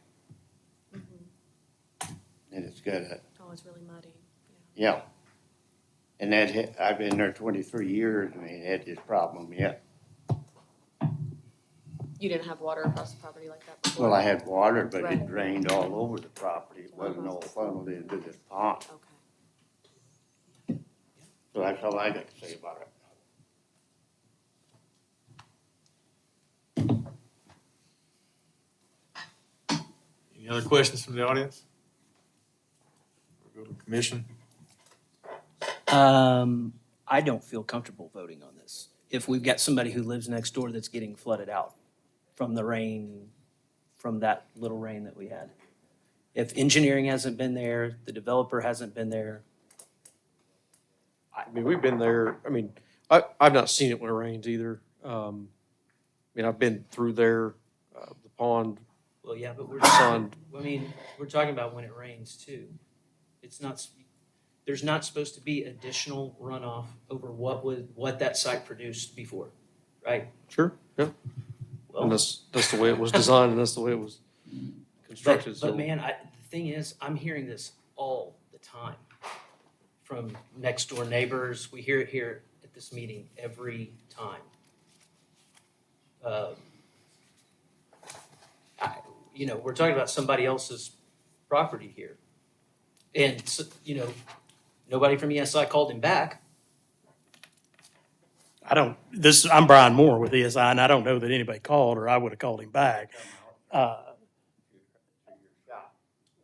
And it's got a, Oh, it's really muddy. yeah. And I've been there 23 years, and I ain't had this problem yet. You didn't have water across the property like that before? Well, I had water, but Right. it drained all over the property. It wasn't all funneled into this pond. Okay. So that's all I got to say about it. Any other questions from the audience? We'll go to commission. I don't feel comfortable voting on this. If we've got somebody who lives next door that's getting flooded out from the rain, from that little rain that we had. If engineering hasn't been there, the developer hasn't been there. I mean, we've been there, I mean, I've not seen it when it rains either. I mean, I've been through there, the pond. Well, yeah, but we're Sun. I mean, we're talking about when it rains too. It's not, there's not supposed to be additional runoff over what that site produced before, right? Sure, yeah. Well, And that's the way it was designed and that's the way it was constructed, so. But man, the thing is, I'm hearing this all the time from next door neighbors. We hear it here at this meeting every time. We're talking about somebody else's property here. And, so, nobody from ESI called him back. I'm Brian Moore with ESI, and I don't know that anybody called, or I would have called him back.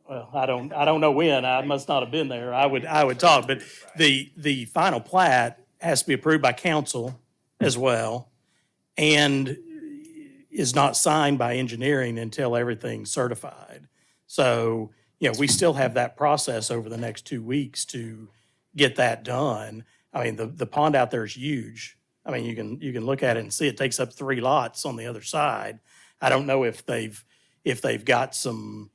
Well, I don't know when. I must not have been there. I would talk, but the final plat has to be approved by council as well, and is not signed by engineering until everything's certified. So, we still have that process over the next 2 weeks to get that done. I mean, the pond out there is huge. I mean, you can look at it and see it takes up 3 lots on the other side. I don't know if if they've got some,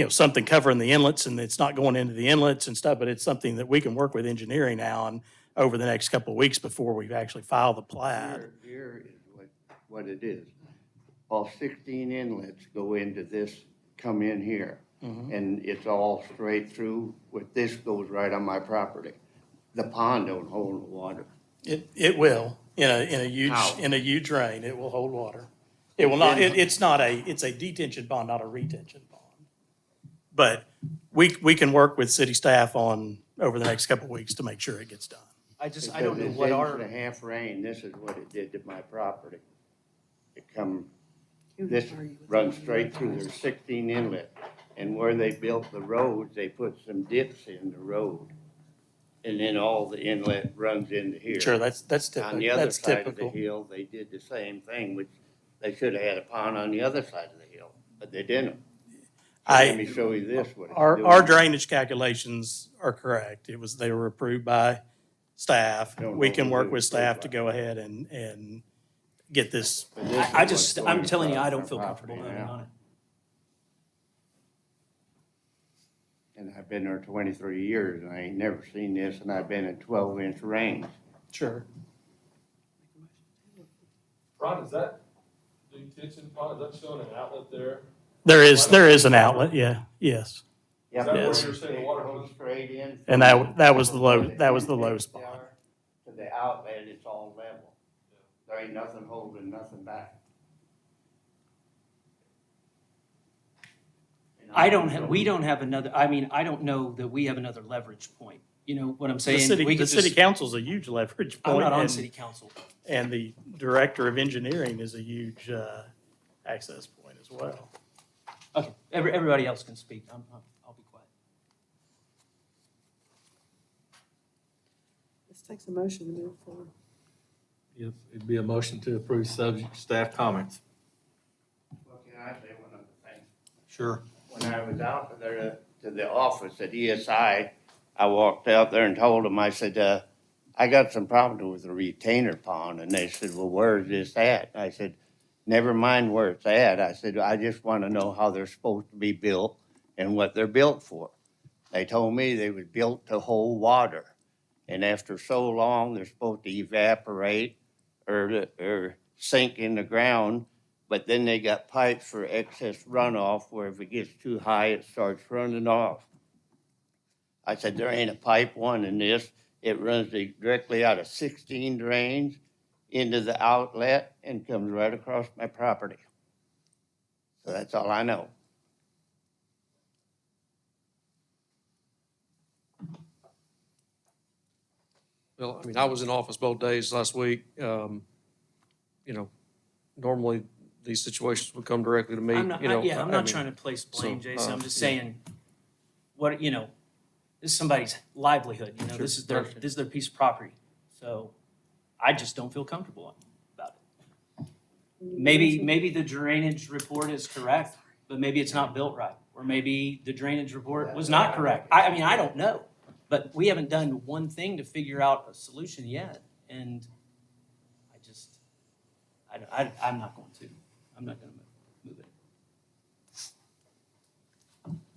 something covering the inlets and it's not going into the inlets and stuff, but it's something that we can work with engineering now and over the next couple of weeks before we've actually filed the plat. Here is what it is. All 16 inlets go into this, come in here. And it's all straight through. With this goes right on my property. The pond don't hold the water. It will, in a How? huge rain, it will hold water. It will not, it's a detention pond, not a retention pond. But we can work with city staff on, over the next couple of weeks to make sure it gets done. I don't know what Because it's 1.5 inch rain, this is what it did to my property. This runs straight through, there's 16 inlet. And where they built the roads, they put some dips in the road. And then all the inlet runs into here. Sure, that's typical. On the other side of the hill, they did the same thing, which they should have had a pond on the other side of the hill, but they didn't. Let me show you this. What it's doing. Our drainage calculations are correct. They were approved by staff. We can work with staff to go ahead and get this. I'm telling you, I don't feel comfortable voting on it. And I've been there 23 years, and I ain't never seen this, and I've been in 12-inch rains. Sure. Ron, is that the detention pond, is that showing an outlet there? There is an outlet, yes. Yeah, Is that where Yes. you're saying the water goes straight in. And that was the low spot. To the outlet, it's all level. There ain't nothing holding nothing back. We don't have another, I don't know that we have another leverage point. You know what I'm saying? The city council's a huge leverage point. I'm not on and- city council. And the director of engineering is a huge access point as well. Okay, everybody else can speak. I'll be quiet. This takes a motion to move forward. Yes, it'd be a motion to approve subject staff comments. Well, can I say one other thing? Sure. When I was out there to the office at ESI, I walked out there and told them, I said, I got some problems with the retainer pond. And they said, well, where is this at? I said, never mind where it's at. I said, I just want to know how they're supposed to be built and what they're built for. They told me they was built to hold water. And after so long, they're supposed to evaporate or sink in the ground. But then they got pipes for excess runoff where if it gets too high, it starts running off. I said, there ain't a pipe one in this. It runs directly out of 16 drains into the outlet and comes right across my property. So that's all I know. Well, I mean, I was in office both days last week. Normally these situations would come directly to me. I'm not trying to place blame, so, Jason. I'm just yeah. saying, this is somebody's livelihood, Sure, this is understand. their piece of property. So I just don't feel comfortable about it. Maybe the drainage report is correct, but maybe it's not built right. Or maybe the drainage report was not correct. I don't know. But we haven't done one thing to figure out a solution yet. And I'm not going to. I'm not going to move it.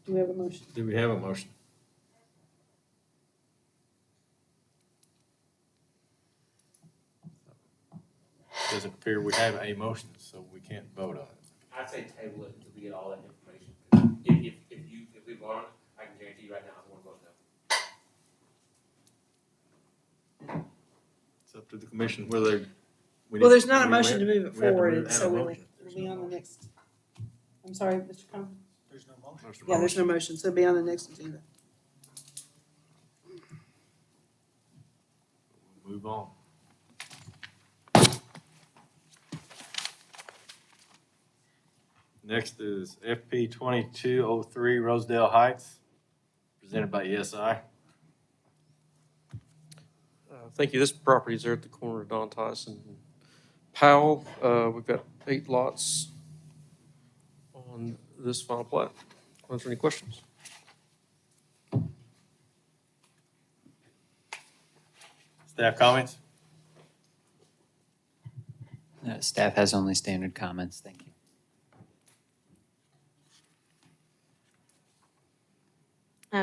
Do we have a motion? Do we have a motion? Doesn't appear we have a motion, so we can't vote on it. I'd say table it until we get all that information. If we vote on it, I can guarantee you right now, I won't vote no. It's up to the commission whether. Well, there's not a motion to move it forward, and so we'll be on the next. I'm sorry, Mr. Combs? There's no motion. Yeah, there's no motion, so it'll be on the next agenda. Move on. Next is FP 2203 Rosedale Heights, presented by ESI. Thank you. This property is there at the corner of Don Tyson and Powell. We've got 8 lots on this final plat. Are there any questions? Staff comments? Staff has only standard comments. Thank you.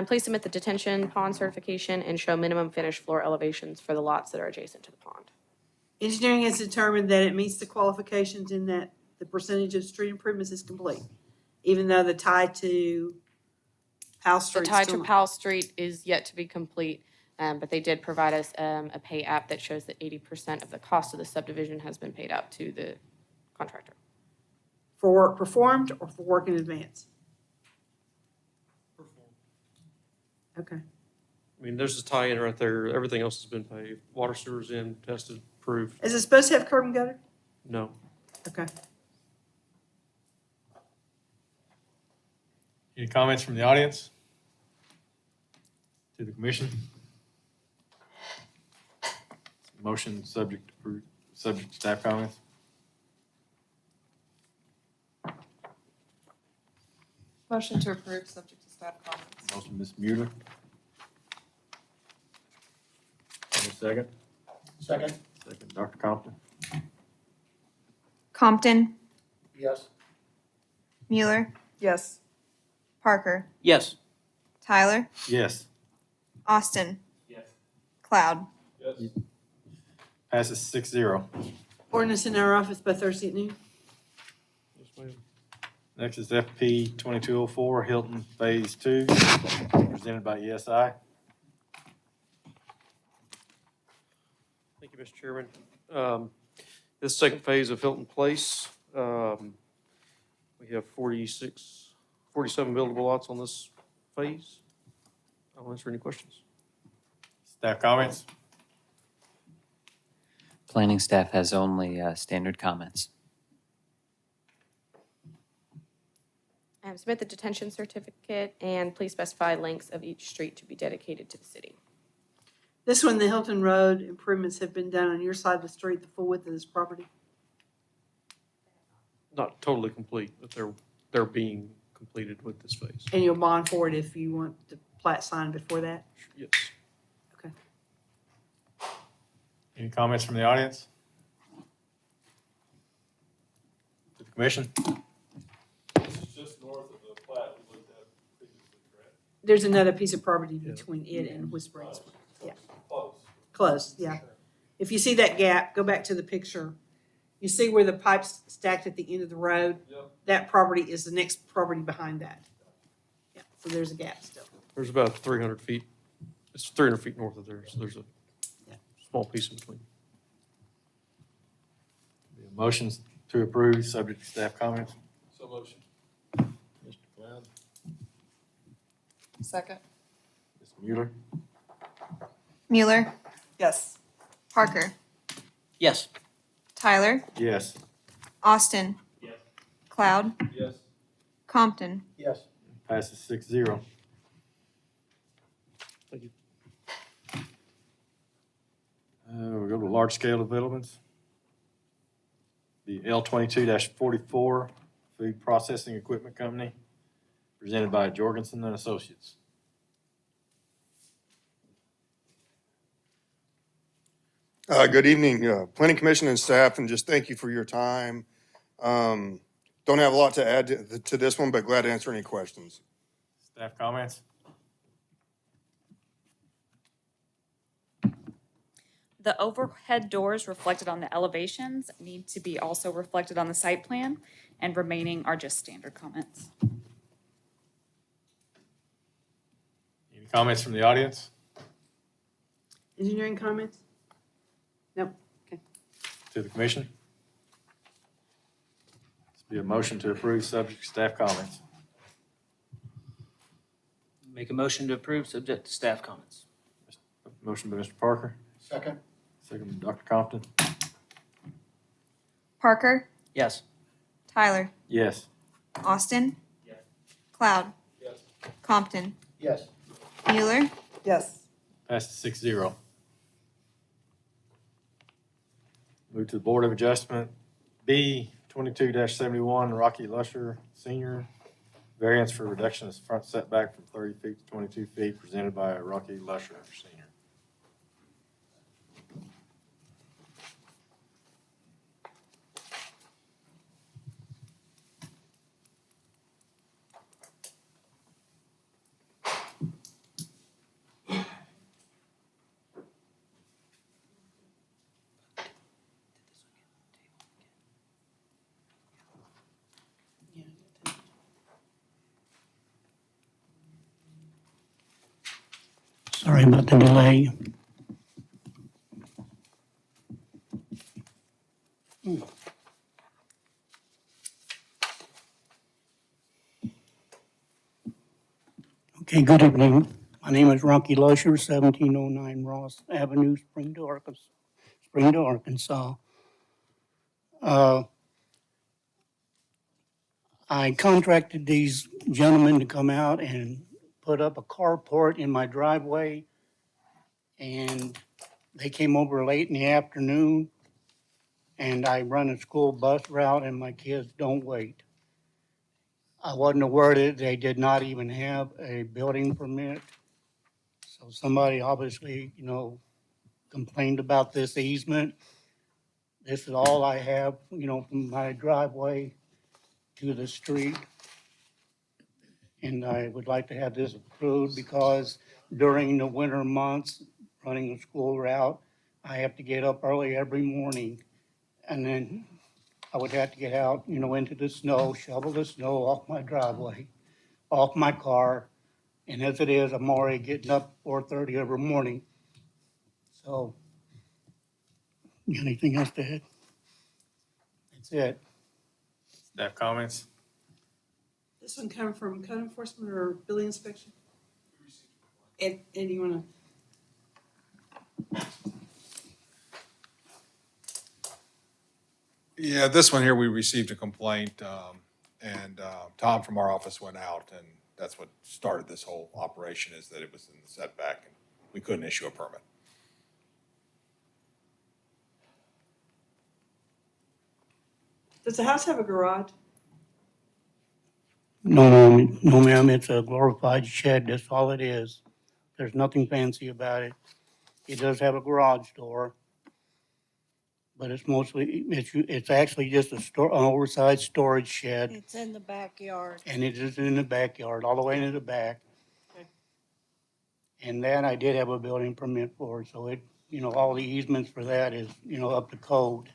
Please submit the detention pond certification and show minimum finished floor elevations for the lots that are adjacent to the pond. Engineering has determined that it meets the qualifications in that the percentage of street improvements is complete, even though the tie to Powell The Street. tie to Powell Street is yet to be complete, but they did provide us a pay app that shows that 80% of the cost of the subdivision has been paid out to the contractor. For work performed or for work in advance? Okay. I mean, there's a tie-in right there. Everything else has been paid. Water sewer's in, tested, approved. Is it supposed to have curb and gutter? No. Okay. Any comments from the audience? To the commission? Motion subject to staff comments? Motion to approve, subject to staff comments. Motion, Ms. Mueller. Any second? Second. Second, Dr. Compton. Compton, Yes. Mueller, Yes. Parker, Yes. Tyler, Yes. Austin, Yes. Cloud. Yes. Passes 6-0. Ordinance in our office by Thursday at noon. Yes, ma'am. Next is FP 2204 Hilton Phase 2, presented by ESI. Thank you, Mr. Chairman. This second phase of Hilton Place, we have 47 buildable lots on this phase. I'll answer any questions. Staff comments? Planning staff has only standard comments. Submit the detention certificate and please specify lengths of each street to be dedicated to the city. This one, the Hilton Road improvements have been done on your side of the street, the full width of this property. Not totally complete, but they're being completed with this phase. And you'll bond for it if you want the plat signed before that? Yes. Okay. Any comments from the audience? To the commission? This is just north of the plat we looked at previously, correct? There's another piece of property between it and Whispering Spring. Yeah. Close. Close, yeah. If you see that gap, go back to the picture. You see where the pipe's stacked at the end of the road? Yep. That property is the next property behind that. Yeah, so there's a gap still. There's about 300 feet. It's 300 feet north of there, so there's a small piece in between. Motions to approve, subject to staff comments. So motion. Mr. Cloud. Second. Ms. Mueller. Mueller, Yes. Parker, Yes. Tyler, Yes. Austin, Yes. Cloud, Yes. Compton. Yes. Passes 6-0. Thank you. We'll go to large scale developments. The L22-44 Food Processing Equipment Company, presented by Jorgensen and Associates. Good evening, Planning Commission and staff, and just thank you for your time. Don't have a lot to add to this one, but glad to answer any questions. Staff comments? The overhead doors reflected on the elevations need to be also reflected on the site plan, and remaining are just standard comments. Any comments from the audience? Engineering comments? Nope. Okay. To the commission? This be a motion to approve, subject to staff comments. Make a motion to approve, subject to staff comments. Motion by Mr. Parker, Second. second by Dr. Compton. Parker, Yes. Tyler, Yes. Austin, Yes. Cloud, Yes. Compton, Yes. Mueller, Yes. Passes 6-0. Move to the Board of Adjustment. B 22-71 Rocky Lusher Senior. Variance for reduction of front setback from 30 feet to 22 feet, presented by Rocky Lusher Senior. Sorry about the delay. Okay, good evening. My name is Rocky Lusher, 1709 Ross Avenue, Springdale, Arkansas. I contracted these gentlemen to come out and put up a carport in my driveway, and they came over late in the afternoon, and I run a school bus route, and my kids don't wait. I wasn't aware that they did not even have a building permit. So somebody obviously, complained about this easement. This is all I have, from my driveway to the street. And I would like to have this approved because during the winter months, running a school route, I have to get up early every morning. And then I would have to get out, into the snow, shovel the snow off my driveway, off my car. And as it is, I'm already getting up 4:30 every morning. So, anything else to add? That's it. Staff comments? This one come from code enforcement or building inspection? Ed, you wanna? Yeah, this one here, we received a complaint, and Tom from our office went out, and that's what started this whole operation, is that it was in the setback, and we couldn't issue a permit. Does the house have a garage? No, ma'am, it's a glorified shed, that's all it is. There's nothing fancy about it. It does have a garage door, but it's mostly, it's actually just an oversized storage shed, It's in the backyard. and it is in the backyard, all the way into the back. Okay. And that I did have a building permit for, so it, all the easements for that is, up to code.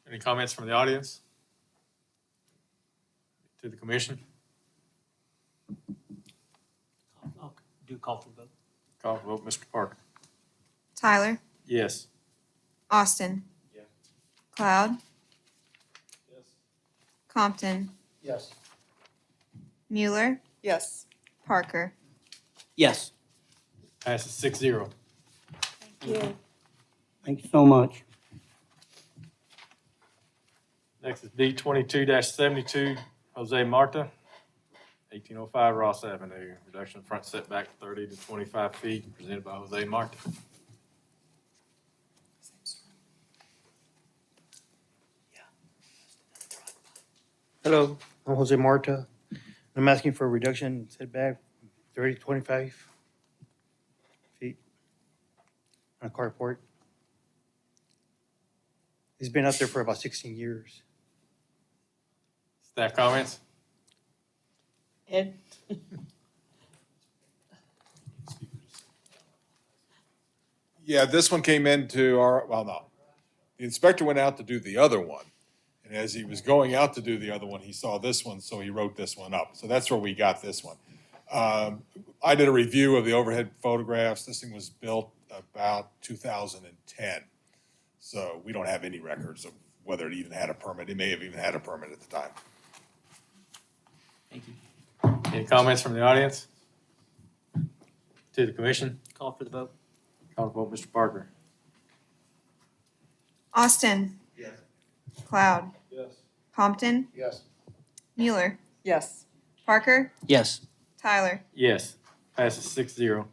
Any comments from the audience? To the commission? I'll do call for vote. Call for vote, Mr. Parker. Tyler, Yes. Austin. Yes. Cloud. Compton, Yes. Mueller, Yes. Parker. Yes. Passes 6-0. Thank you. Thank you so much. Next is B 22-72, Jose Marta, 1805 Ross Avenue. Reduction of front setback 30 to 25 feet, presented by Jose Marta. Hello, I'm Jose Marta. I'm asking for a reduction in setback 30 to 25 feet on a carport. He's been out there for about 16 years. Staff comments? Ed? Yeah, this one came into our, well, no. The inspector went out to do the other one. And as he was going out to do the other one, he saw this one, so he wrote this one up. So that's where we got this one. I did a review of the overhead photographs. This thing was built about 2010. So we don't have any records of whether it even had a permit. It may have even had a permit at the time. Thank you. Any comments from the audience? To the commission? Call for the vote. Call for vote, Mr. Parker. Austin. Yes. Cloud. Yes. Compton, Yes. Mueller, Yes. Parker, Yes. Tyler. Yes. Passes 6-0.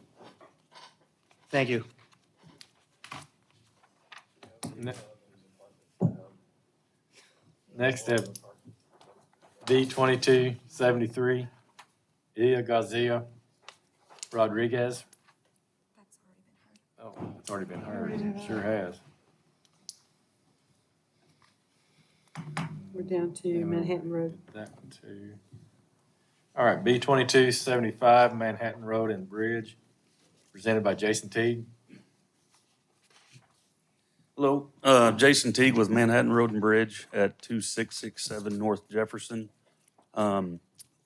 Thank you. Next, have B 22-73, Ilya Garcia Rodriguez. Oh, it's already been heard. Sure has. We're down to Manhattan Road. That one too. All right, B 22-75 Manhattan Road and Bridge, presented by Jason Teague. Hello, Jason Teague with Manhattan Road and Bridge at 2667 North Jefferson.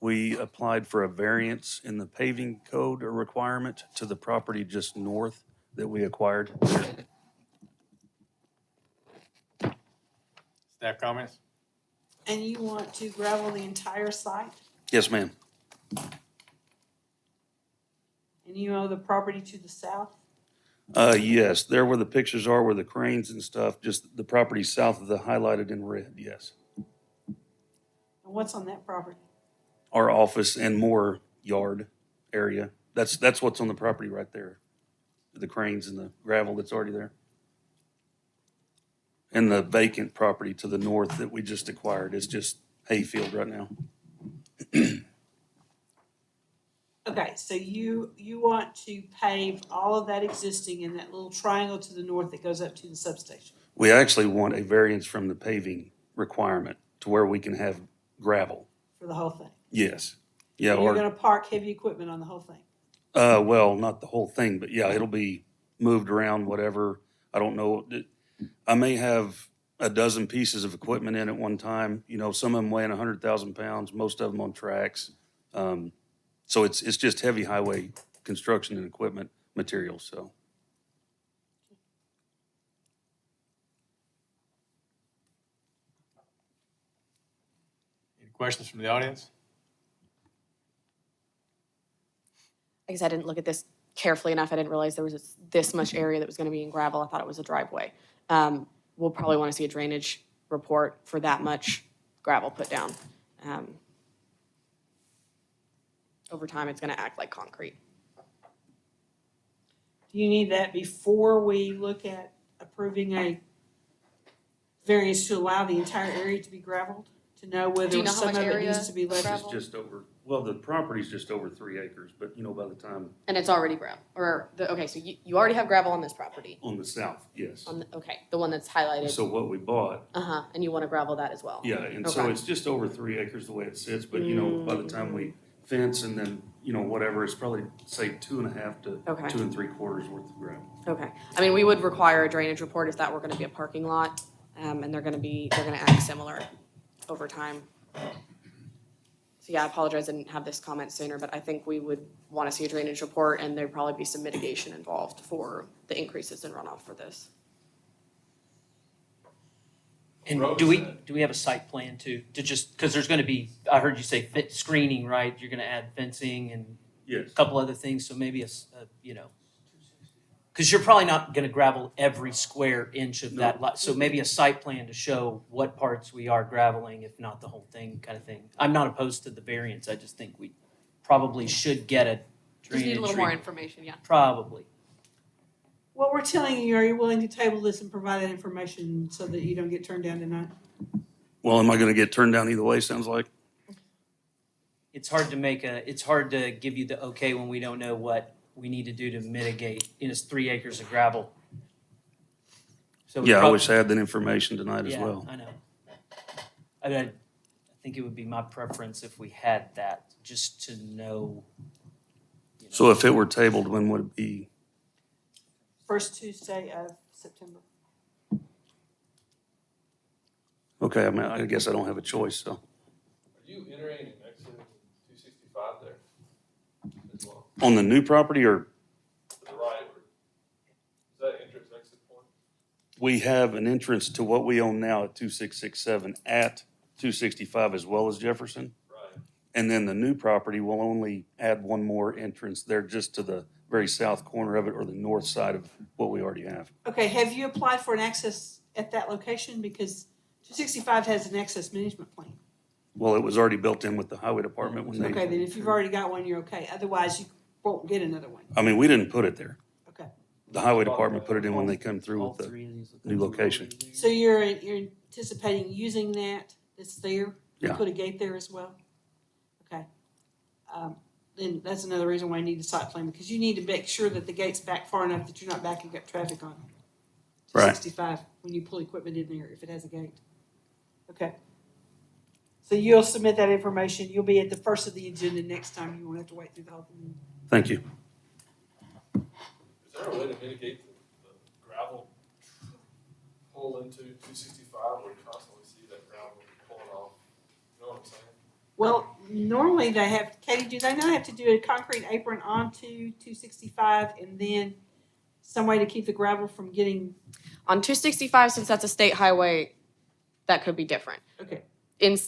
We applied for a variance in the paving code or requirement to the property just north that we acquired. Staff comments? And you want to gravel the entire site? Yes, ma'am. And you own the property to the south? Yes, there where the pictures are, where the cranes and stuff, just the property south of the highlighted in red, yes. And what's on that property? Our office and more yard area. That's what's on the property right there. The cranes and the gravel that's already there. And the vacant property to the north that we just acquired is just hayfield right now. Okay, so you want to pave all of that existing in that little triangle to the north that goes up to the substation? We actually want a variance from the paving requirement to where we can have gravel. For the whole thing? Yes. Yeah, And you're or, gonna park heavy equipment on the whole thing? well, not the whole thing, but yeah, it'll be moved around, whatever. I don't know. I may have a dozen pieces of equipment in at one time. You know, some of them weighing 100,000 pounds, most of them on tracks. So it's just heavy highway construction and equipment materials, so. Any questions from the audience? I guess I didn't look at this carefully enough. I didn't realize there was this much area that was gonna be in gravel. I thought it was a driveway. We'll probably wanna see a drainage report for that much gravel put down. Over time, it's gonna act like concrete. Do you need that before we look at approving a variance to allow the entire area to be gravelled? To know Do whether you know how some much of it area needs to be left? gravel? It's just over, well, the property's just over 3 acres, but you know, by the time, And it's already gravel, okay, so you already have gravel on this property, on the south, yes. okay, the one that's highlighted. So what we bought, Uh-huh, and you wanna gravel that as well? yeah, and so Okay. it's just over 3 acres the way it sits, but you know, by the time we fence and then, you know, whatever, it's probably, say, 2.5 to Okay. 2 3/4 worth of gravel. Okay, I mean, we would require a drainage report if that were gonna be a parking lot, and they're gonna act similar over time. So yeah, I apologize, I didn't have this comment sooner, but I think we would wanna see a drainage report, and there'd probably be some mitigation involved for the increases in runoff for this. And do we have a site plan to just, because there's gonna be, I heard you say screening, right? You're gonna add fencing and Yes. a couple other things, so maybe you know, because you're probably not gonna gravel every square inch of that lot, so maybe a site plan to show what parts we are graveling, if not the whole thing, kind of thing. I'm not opposed to the variance, I just think we probably should get a Just need a little more drainage. information, yeah. Probably. What we're telling you, are you willing to table this and provide that information so that you don't get turned down tonight? Well, am I gonna get turned down either way, sounds like? It's hard to give you the okay when we don't know what we need to do to mitigate, it's 3 acres of gravel. So we Yeah, I prob- wish I had that information tonight as Yeah, well. I know. I think it would be my preference if we had that, just to know. So if it were tabled, when would it be? First Tuesday of September. Okay, I mean, I guess I don't have a choice, so. Are you entering an exit 265 there as well? On the new property or? To the right, or is that entrance exit point? We have an entrance to what we own now at 2667 at 265 as well as Jefferson. Right. And then the new property will only add one more entrance there just to the very south corner of it or the north side of what we already have. Okay, have you applied for an access at that location? Because 265 has an access management plan. Well, it was already built in with the highway department when Okay, they, then if you've already got one, you're okay. Otherwise, you won't get another one. I mean, we didn't put it there. Okay. The highway department put it in when they come through with the new location. So you're anticipating using that's there? Yeah. Put a gate there as well? Okay. Then that's another reason why you need a site plan, because you need to make sure that the gate's back far enough that you're not backing up traffic on Right. 65 when you pull equipment in there, if it has a gate. Okay. So you'll submit that information. You'll be at the first of the agenda next time. You won't have to wait through the whole thing. Thank you. Is there a way to mitigate the gravel pull into 265 where you constantly see that gravel pulling off? You know what I'm saying? Well, normally they have, Katie, do they not have to do a concrete apron onto 265 and then some way to keep the gravel from getting, On 265, since that's a state highway, that could be different. okay.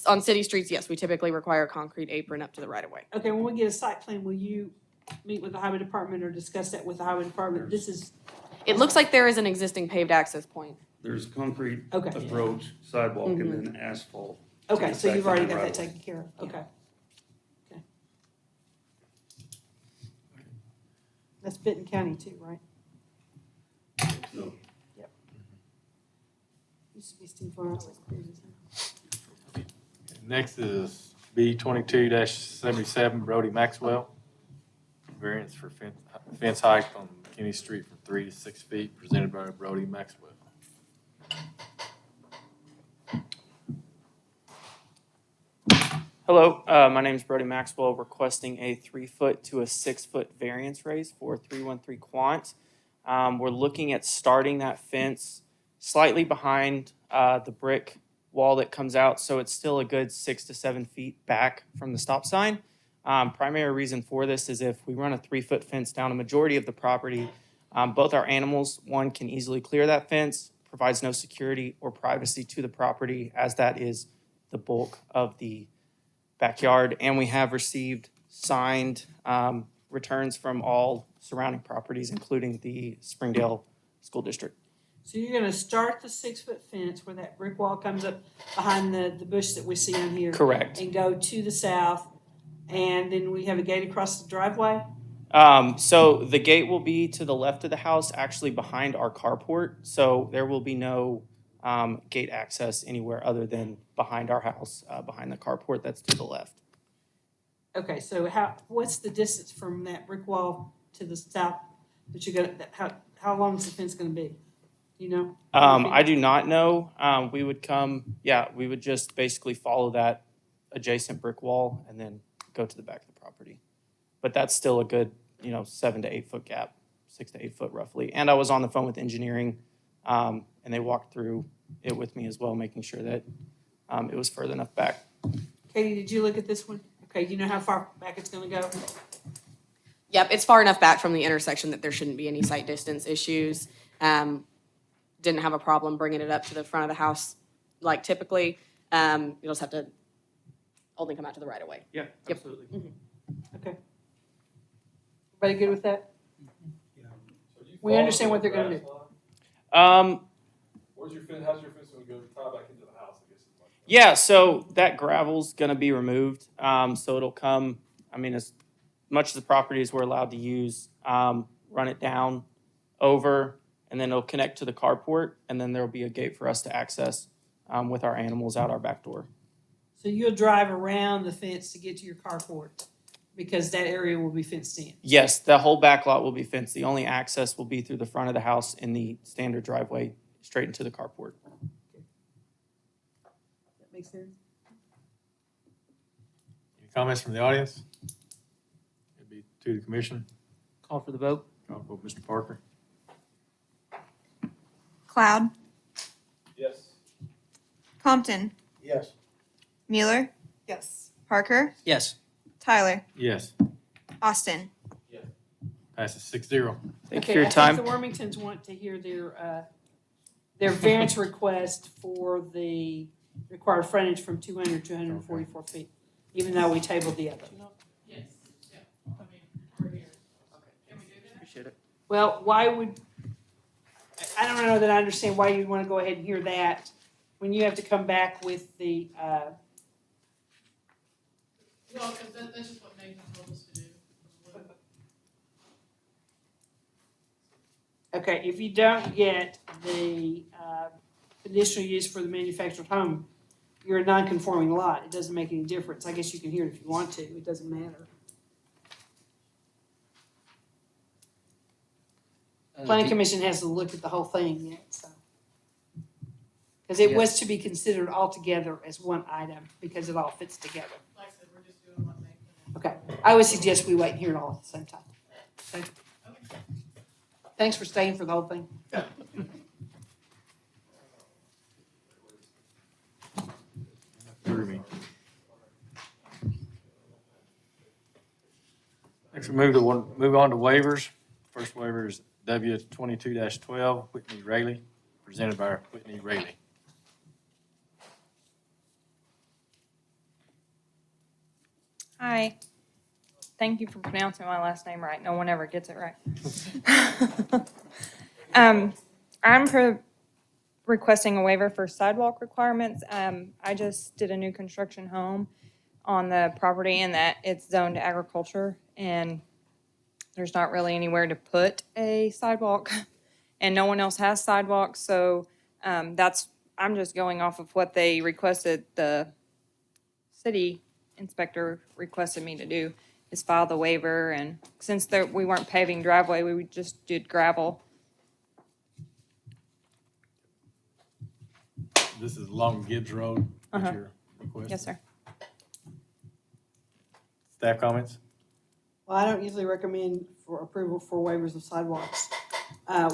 On city streets, yes, we typically require a concrete apron up to the right of way. Okay, when we get a site plan, will you meet with the highway department or discuss that with the highway department? This is, It looks like there is an existing paved access point. There's concrete Okay. approach, sidewalk, and then asphalt. okay, so you've already got that Right. taken care of, okay. Okay. That's Benton County too, right? So, Yep. Used to be Steve Lawrence. Next is B 22-77 Brody Maxwell. Variance for fence height on McKinney Street from 3 to 6 feet, presented by Brody Maxwell. Hello, my name is Brody Maxwell, requesting a 3-foot to a 6-foot variance raise for 313 Quant. We're looking at starting that fence slightly behind the brick wall that comes out, so it's still a good 6 to 7 feet back from the stop sign. Primary reason for this is if we run a 3-foot fence down a majority of the property, both our animals, one, can easily clear that fence, provides no security or privacy to the property, as that is the bulk of the backyard, and we have received signed returns from all surrounding properties, including the Springdale School District. So you're gonna start the 6-foot fence where that brick wall comes up behind the bush that we see on here. Correct. And go to the south, and then we have a gate across the driveway? So the gate will be to the left of the house, actually behind our carport, so there will be no gate access anywhere other than behind our house, behind the carport that's to the left. Okay, so what's the distance from that brick wall to the south that you're gonna, how long is the fence gonna be? You know? I do not know. We would we would just basically follow that adjacent brick wall and then go to the back of the property. But that's still a good, 7 to 8 foot gap, 6 to 8 foot roughly. And I was on the phone with engineering, and they walked through it with me as well, making sure that it was further enough back. Katie, did you look at this one? Okay, you know how far back it's gonna go? Yep, it's far enough back from the intersection that there shouldn't be any sight distance issues. Didn't have a problem bringing it up to the front of the house like typically. You'll just have to only come out to the right of way. Yeah, Yep. absolutely. Okay. Everybody good with that? So you We follow understand the what they're gonna grass do. line? How's your fence gonna go tie back into the house, I guess is my question. Yeah, so that gravel's gonna be removed. So it'll come, as much as the property as we're allowed to use, run it down over, and then it'll connect to the carport, and then there'll be a gate for us to access with our animals out our back door. So you'll drive around the fence to get to your carport because that area will be fenced in. Yes, the whole back lot will be fenced. The only access will be through the front of the house in the standard driveway, straight into the carport. That makes sense? Any comments from the audience? It'd be to the commission. Call for the vote. Call for Mr. Parker. Cloud, Yes. Compton, Yes. Mueller, Yes. Parker, Yes. Tyler, Yes, Austin. passes 6-0. Thank you Okay, for your I time. think the Wormingtons want to hear their variance request for the required frontage from 200 to 144 feet, even though we tabled the other. Appreciate it. Well, why would, I don't know that I understand why you'd want to go ahead and hear that when you have to come back with the, Well, because that's just what Nathan told us to do. okay, if you don't get the conditional use for the manufactured home, you're a non-conforming lot. It doesn't make any difference. I guess you can hear it if you want to. It doesn't matter. Planning Commission hasn't looked at the whole thing yet, so. Because it was to be considered all together as one item, because it all fits together. Like I said, we're just doing what Nathan. Okay, I would suggest we wait and hear it all at the same time. Okay? Thanks for staying for the whole thing. Through me. Next, we move on to waivers. First waiver is W 22-12, Whitney Rayleigh, presented by Whitney Rayleigh. Hi. Thank you for pronouncing my last name right. No one ever gets it right. I'm requesting a waiver for sidewalk requirements. I just did a new construction home on the property and that it's zoned to agriculture and there's not really anywhere to put a sidewalk and no one else has sidewalks. So I'm just going off of what they requested, the city inspector requested me to do is file the waiver, and since we weren't paving driveway, we just did gravel. This is along Gibbs Road, Uh-huh. that's your request? Yes, sir. Staff comments? Well, I don't usually recommend for approval for waivers of sidewalks.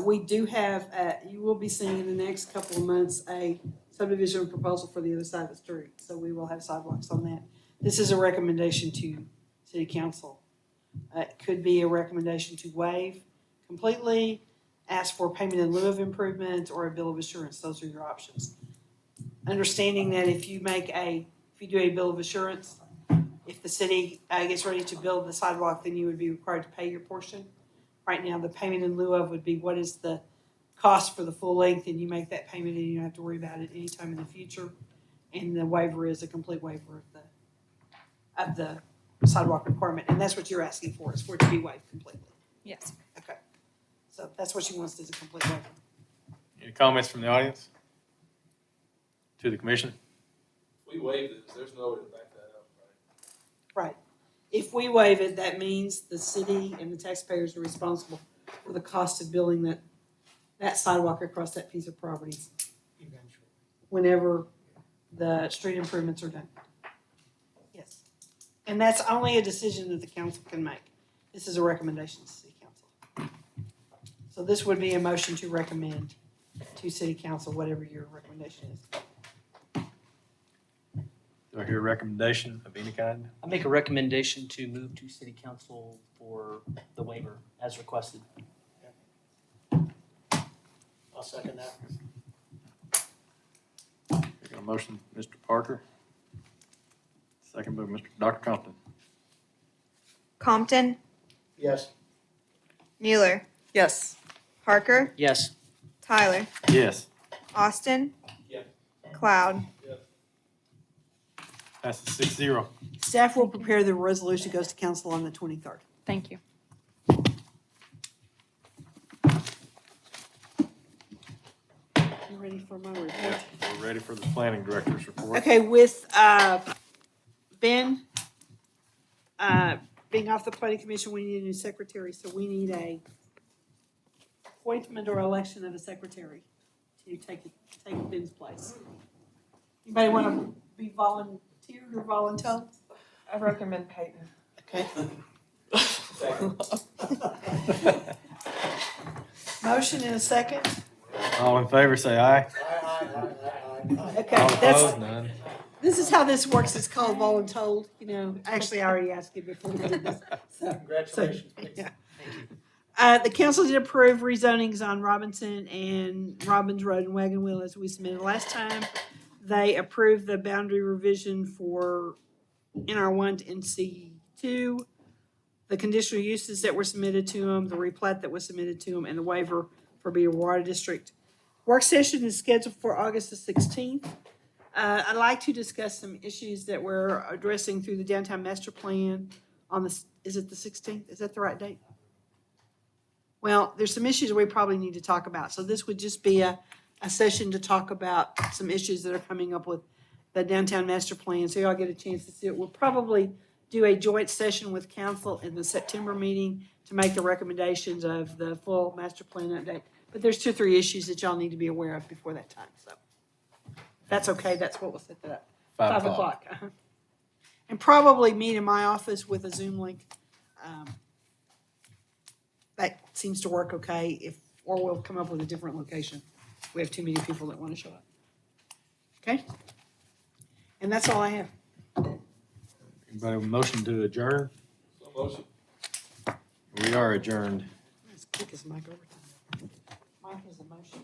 We do have, you will be seeing in the next couple of months, a subdivision proposal for the other side of the street. So we will have sidewalks on that. This is a recommendation to city council. It could be a recommendation to waive completely, ask for payment in lieu of improvement, or a bill of assurance. Those are your options. Understanding that if you do a bill of assurance, if the city gets ready to build the sidewalk, then you would be required to pay your portion. Right now, the payment in lieu of would be what is the cost for the full length, and you make that payment and you don't have to worry about it anytime in the future. And the waiver is a complete waiver of the sidewalk requirement, and that's what you're asking for, is for it to be waived completely. Yes. Okay. So that's what you want, is a complete waiver. Any comments from the audience? To the commission? We waived it, there's no way to back that up, right? Right. If we waive it, that means the city and the taxpayers are responsible for the cost of building that sidewalk across that piece of property Eventually. whenever the street improvements are done. Yes. And that's only a decision that the council can make. This is a recommendation to city council. So this would be a motion to recommend to city council, whatever your recommendation is. Do I hear a recommendation of any kind? I make a recommendation to move to city council for the waiver as requested. I'll second that. I got a motion, Mr. Parker. Second by Dr. Compton. Compton, Yes. Mueller, Yes. Parker, Yes. Tyler, Yes. Austin, Yes. Cloud. Passes 6-0. Staff will prepare the resolution, goes to council on the 23rd. Thank you. You ready for my report? Yeah, we're ready for the planning director's report. Okay, with Ben being off the planning commission, we need a new secretary, so we need a appointment or election of a secretary to take Ben's place. Anybody want to be volunteered or voluntold? I recommend Peyton. Okay. Motion in a second. All in favor, say aye. Okay, All that's, opposed, none. this is how this works. It's called voluntold, you know. Actually, I already asked you before we did this. Congratulations, please. Yeah. The council did approve rezonings on Robinson and Robbins Road and Wagon Wheel as we submitted last time. They approved the boundary revision for NR1 to NC2, the conditional uses that were submitted to them, the replat that was submitted to them, and the waiver for being a water district. Work session is scheduled for August the 16th. I'd like to discuss some issues that we're addressing through the downtown master plan on the, is it the 16th? Is that the right date? Well, there's some issues we probably need to talk about. So this would just be a session to talk about some issues that are coming up with the downtown master plan. So y'all get a chance to see it. We'll probably do a joint session with council in the September meeting to make the recommendations of the full master plan update. But there's 2 or 3 issues that y'all need to be aware of before that time. So if that's okay. That's what we'll set that up. 5 o'clock. And probably meet in my office with a Zoom link. That seems to work okay, or we'll come up with a different location. We have too many people that want to show up. Okay? And that's all I have. Anybody with a motion to adjourn? So motion. We are adjourned. As quick as Mike overtime. Mike has a motion.